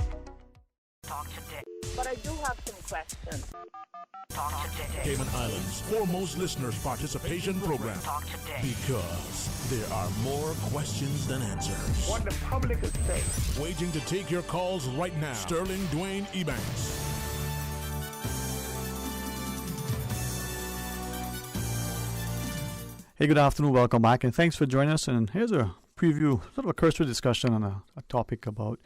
But I do have some questions. Cayman Islands' foremost listeners' participation program. Because there are more questions than answers. What the public is saying. Waiting to take your calls right now. Sterling Dwayne Ebanks. Hey, good afternoon. Welcome back, and thanks for joining us. And here's a preview sort of a cursory discussion on a topic about,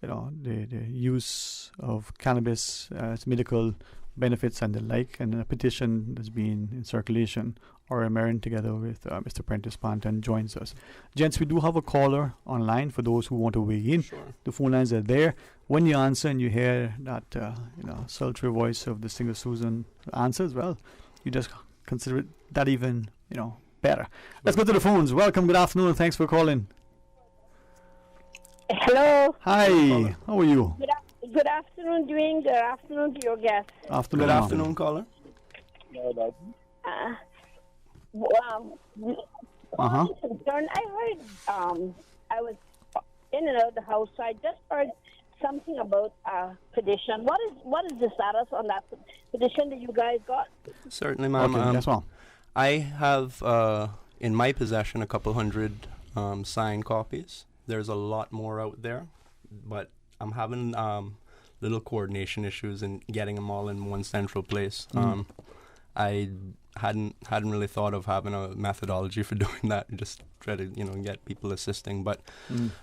the use of cannabis as medical benefits and the like, and a petition that's been in circulation. Or Marin together with Mr. Prentice Panton joins us. Gents, we do have a caller online for those who want to weigh in. Sure. The phone lines are there. When you answer and you hear that sultry voice of the singer Susan answer as well, you just consider it that even better. Let's go to the phones. Welcome, good afternoon, and thanks for calling. Hello. Hi, how are you? Good afternoon, Dwayne. Good afternoon to your guest. Afternoon. Good afternoon, caller. I'm concerned. I heard, I was in and out of the house, so I just heard something about a petition. What is the status on that petition that you guys got? Certainly, ma'am. Okay, yes, ma'am. I have in my possession a couple hundred signed copies. There's a lot more out there, but I'm having little coordination issues in getting them all in one central place. I hadn't really thought of having a methodology for doing that. Just try to get people assisting. But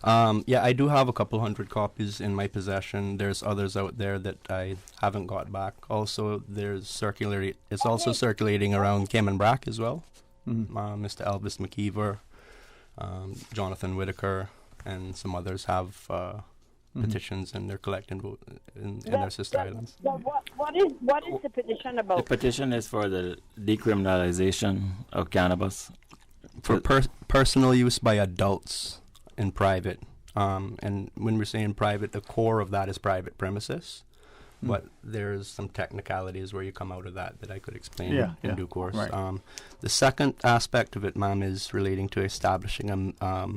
I do have a couple hundred copies in my possession. There's others out there that I haven't got back. Also, it's also circulating around Cayman Brack as well. Mr. Elvis McKeever, Jonathan Whitaker, and some others have petitions, and they're collecting vote in their sister islands. What is the petition about? The petition is for the decriminalization of cannabis for personal use by adults in private. And when we're saying private, the core of that is private premises. But there's some technicalities where you come out of that I could explain in due course. Right. The second aspect of it, ma'am, is relating to establishing a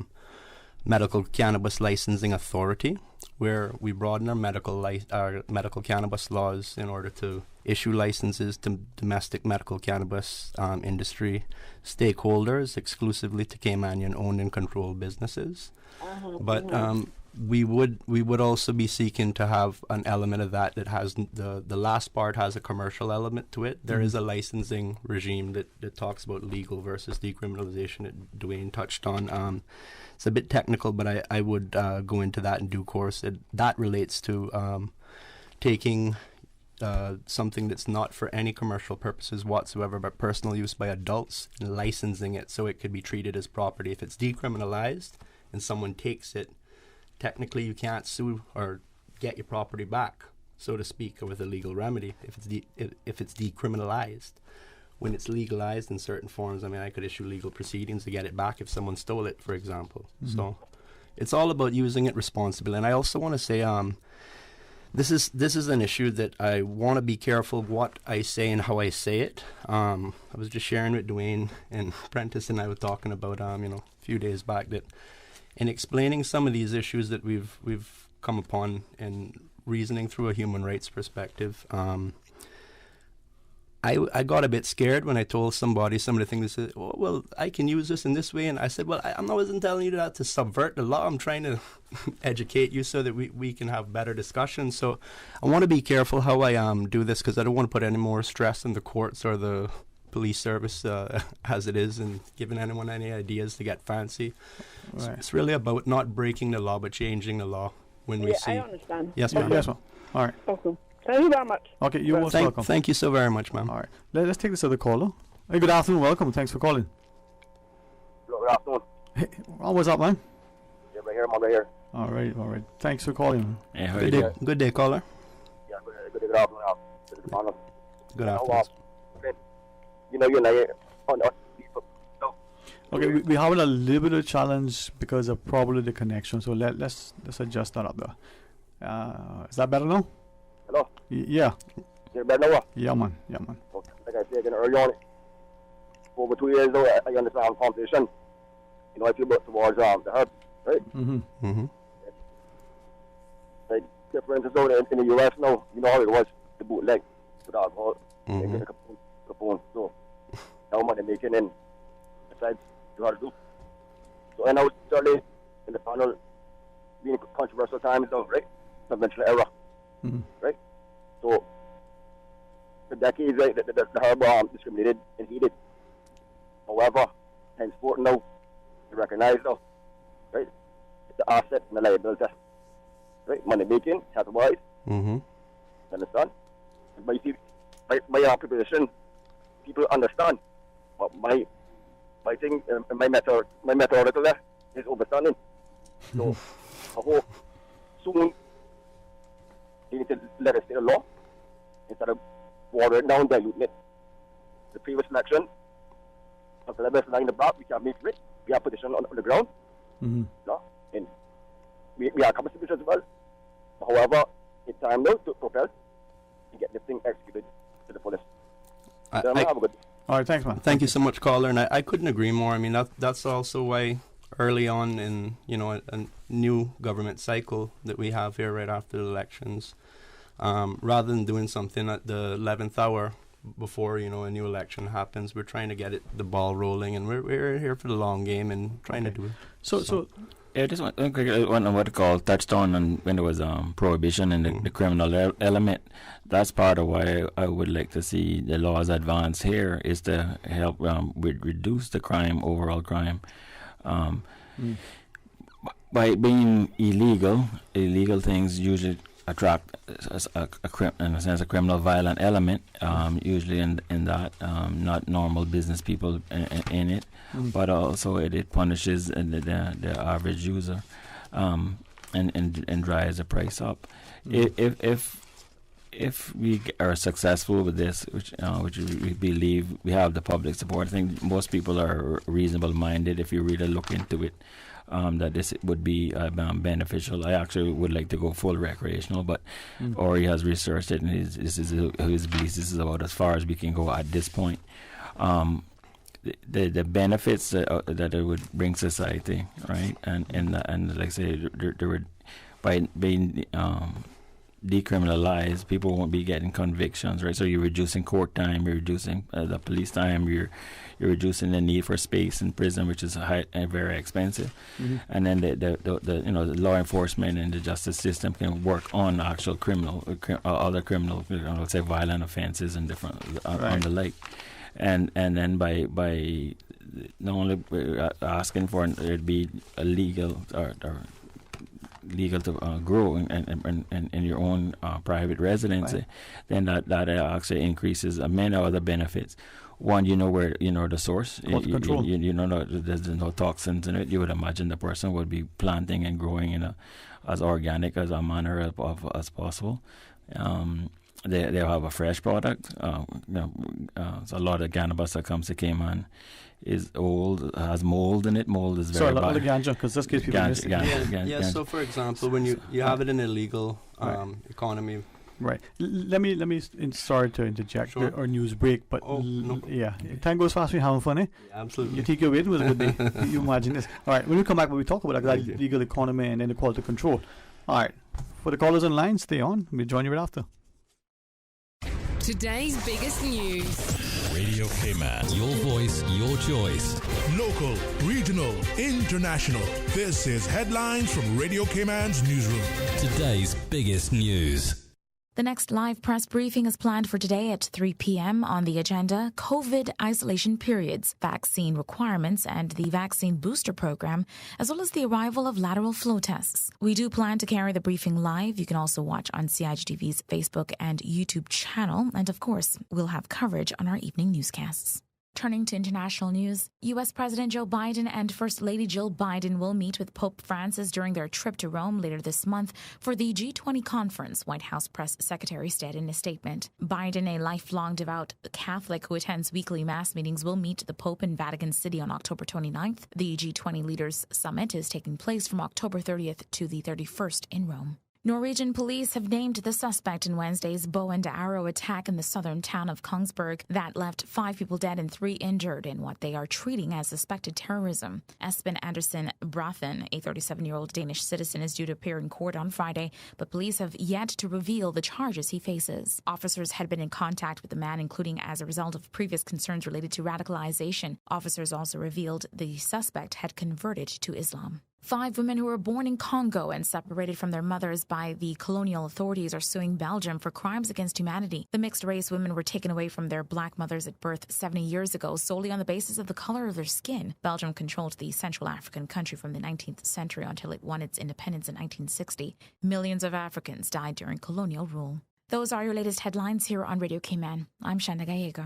medical cannabis licensing authority, where we broaden our medical cannabis laws in order to issue licenses to domestic medical cannabis industry stakeholders exclusively to Caymanian-owned and controlled businesses. But we would also be seeking to have an element of that has the last part has a commercial element to it. There is a licensing regime that talks about legal versus decriminalization that Dwayne touched on. It's a bit technical, but I would go into that in due course. That relates to taking something that's not for any commercial purposes whatsoever, but personal use by adults, and licensing it so it could be treated as property. If it's decriminalized and someone takes it, technically you can't sue or get your property back, so to speak, with a legal remedy if it's decriminalized. When it's legalized in certain forms, I could issue legal proceedings to get it back if someone stole it, for example. So it's all about using it responsibly. And I also want to say this is an issue that I want to be careful what I say and how I say it. I was just sharing with Dwayne, and Prentice and I were talking about a few days back that in explaining some of these issues that we've come upon and reasoning through a human rights perspective, I got a bit scared when I told somebody some of the things. They said, "Oh, well, I can use this in this way," and I said, "Well, I wasn't telling you that to subvert the law. I'm trying to educate you so that we can have better discussions." So I want to be careful how I do this, because I don't want to put any more stress on the courts or the police service as it is, and giving anyone any ideas to get fancy. Right. So it's really about not breaking the law, but changing the law when we see. I understand. Yes, ma'am. Yes, ma'am. All right. Okay. Thank you very much. Okay, you're most welcome. Thank you so very much, ma'am. All right. Let's take this other caller. Hey, good afternoon. Welcome. Thanks for calling. Good afternoon. Hey, what's up, man? Yeah, right here. I'm right here. All right. Thanks for calling. Yeah, good day, caller. Yeah, good afternoon. Good afternoon. Okay, we're having a little bit of challenge because of probably the connection. So let's adjust that up there. Is that better now? Hello? Yeah. Is it better now? Yeah, man. Okay. Like I said earlier on, over 2 years ago, I understand competition. I feel about towards the herb, right? Like, differences out in the US now, you know how it was, the bootleg, with alcohol, Capone. So, how much they're making in, besides, you know how to do. So, and I was certainly in the panel, being controversial times now, right? Conventional era. Right? So, for decades, right, the herb discriminated and hated. However, henceforth now, you recognize now, asset and a liability. Right? Money making, health-wise. Mm-hmm. Understand? But you see, by our preparation, people understand. But my thing, my methodical there is overstanding. So I hope soon they need to let us stay the law instead of water it down, diluting it. The previous election, after the best line in the back, we can't make it. We have position on the ground. Mm-hmm. No? And we are capacity as well. However, it's time now to propel and get this thing executed to the fullest. Have a good day. All right, thanks, man. Thank you so much, caller. And I couldn't agree more. I mean, that's also why early on in, a new government cycle that we have here right after the elections, rather than doing something at the 11th hour before, a new election happens, we're trying to get the ball rolling, and we're here for the long game and trying to do it. So yeah, just one what to call touched on when there was prohibition and the criminal element. That's part of why I would like to see the laws advance here, is to help reduce the crime, overall crime. By being illegal things usually attract in a sense a criminal violent element, usually in that, not normal business people in it, but also it punishes the average user, and drives the price up. If we are successful with this, which we believe we have the public support, I think most people are reasonable minded if you really look into it, that this would be beneficial. I actually would like to go full recreational, but Ori has researched it, and his beliefs this is about as far as we can go at this point. The benefits that it would bring society, right, and like I say, there would, by being decriminalized, people won't be getting convictions, right? So you're reducing court time, you're reducing the police time, you're reducing the need for space in prison, which is very expensive, and then the law enforcement and the justice system can work on actual other criminal, let's say violent offenses and different on the like, and then by not only asking for it be illegal or legal to grow in your own private residence, then that actually increases many other benefits. One, where the source. Control. There's no toxins in it. You would imagine the person would be planting and growing in as organic as a manner as possible. They'll have a fresh product. So a lot of cannabis that comes to Cayman is old, has mold in it. Mold is very bad. So a lot of ganja, because this gives people ganja. So for example, when you have it in a legal economy. Right. Let me sorry to interject or news break, but time goes fast. We're having fun, eh? Yeah, absolutely. You take your weight, it was a good day. You imagine this. All right, when we come back, we talk about that legal economy and then the quality control. All right. For the callers on line, stay on. We'll join you right after. Today's biggest news. Radio Cayman. Your voice, your choice. Local, regional, international. This is Headlines from Radio Cayman's newsroom. Today's biggest news. The next live press briefing is planned for today at 3 p.m. On the agenda, COVID isolation periods, vaccine requirements, and the vaccine booster program, as well as the arrival of lateral flow tests. We do plan to carry the briefing live. You can also watch on CIGTV's Facebook and YouTube channel. And of course, we'll have coverage on our evening newscasts. Turning to international news, U.S. President Joe Biden and First Lady Jill Biden will meet with Pope Francis during their trip to Rome later this month for the G20 conference, White House press secretary said in a statement. Biden, a lifelong devout Catholic who attends weekly mass meetings, will meet the Pope in Vatican City on October 29th. The G20 Leaders Summit is taking place from October 30th to the 31st in Rome. Norwegian police have named the suspect in Wednesday's bow and arrow attack in the southern town of Kongsberg that left 5 people dead and 3 injured in what they are treating as suspected terrorism. Espen Andersen Brathen, a 37-year-old Danish citizen, is due to appear in court on Friday, but police have yet to reveal the charges he faces. Officers had been in contact with the man, including as a result of previous concerns related to radicalization. Officers also revealed the suspect had converted to Islam. 5 women who were born in Congo and separated from their mothers by the colonial authorities are suing Belgium for crimes against humanity. The mixed-race women were taken away from their black mothers at birth 70 years ago solely on the basis of the color of their skin. Belgium controlled the Central African country from the 19th century until it won its independence in 1960. Millions of Africans died during colonial rule. Those are your latest headlines here on Radio Cayman. I'm Shanda Gallego.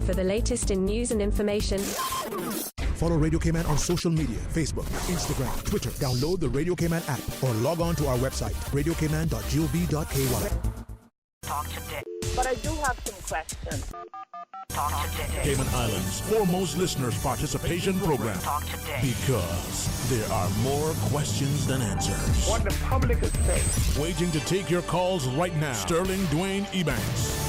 For the latest in news and information, follow Radio Cayman on social media, Facebook, Instagram, Twitter. Download the Radio Cayman app or log on to our website, radiocayman.gov.ky. Talk today. But I do have some questions. Talk today. Cayman Islands' foremost listeners participation program. Talk today. Because there are more questions than answers. What the public is saying. Waiting to take your calls right now. Sterling Dwayne Ebanks.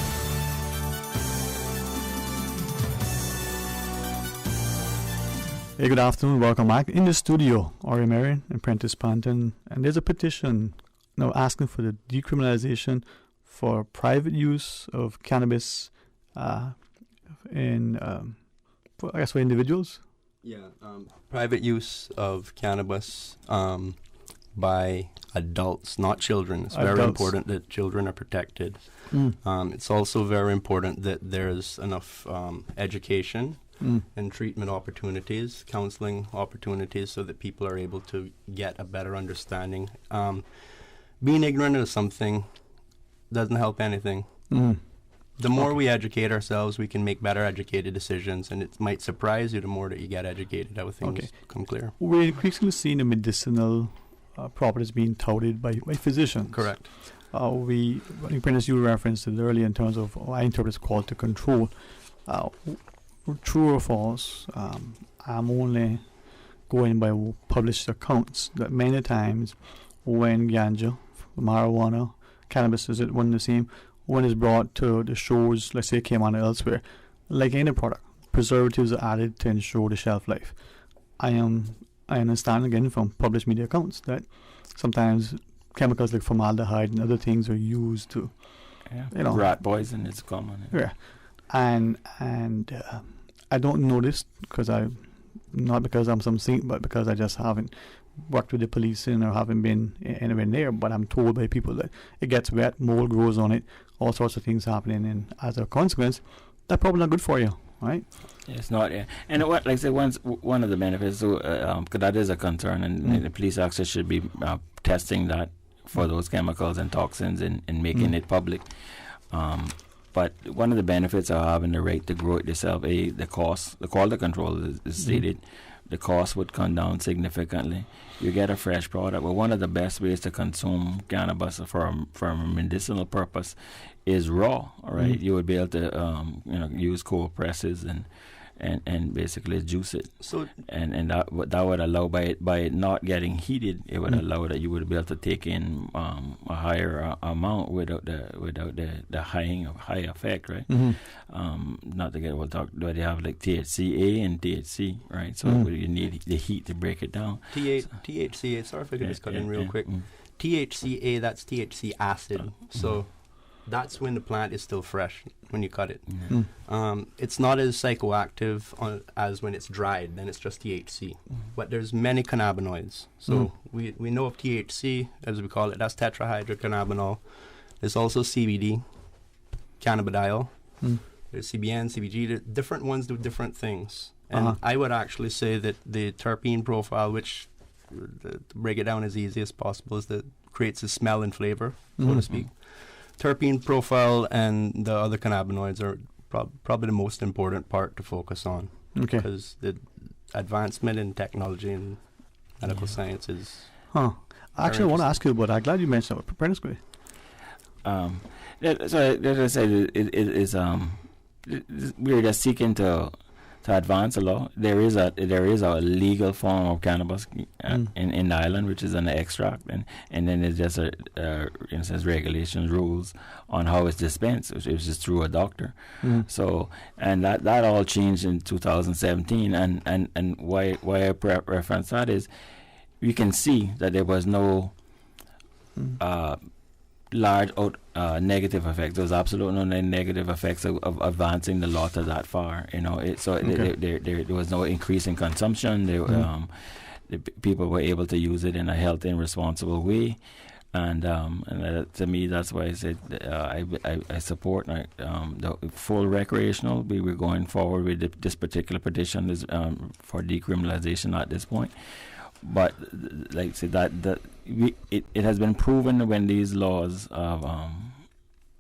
Hey, good afternoon. Welcome back. In the studio, Ori Marion and Prentice Panton, and there's a petition now asking for the decriminalization for private use of cannabis for individuals. Yeah, private use of cannabis by adults, not children. It's very important that children are protected. It's also very important that there's enough education and treatment opportunities, counseling opportunities, so that people are able to get a better understanding. Being ignorant of something doesn't help anything. The more we educate ourselves, we can make better educated decisions, and it might surprise you the more that you get educated, how things become clear. We're increasingly seeing the medicinal properties being touted by physicians. Correct. I think, Prentice, you referenced it earlier in terms of, I interpret it's quality control. True or false, I'm only going by published accounts that many times when ganja, marijuana, cannabis, is it one and the same, when it's brought to the shores, let's say Cayman or elsewhere, like any product, preservatives are added to ensure the shelf life. I understand again from published media accounts that sometimes chemicals like formaldehyde and other things are used to, rat poison is common. Yeah, and I don't know this not because I'm some saint, but because I just haven't worked with the police or haven't been anywhere near. But I'm told by people that it gets wet, mold grows on it, all sorts of things happening, and as a consequence, that's probably not good for you, right? Yeah, it's not. Yeah, and like I said, one of the benefits, because that is a concern, and the police actually should be testing that for those chemicals and toxins and making it public. But one of the benefits of having the right to grow it yourself, the quality control is stated, the cost would come down significantly. You get a fresh product. But one of the best ways to consume cannabis for a medicinal purpose is raw. All right, you would be able to use cold presses and basically juice it. So and that would allow by it not getting heated, it would allow that you would be able to take in a higher amount without the high effect, right? Not to get but they have like THCA and THC, right? So you need the heat to break it down. THCA. Sorry if I could just cut in real quick. THCA, that's THC acid. So that's when the plant is still fresh, when you cut it. It's not as psychoactive as when it's dried, then it's just THC. But there's many cannabinoids. So we know of THC, as we call it, that's tetrahydrocannabinol. There's also CBD, cannabidiol. There's CBN, CBG. The different ones do different things. And I would actually say that the terpene profile, which, to break it down as easy as possible, is that creates a smell and flavor, so to speak. Terpene profile and the other cannabinoids are probably the most important part to focus on. Because the advancement in technology and medical science is... Actually, I want to ask you about that. I'm glad you mentioned that. Prentice, go ahead. So, as I said, it is we're just seeking to advance the law. There is a legal form of cannabis in the island, which is an extract, and then there's just instance regulations, rules on how it's dispensed, which is through a doctor. So, and that all changed in 2017, and why I reference that is you can see that there was no large negative effects. There was absolutely no negative effects of advancing the law to that far. There was no increase in consumption. people were able to use it in a healthy and responsible way. And to me, that's why I said I support the full recreational. We were going forward with this particular petition is for decriminalization at this point. But like I said, it has been proven when these laws of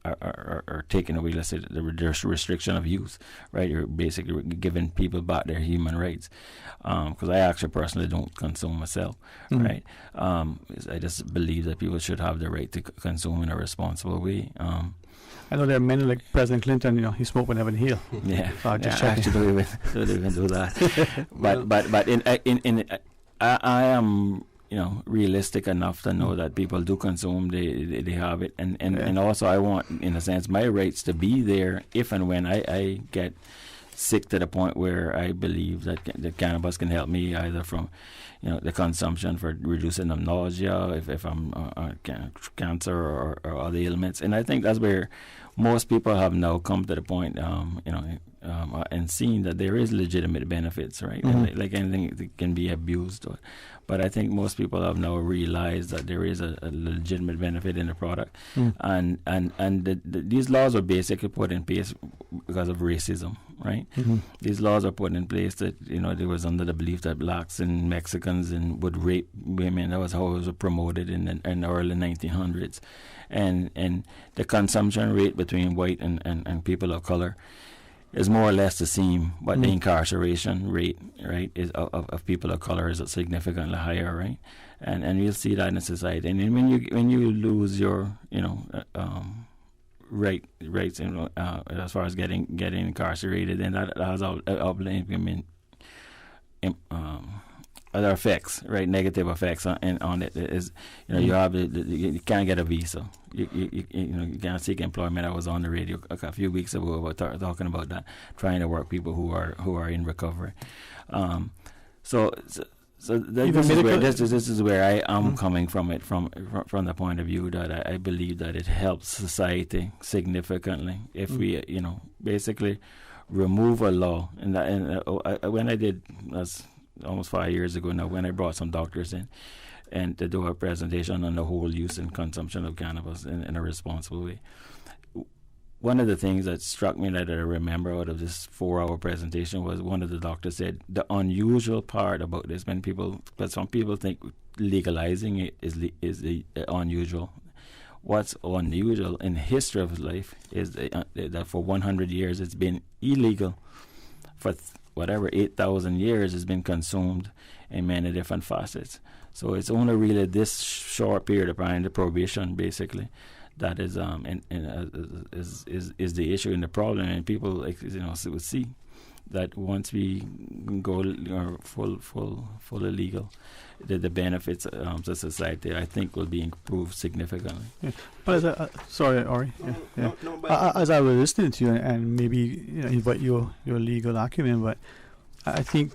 are taken away, let's say the restriction of use, right? You're basically giving people back their human rights. Because I actually personally don't consume myself, right? I just believe that people should have the right to consume in a responsible way. I know there are many like President Clinton, he smoked whenever he healed. Yeah, so I actually don't even do that. but I am realistic enough to know that people do consume, they have it, and also I want, in a sense, my rights to be there if and when I get sick to the point where I believe that the cannabis can help me either from the consumption for reducing the nausea if I'm cancer or other ailments. And I think that's where most people have now come to the point and seen that there is legitimate benefits, right? Like anything, it can be abused, but I think most people have now realized that there is a legitimate benefit in the product, and these laws are basically put in place because of racism, right? These laws are put in place that there was under the belief that blacks and Mexicans would rape women. That was how it was promoted in the early 1900s, and the consumption rate between white and people of color is more or less the same, but the incarceration rate, right, is of people of color is significantly higher, right? And you'll see that in society. And then when you lose your rights as far as getting incarcerated, then that has other effects, right? Negative effects on it is, you have you can't get a visa. You can't seek employment. I was on the radio a few weeks ago about talking about that, trying to work people who are in recovery. So this is where I am coming from it from the point of view that I believe that it helps society significantly if we basically remove a law. And when I did that's almost 5 years ago now, when I brought some doctors in and to do a presentation on the whole use and consumption of cannabis in a responsible way. One of the things that struck me that I remember out of this 4-hour presentation was one of the doctors said the unusual part about this, but some people think legalizing it is the unusual. What's unusual in the history of life is that for 100 years it's been illegal. For 8,000 years has been consumed in many different facets. So it's only really this short period of time, the prohibition, basically, that is is the issue and the problem. And people will see that once we go full illegal, the benefits to society, I think, will be improved significantly. Yeah. But sorry, Ori. Yeah. As I was listening to you, and maybe invite your legal acumen, but I think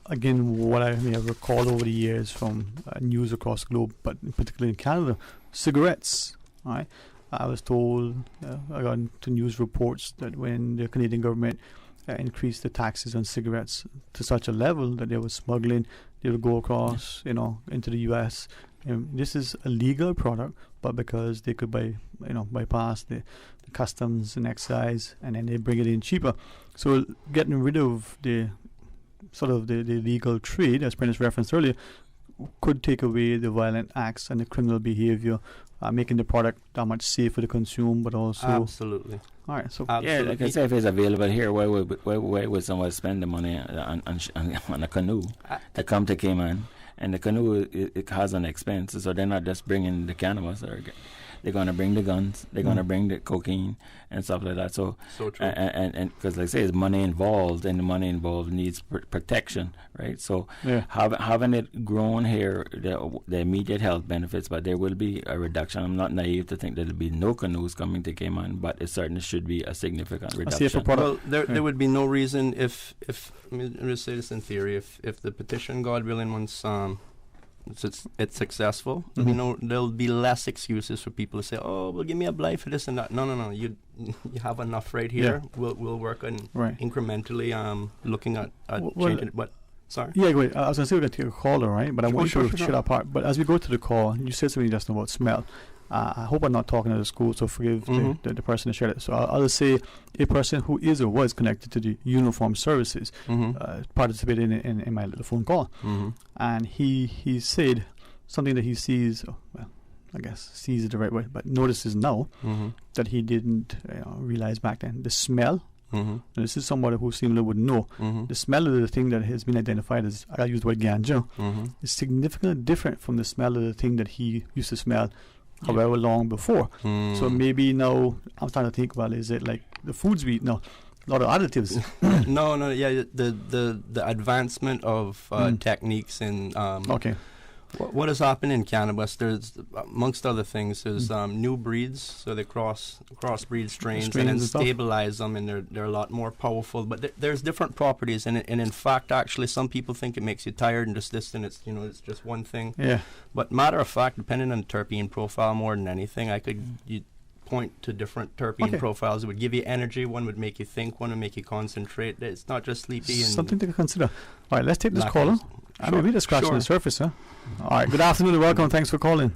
again, what I may have recalled over the years from news across the globe, but particularly in Canada, cigarettes. Right, I was told, I got into news reports that when the Canadian government increased the taxes on cigarettes to such a level that they were smuggling, they would go across, into the U.S. This is a legal product, but because they could bypass the customs and excise, and then they bring it in cheaper. So getting rid of the legal trade, as Prentice referenced earlier, could take away the violent acts and the criminal behavior, making the product that much safer to consume, but also absolutely. All right, so yeah, like I say, if it's available here, why would someone spend the money on a canoe to come to Cayman? And the canoe it has an expense, so they're not just bringing the cannabis, they're going to bring the guns, they're going to bring the cocaine and stuff like that. So true. And because, like I say, there's money involved, and the money involved needs protection, right? So having it grown here, the immediate health benefits, but there will be a reduction. I'm not naive to think that there'll be no canoes coming to Cayman, but it certainly should be a significant reduction. Well, there would be no reason if I'm going to say this in theory, if the petition, God willing, once it's successful, there'll be less excuses for people to say, oh, well, give me a blight for this and that. No, you have enough right here. We'll work on incrementally looking at changing it. But Sorry. Yeah, go ahead. I was going to say we're going to take a caller, right? But I want you to shut up part. But as we go to the call, you said something just about smell. I hope I'm not talking to the school, so forgive the person that shared it. So I'll just say a person who is or was connected to the uniformed services participated in my little phone call. And he said something that he sees, well, I guess sees it the right way, but notices now that he didn't realize back then. The smell, and this is somebody who seemingly would know, the smell of the thing that has been identified as, I use the word ganja, is significantly different from the smell of the thing that he used to smell however long before. So maybe now I'm starting to think, well, is it like the foods we eat now? A lot of additives. Yeah, the advancement of techniques in what has happened in cannabis, there's amongst other things, there's new breeds, so they crossbreed strains and then stabilize them, and they're a lot more powerful. But there's different properties, and in fact, actually, some people think it makes you tired and just this, and it's it's just one thing. Yeah. But matter of fact, depending on the terpene profile more than anything, you point to different terpene profiles. It would give you energy. One would make you think. One would make you concentrate. It's not just sleepy. And something to consider. All right, let's take this caller. I mean, we're just scratching the surface, huh? All right, good afternoon and welcome. Thanks for calling.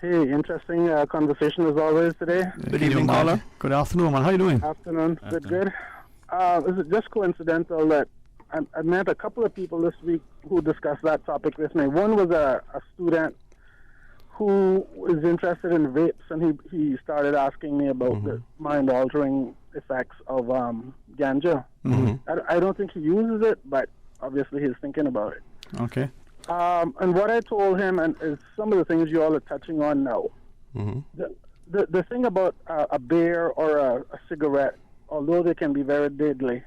Hey, interesting conversation as always today. Good evening, caller. Good afternoon, man. How you doing? Afternoon. Good. Is it just coincidental that I met a couple of people this week who discussed that topic with me? One was a student who is interested in vapes, and he started asking me about the mind-altering effects of ganja. I don't think he uses it, but obviously he's thinking about it. Okay. And what I told him is some of the things you all are touching on now. The thing about a beer or a cigarette, although they can be very deadly,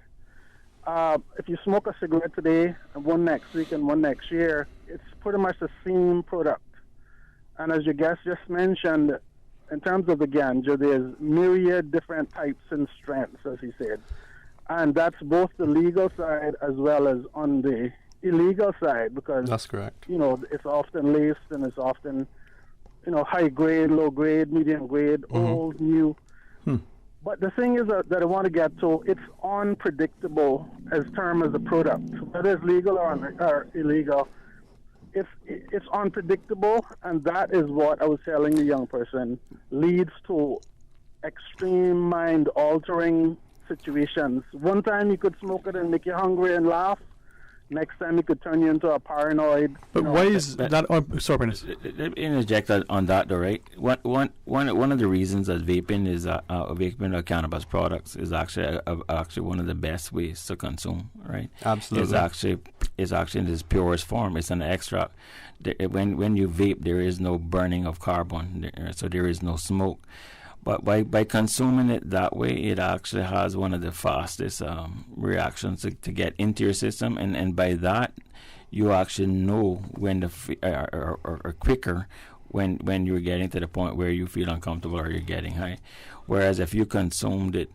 if you smoke a cigarette today and one next week and one next year, it's pretty much the same product. And as your guest just mentioned, in terms of the ganja, there's myriad different types and strengths, as he said. And that's both the legal side as well as on the illegal side, because that's correct. It's often laced and it's often, high grade, low grade, medium grade, old, new. But the thing is that I want to get to, it's unpredictable as term as a product, whether it's legal or illegal. It's unpredictable, and that is what I was telling the young person leads to extreme mind-altering situations. One time you could smoke it and make you hungry and laugh. Next time it could turn you into a paranoid. But why is that? Sorry, let me interject on that, though, right? One of the reasons that vaping is vaping or cannabis products is actually one of the best ways to consume, right? Absolutely. It's actually in its purest form. It's an extract. When you vape, there is no burning of carbon, so there is no smoke. But by consuming it that way, it actually has one of the fastest reactions to get into your system, and by that, you actually know when or quicker when you're getting to the point where you feel uncomfortable or you're getting high. Whereas if you consumed it,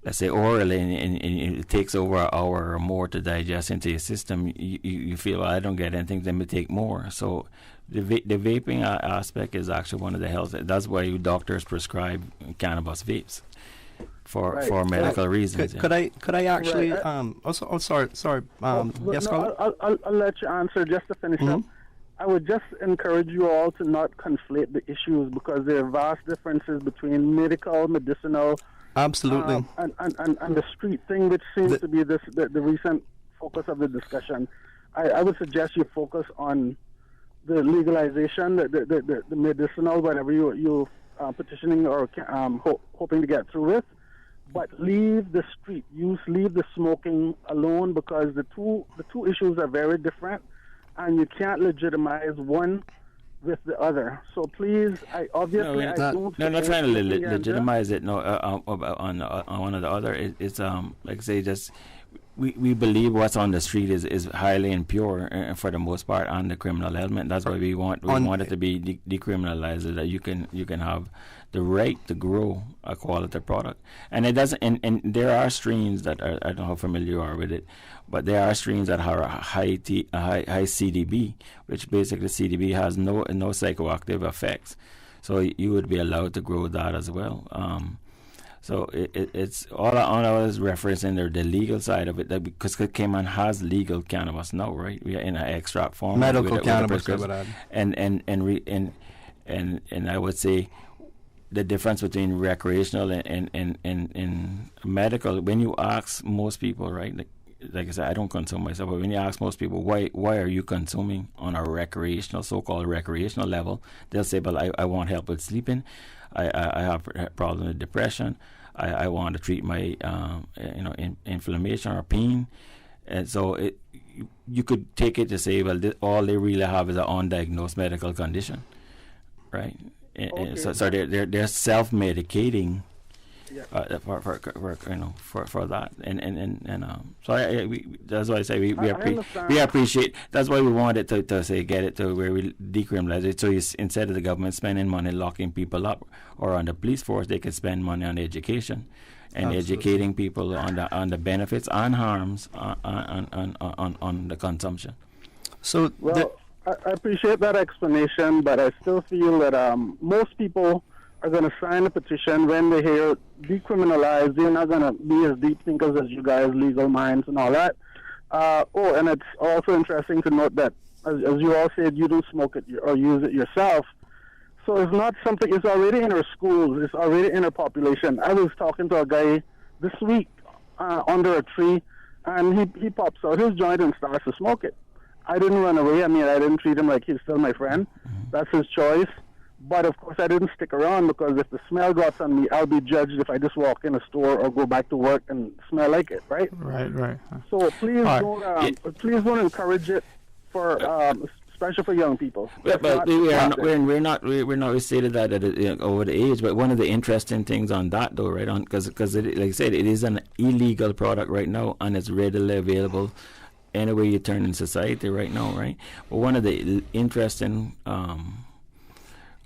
let's say orally, and it takes over an hour or more to digest into your system, you feel, well, I don't get anything, let me take more. So the vaping aspect is actually one of the health. That's why doctors prescribe cannabis vapes for medical reasons. Could I actually? Sorry. Yes, I'll let you answer just to finish up. I would just encourage you all to not conflate the issues, because there are vast differences between medicinal. Absolutely. And the street thing, which seems to be the recent focus of the discussion. I would suggest you focus on the legalization, the medicinal, whatever you petitioning or hoping to get through with, but leave the street use, leave the smoking alone, because the two issues are very different, and you can't legitimize one with the other. So please, I don't. No, not trying to legitimize it. No, on one or the other. It's like I say, just. We believe what's on the street is highly impure for the most part on the criminal element. That's why we want it to be decriminalized, so that you can have the right to grow a quality product. And it doesn't. And there are strains that are, I don't know how familiar you are with it, but there are strains that have high CDB, which basically CDB has no psychoactive effects. So you would be allowed to grow that as well. So it's all I was referencing there, the legal side of it, that because Cayman has legal cannabis now, right? We are in an extract form, medical cannabis, and I would say the difference between recreational and medical. When you ask most people, right? Like I said, I don't consume myself, but when you ask most people, why are you consuming on a recreational, so-called recreational level, they'll say, "But I want help with sleeping. I have a problem with depression. I want to treat my inflammation or pain." And so you could take it to say, well, all they really have is an undiagnosed medical condition, right? Okay. So they're self-medicating for that, and so that's why I say we appreciate. That's why we wanted to say get it to where we decriminalize it. So instead of the government spending money locking people up or on the police force, they could spend money on education and educating people on the benefits and harms on the consumption. So I appreciate that explanation, but I still feel that most people are going to sign a petition when they hear decriminalized. They're not going to be as deep thinkers as you guys, legal minds and all that. And it's also interesting to note that, as you all said, you don't smoke it or use it yourself. So it's not something, it's already in our schools, it's already in our population. I was talking to a guy this week under a tree, and he pops out his joint and starts to smoke it. I didn't run away. I mean, I didn't treat him like he's still my friend. That's his choice. But, of course, I didn't stick around because if the smell got on me, I'll be judged if I just walk in a store or go back to work and smell like it, right? Right. So please don't encourage it for especially for young people. But we're not stated that over the age. But one of the interesting things on that, though, right, on because like I said, it is an illegal product right now, and it's readily available anywhere you turn in society right now, right? But one of the interesting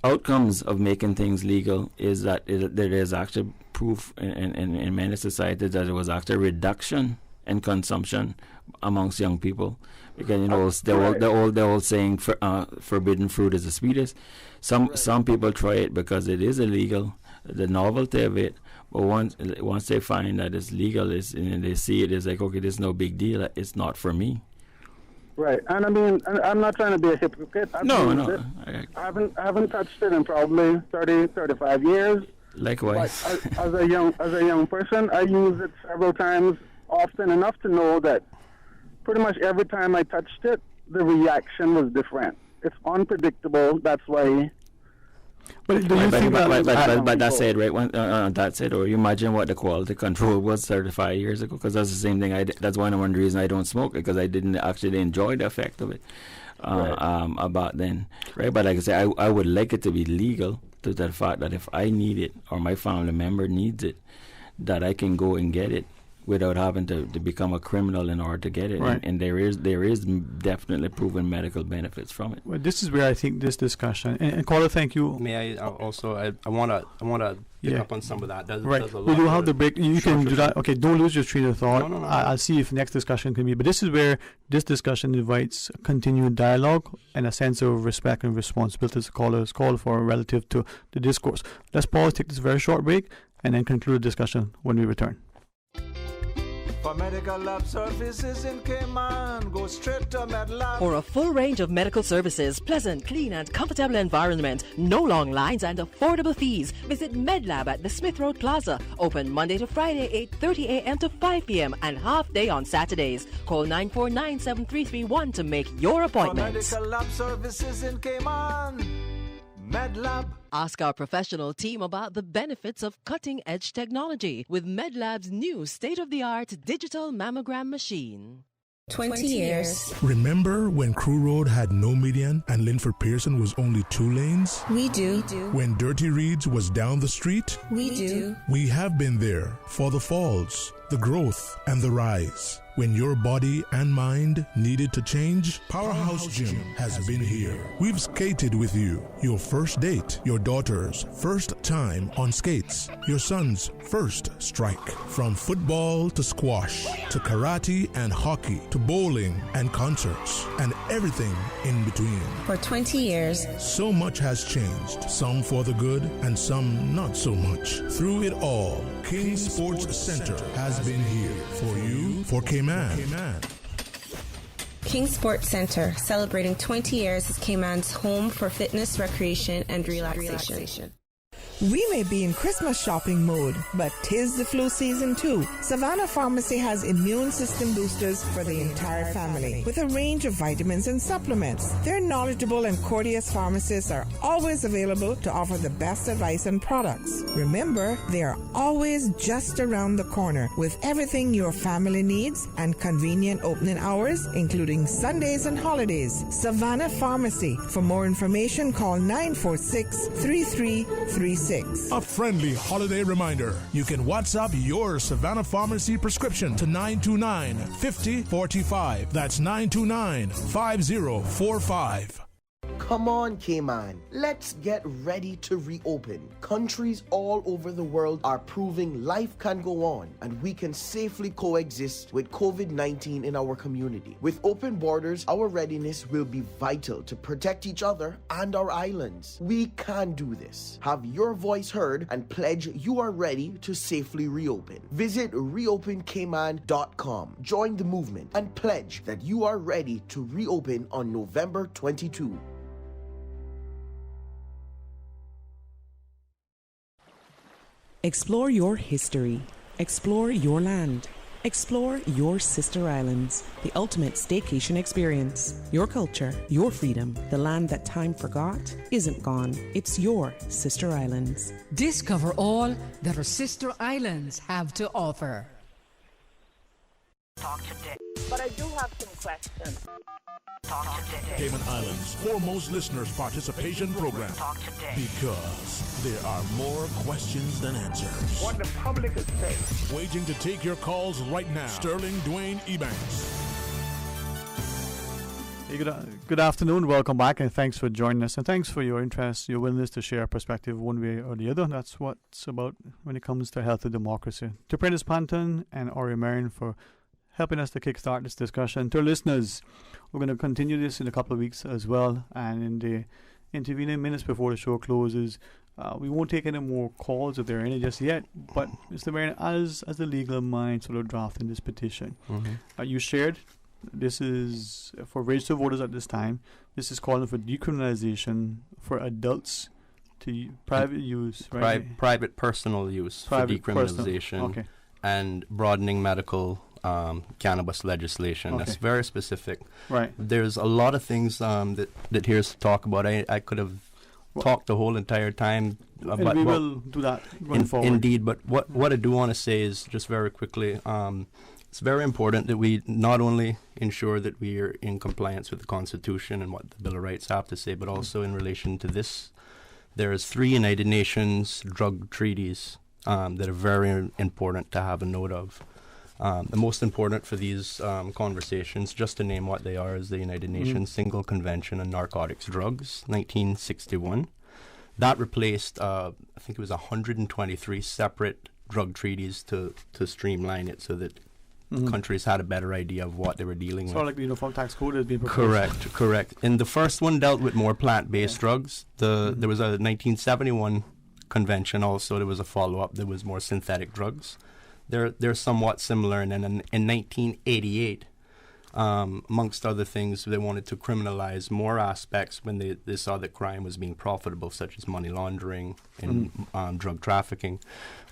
outcomes of making things legal is that there is actually proof in many societies that there was actually a reduction in consumption amongst young people, because the old saying, forbidden fruit is the sweetest. Some people try it because it is illegal, the novelty of it, but once they find that it's legal, and they see it, it's like, okay, there's no big deal, it's not for me. Right, and I mean, I'm not trying to be a hypocrite. No. I haven't touched it in probably 30, 35 years. Likewise. As a young person, I use it several times, often enough to know that pretty much every time I touched it, the reaction was different. It's unpredictable. That's why. But that said, right? That said, or you imagine what the quality control was 35 years ago? Because that's the same thing. That's one of the reasons I don't smoke, because I didn't actually enjoy the effect of it about then, right? But like I say, I would like it to be legal, to the fact that if I need it or my family member needs it, that I can go and get it without having to become a criminal in order to get it. Right. And there is definitely proven medical benefits from it. Well, this is where I think this discussion, and Caller, thank you. May I also, I want to pick up on some of that. We do have the break. You can do that. Okay, don't lose your train of thought. No. I'll see if next discussion can be. But this is where this discussion invites continued dialogue and a sense of respect and responsibility as callers call for relative to the discourse. Let's pause, take this very short break, and then conclude the discussion when we return. For medical lab services in Cayman, go straight to MedLab. For a full range of medical services, pleasant, clean and comfortable environment, no long lines and affordable fees, visit MedLab at the Smith Road Plaza. Open Monday to Friday, 8:30 a.m. to 5 p.m. and half day on Saturdays. Call 949-7331 to make your appointment. For medical lab services in Cayman, MedLab. Ask our professional team about the benefits of cutting-edge technology with MedLab's new state-of-the-art digital mammogram machine. 20 years. Remember when Crew Road had no median and Linford Pearson was only 2 lanes? We do. When Dirty Reeds was down the street? We do. We have been there for the falls, the growth, and the rise. When your body and mind needed to change, Powerhouse Gym has been here. We've skated with you. Your first date, your daughter's first time on skates, your son's first strike. From football to squash, to karate and hockey, to bowling and concerts, and everything in between. For 20 years. So much has changed, some for the good and some not so much. Through it all, King Sports Center has been here for you, for Cayman. King Sports Center, celebrating 20 years as Cayman's home for fitness, recreation, and relaxation. We may be in Christmas shopping mode, but 'tis the flu season too. Savannah Pharmacy has immune system boosters for the entire family with a range of vitamins and supplements. Their knowledgeable and courteous pharmacists are always available to offer the best advice and products. Remember, they are always just around the corner with everything your family needs and convenient opening hours, including Sundays and holidays. Savannah Pharmacy. For more information, call 946-3336. A friendly holiday reminder. You can WhatsApp your Savannah Pharmacy prescription to 929-5045. That's 929-5045. Come on, Cayman. Let's get ready to reopen. Countries all over the world are proving life can go on and we can safely coexist with COVID-19 in our community. With open borders, our readiness will be vital to protect each other and our islands. We can do this. Have your voice heard and pledge you are ready to safely reopen. Visit reopencayman.com. Join the movement and pledge that you are ready to reopen on November 22. Explore your history. Explore your land. Explore your sister islands, the ultimate staycation experience. Your culture, your freedom, the land that time forgot isn't gone. It's your sister islands. Discover all that our sister islands have to offer. Talk today. But I do have some questions. Talk today. Cayman Islands' foremost listeners participation program. Talk today. Because there are more questions than answers. What the public is saying. Waiting to take your calls right now. Sterling Dwayne Ebanks. Hey, good afternoon. Welcome back, and thanks for joining us. And thanks for your interest, your willingness to share a perspective one way or the other. That's what it's about when it comes to healthy democracy. To Prentice Panton and Ori Marion for helping us to kickstart this discussion. To our listeners, we're going to continue this in a couple of weeks as well. And in the intervening minutes before the show closes, we won't take any more calls if there are any just yet. But Mr. Marion, as the legal mind sort of drafting this petition, you shared this is for registered voters at this time. This is calling for decriminalization for adults to private use, right? Private personal use Private for decriminalization and broadening medical cannabis legislation. That's very specific. Right. There's a lot of things that here's to talk about. I could have talked the whole entire time. And we will do that going forward. Indeed, but what I do want to say is just very quickly, it's very important that we not only ensure that we are in compliance with the Constitution and what the Bill of Rights have to say, but also in relation to this. There's 3 United Nations drug treaties that are very important to have a note of. The most important for these conversations, just to name what they are, is the United Nations Single Convention on Narcotics Drugs, 1961. That replaced, I think it was 123 separate drug treaties to streamline it so that countries had a better idea of what they were dealing with. Sort of like the Uniform Tax Code has been proposed. Correct. And the first one dealt with more plant-based drugs. There was a 1971 convention also. There was a follow-up. There was more synthetic drugs. They're somewhat similar, and then in 1988, amongst other things, they wanted to criminalize more aspects when they saw that crime was being profitable, such as money laundering and drug trafficking.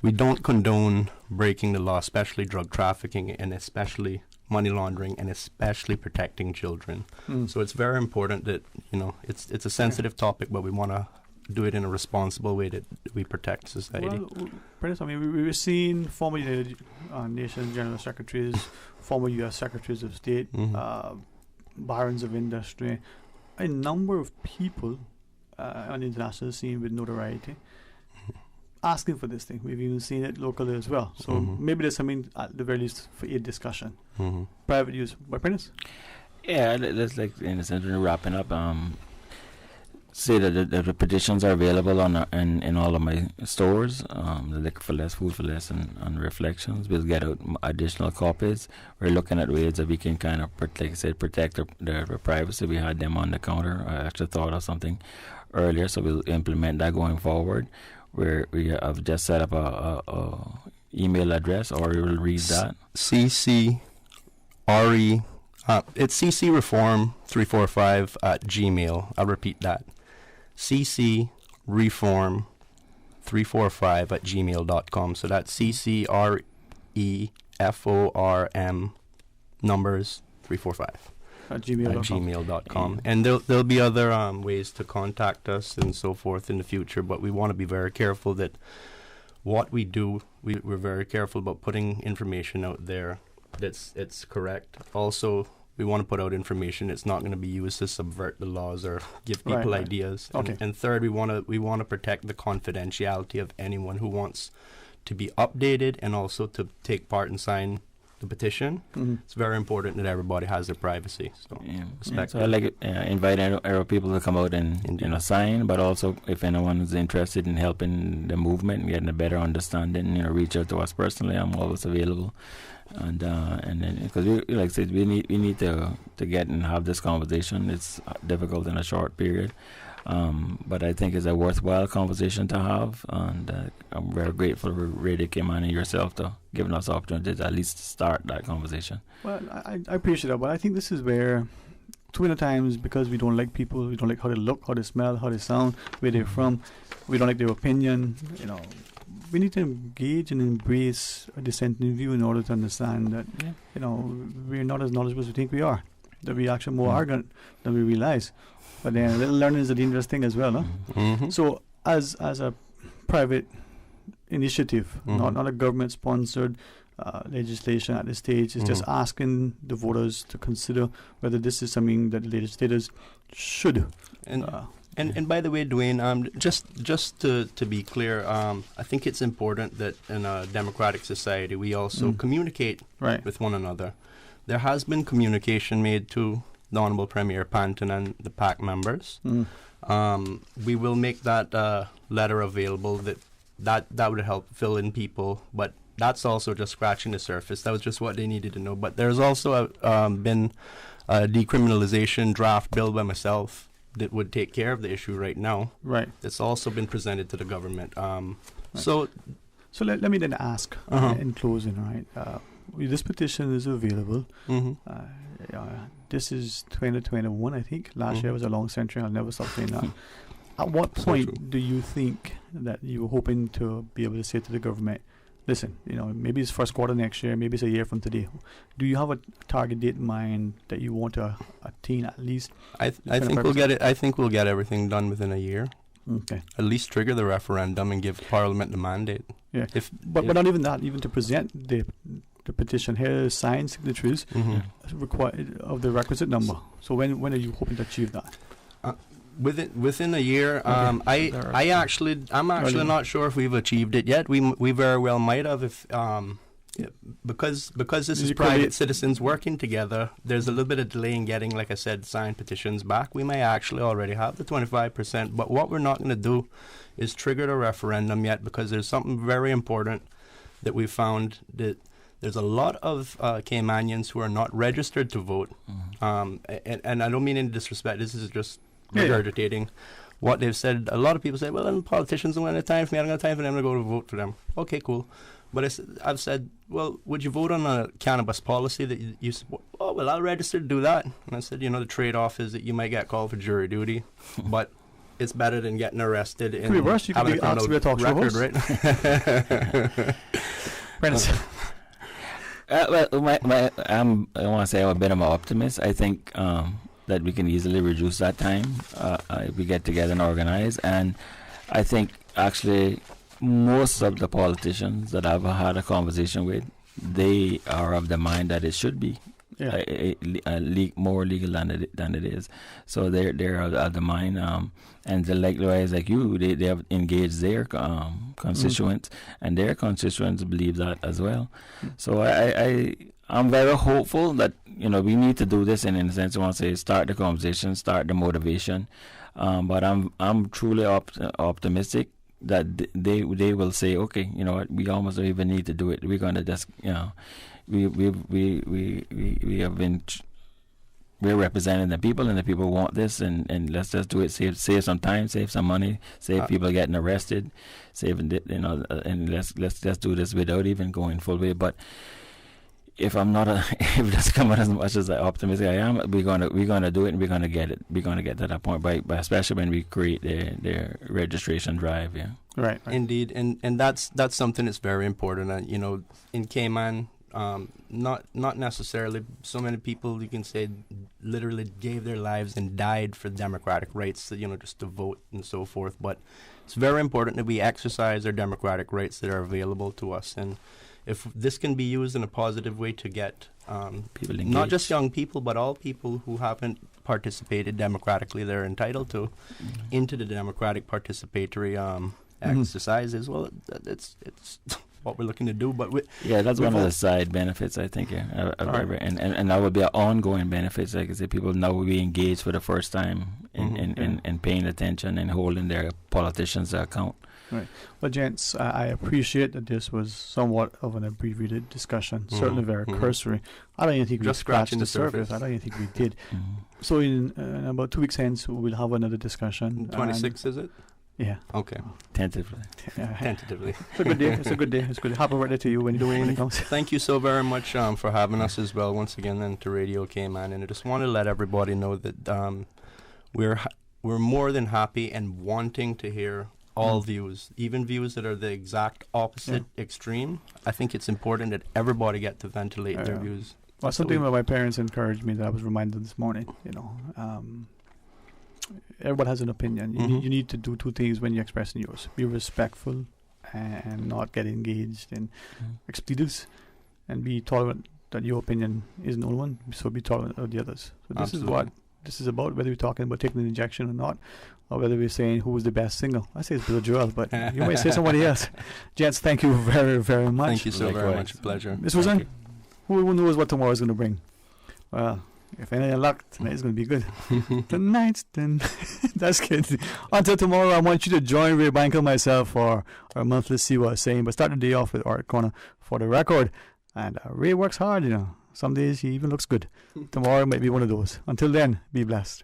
We don't condone breaking the law, especially drug trafficking, and especially money laundering, and especially protecting children. So it's very important that, it's a sensitive topic, but we want to do it in a responsible way that we protect society. Well, Prentice, I mean, we were seeing former United Nations General Secretaries, former U.S. Secretaries of State, barons of industry, a number of people on the international scene with notoriety asking for this thing. We've even seen it locally as well. So maybe there's something at the very least for a discussion. Private use. But Prentice? Yeah, that's like in a sense wrapping up. Say that the petitions are available in all of my stores, the Liquor for Less, Food for Less, and Reflections. We'll get out additional copies. We're looking at ways that we can kind of protect their privacy. We had them on the counter. I actually thought of something earlier, so we'll implement that going forward. We have just set up email address, or you will read that? CCRE. It's ccreform345 @gmail. I'll repeat that. ccreform345 @gmail.com. So that's CCREFORM numbers 345 @gmail.com. And there'll be other ways to contact us and so forth in the future, but we want to be very careful that what we do, we're very careful about putting information out there it's correct. Also, we want to put out information it's not going to be used to subvert the laws or give people ideas. Okay. And third, we want to protect the confidentiality of anyone who wants to be updated and also to take part and sign the petition. It's very important that everybody has their privacy. So, respect. So I like invite our people to come out and sign, but also if anyone is interested in helping the movement and getting a better understanding, reach out to us personally. I'm always available. And then because like I said, we need to get and have this conversation. It's difficult in a short period, but I think it's a worthwhile conversation to have, and I'm very grateful for Radio Cayman and yourself to giving us the opportunity to at least start that conversation. Well, I appreciate that, but I think this is where too many times, because we don't like people, we don't like how they look, how they smell, how they sound, where they're from, we don't like their opinion, we need to engage and embrace a dissenting view in order to understand that, we're not as knowledgeable as we think we are, that we're actually more arrogant than we realize. But then little learning is a dangerous thing as well, no? So as a private initiative, not a government-sponsored legislation at this stage, it's just asking the voters to consider whether this is something that the legislators should. And by the way, Dwayne, just to be clear, I think it's important that in a democratic society we also communicate with one another. There has been communication made to the Honourable Premier Panton and the PAC members. We will make that letter available. That would help fill in people, but that's also just scratching the surface. That was just what they needed to know. But there's also been a decriminalization draft bill by myself that would take care of the issue right now. Right. It's also been presented to the government. So let me then ask in closing, right? This petition is available. This is 2021, I think. Last year was a long century. I'll never stop saying that. At what point do you think that you were hoping to be able to say to the government, listen, maybe it's first quarter next year, maybe it's a year from today. Do you have a target date in mind that you want to attain at least? I think we'll get it. I think we'll get everything done within a year. Okay. At least trigger the referendum and give Parliament the mandate. Yeah. But not even that. Even to present the petition here, signed signatures required of the requisite number. So when are you hoping to achieve that? Within a year. I'm actually not sure if we've achieved it yet. We very well might have if because this is private citizens working together. There's a little bit of delay in getting, like I said, signed petitions back. We may actually already have the 25%. But what we're not going to do is trigger the referendum yet, because there's something very important that we found, that there's a lot of Caymanians who are not registered to vote. And I don't mean any disrespect. This is just regurgitating what they've said. A lot of people say, well, then politicians don't have time for me. I don't have time for them to go to vote for them. Okay, cool. But I've said, well, would you vote on a cannabis policy that you support? Oh, well, I'll register to do that. And I said, the trade-off is that you might get called for jury duty, but it's better than getting arrested and having a criminal record, right? Well, I want to say I'm a bit of an optimist. I think that we can easily reduce that time if we get together and organize. And I think actually most of the politicians that I've had a conversation with, they are of the mind that it should be more legal than it is. So they're of the mind, and likewise like you, they have engaged their constituents, and their constituents believe that as well. So I'm very hopeful that we need to do this, and in a sense, I want to say start the conversation, start the motivation. But I'm truly optimistic that they will say, okay, you know what, we almost don't even need to do it. We're gonna just we have been we're representing the people, and the people want this, and let's just do it. Save some time, save some money, save people getting arrested, and let's just do this without even going full way. But if I'm not if that's coming as much as optimistic I am, we're gonna do it, and we're gonna get it. We're gonna get to that point by especially when we create their registration drive. Yeah. Right. Indeed, and that's something that's very important. And in Cayman, not necessarily so many people, you can say, literally gave their lives and died for democratic rights, just to vote and so forth. But it's very important that we exercise our democratic rights that are available to us. And if this can be used in a positive way to get people engaged, not just young people, but all people who haven't participated democratically, they're entitled to, into the democratic participatory exercises, well, it's what we're looking to do. But that's one of the side benefits, I think. Yeah, and that would be an ongoing benefits. Like I say, people now will be engaged for the first time in paying attention and holding their politicians to account. Right. Well, gents, I appreciate that this was somewhat of an abbreviated discussion, certainly very cursory. I don't even think we scratched the surface. I don't even think we did. So in about 2 weeks hence, we'll have another discussion. 26th, is it? Yeah. Okay. Tentatively. Tentatively. It's a good day. It's a good day. It's good. Happy birthday to you when it comes. Thank you so very much for having us as well once again and to Radio Cayman. And I just want to let everybody know that we're more than happy and wanting to hear all views, even views that are the exact opposite extreme. I think it's important that everybody get to ventilate their views. Well, something that my parents encouraged me that I was reminded this morning. Everybody has an opinion. You need to do two things when you're expressing yours: be respectful and not get engaged in expletives, and be tolerant that your opinion is the only one. So be tolerant of the others. So this is what this is about. Whether we're talking about taking an injection or not, or whether we're saying who was the best single. I say it's Bill Joel, but you might say somebody else. Gents, thank you very, very much. Thank you so very much. A pleasure. This was who knows what tomorrow is going to bring. Well, if any luck, tonight's going to be good. Tonight's that's good. Until tomorrow, I want you to join Ray Banker and myself for our monthly See What I'm Saying. But start the day off with Art Corner for the record. And Ray works hard, Some days he even looks good. Tomorrow might be one of those. Until then, be blessed.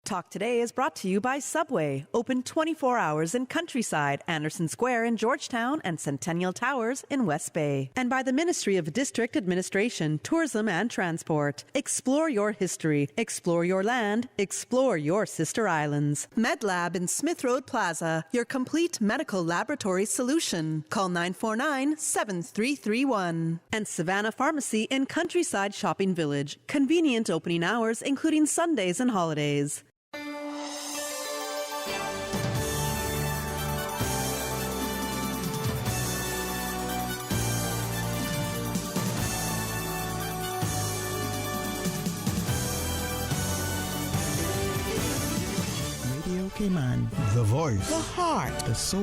Talk Today is brought to you by Subway, open 24 hours in Countryside, Anderson Square in Georgetown, and Centennial Towers in West Bay. And by the Ministry of District Administration, Tourism and Transport. Explore your history, explore your land, explore your sister islands. MedLab in Smith Road Plaza, your complete medical laboratory solution. Call 949-7331. And Savannah Pharmacy in Countryside Shopping Village, convenient opening hours including Sundays and holidays. Cayman, the voice, the heart, the soul.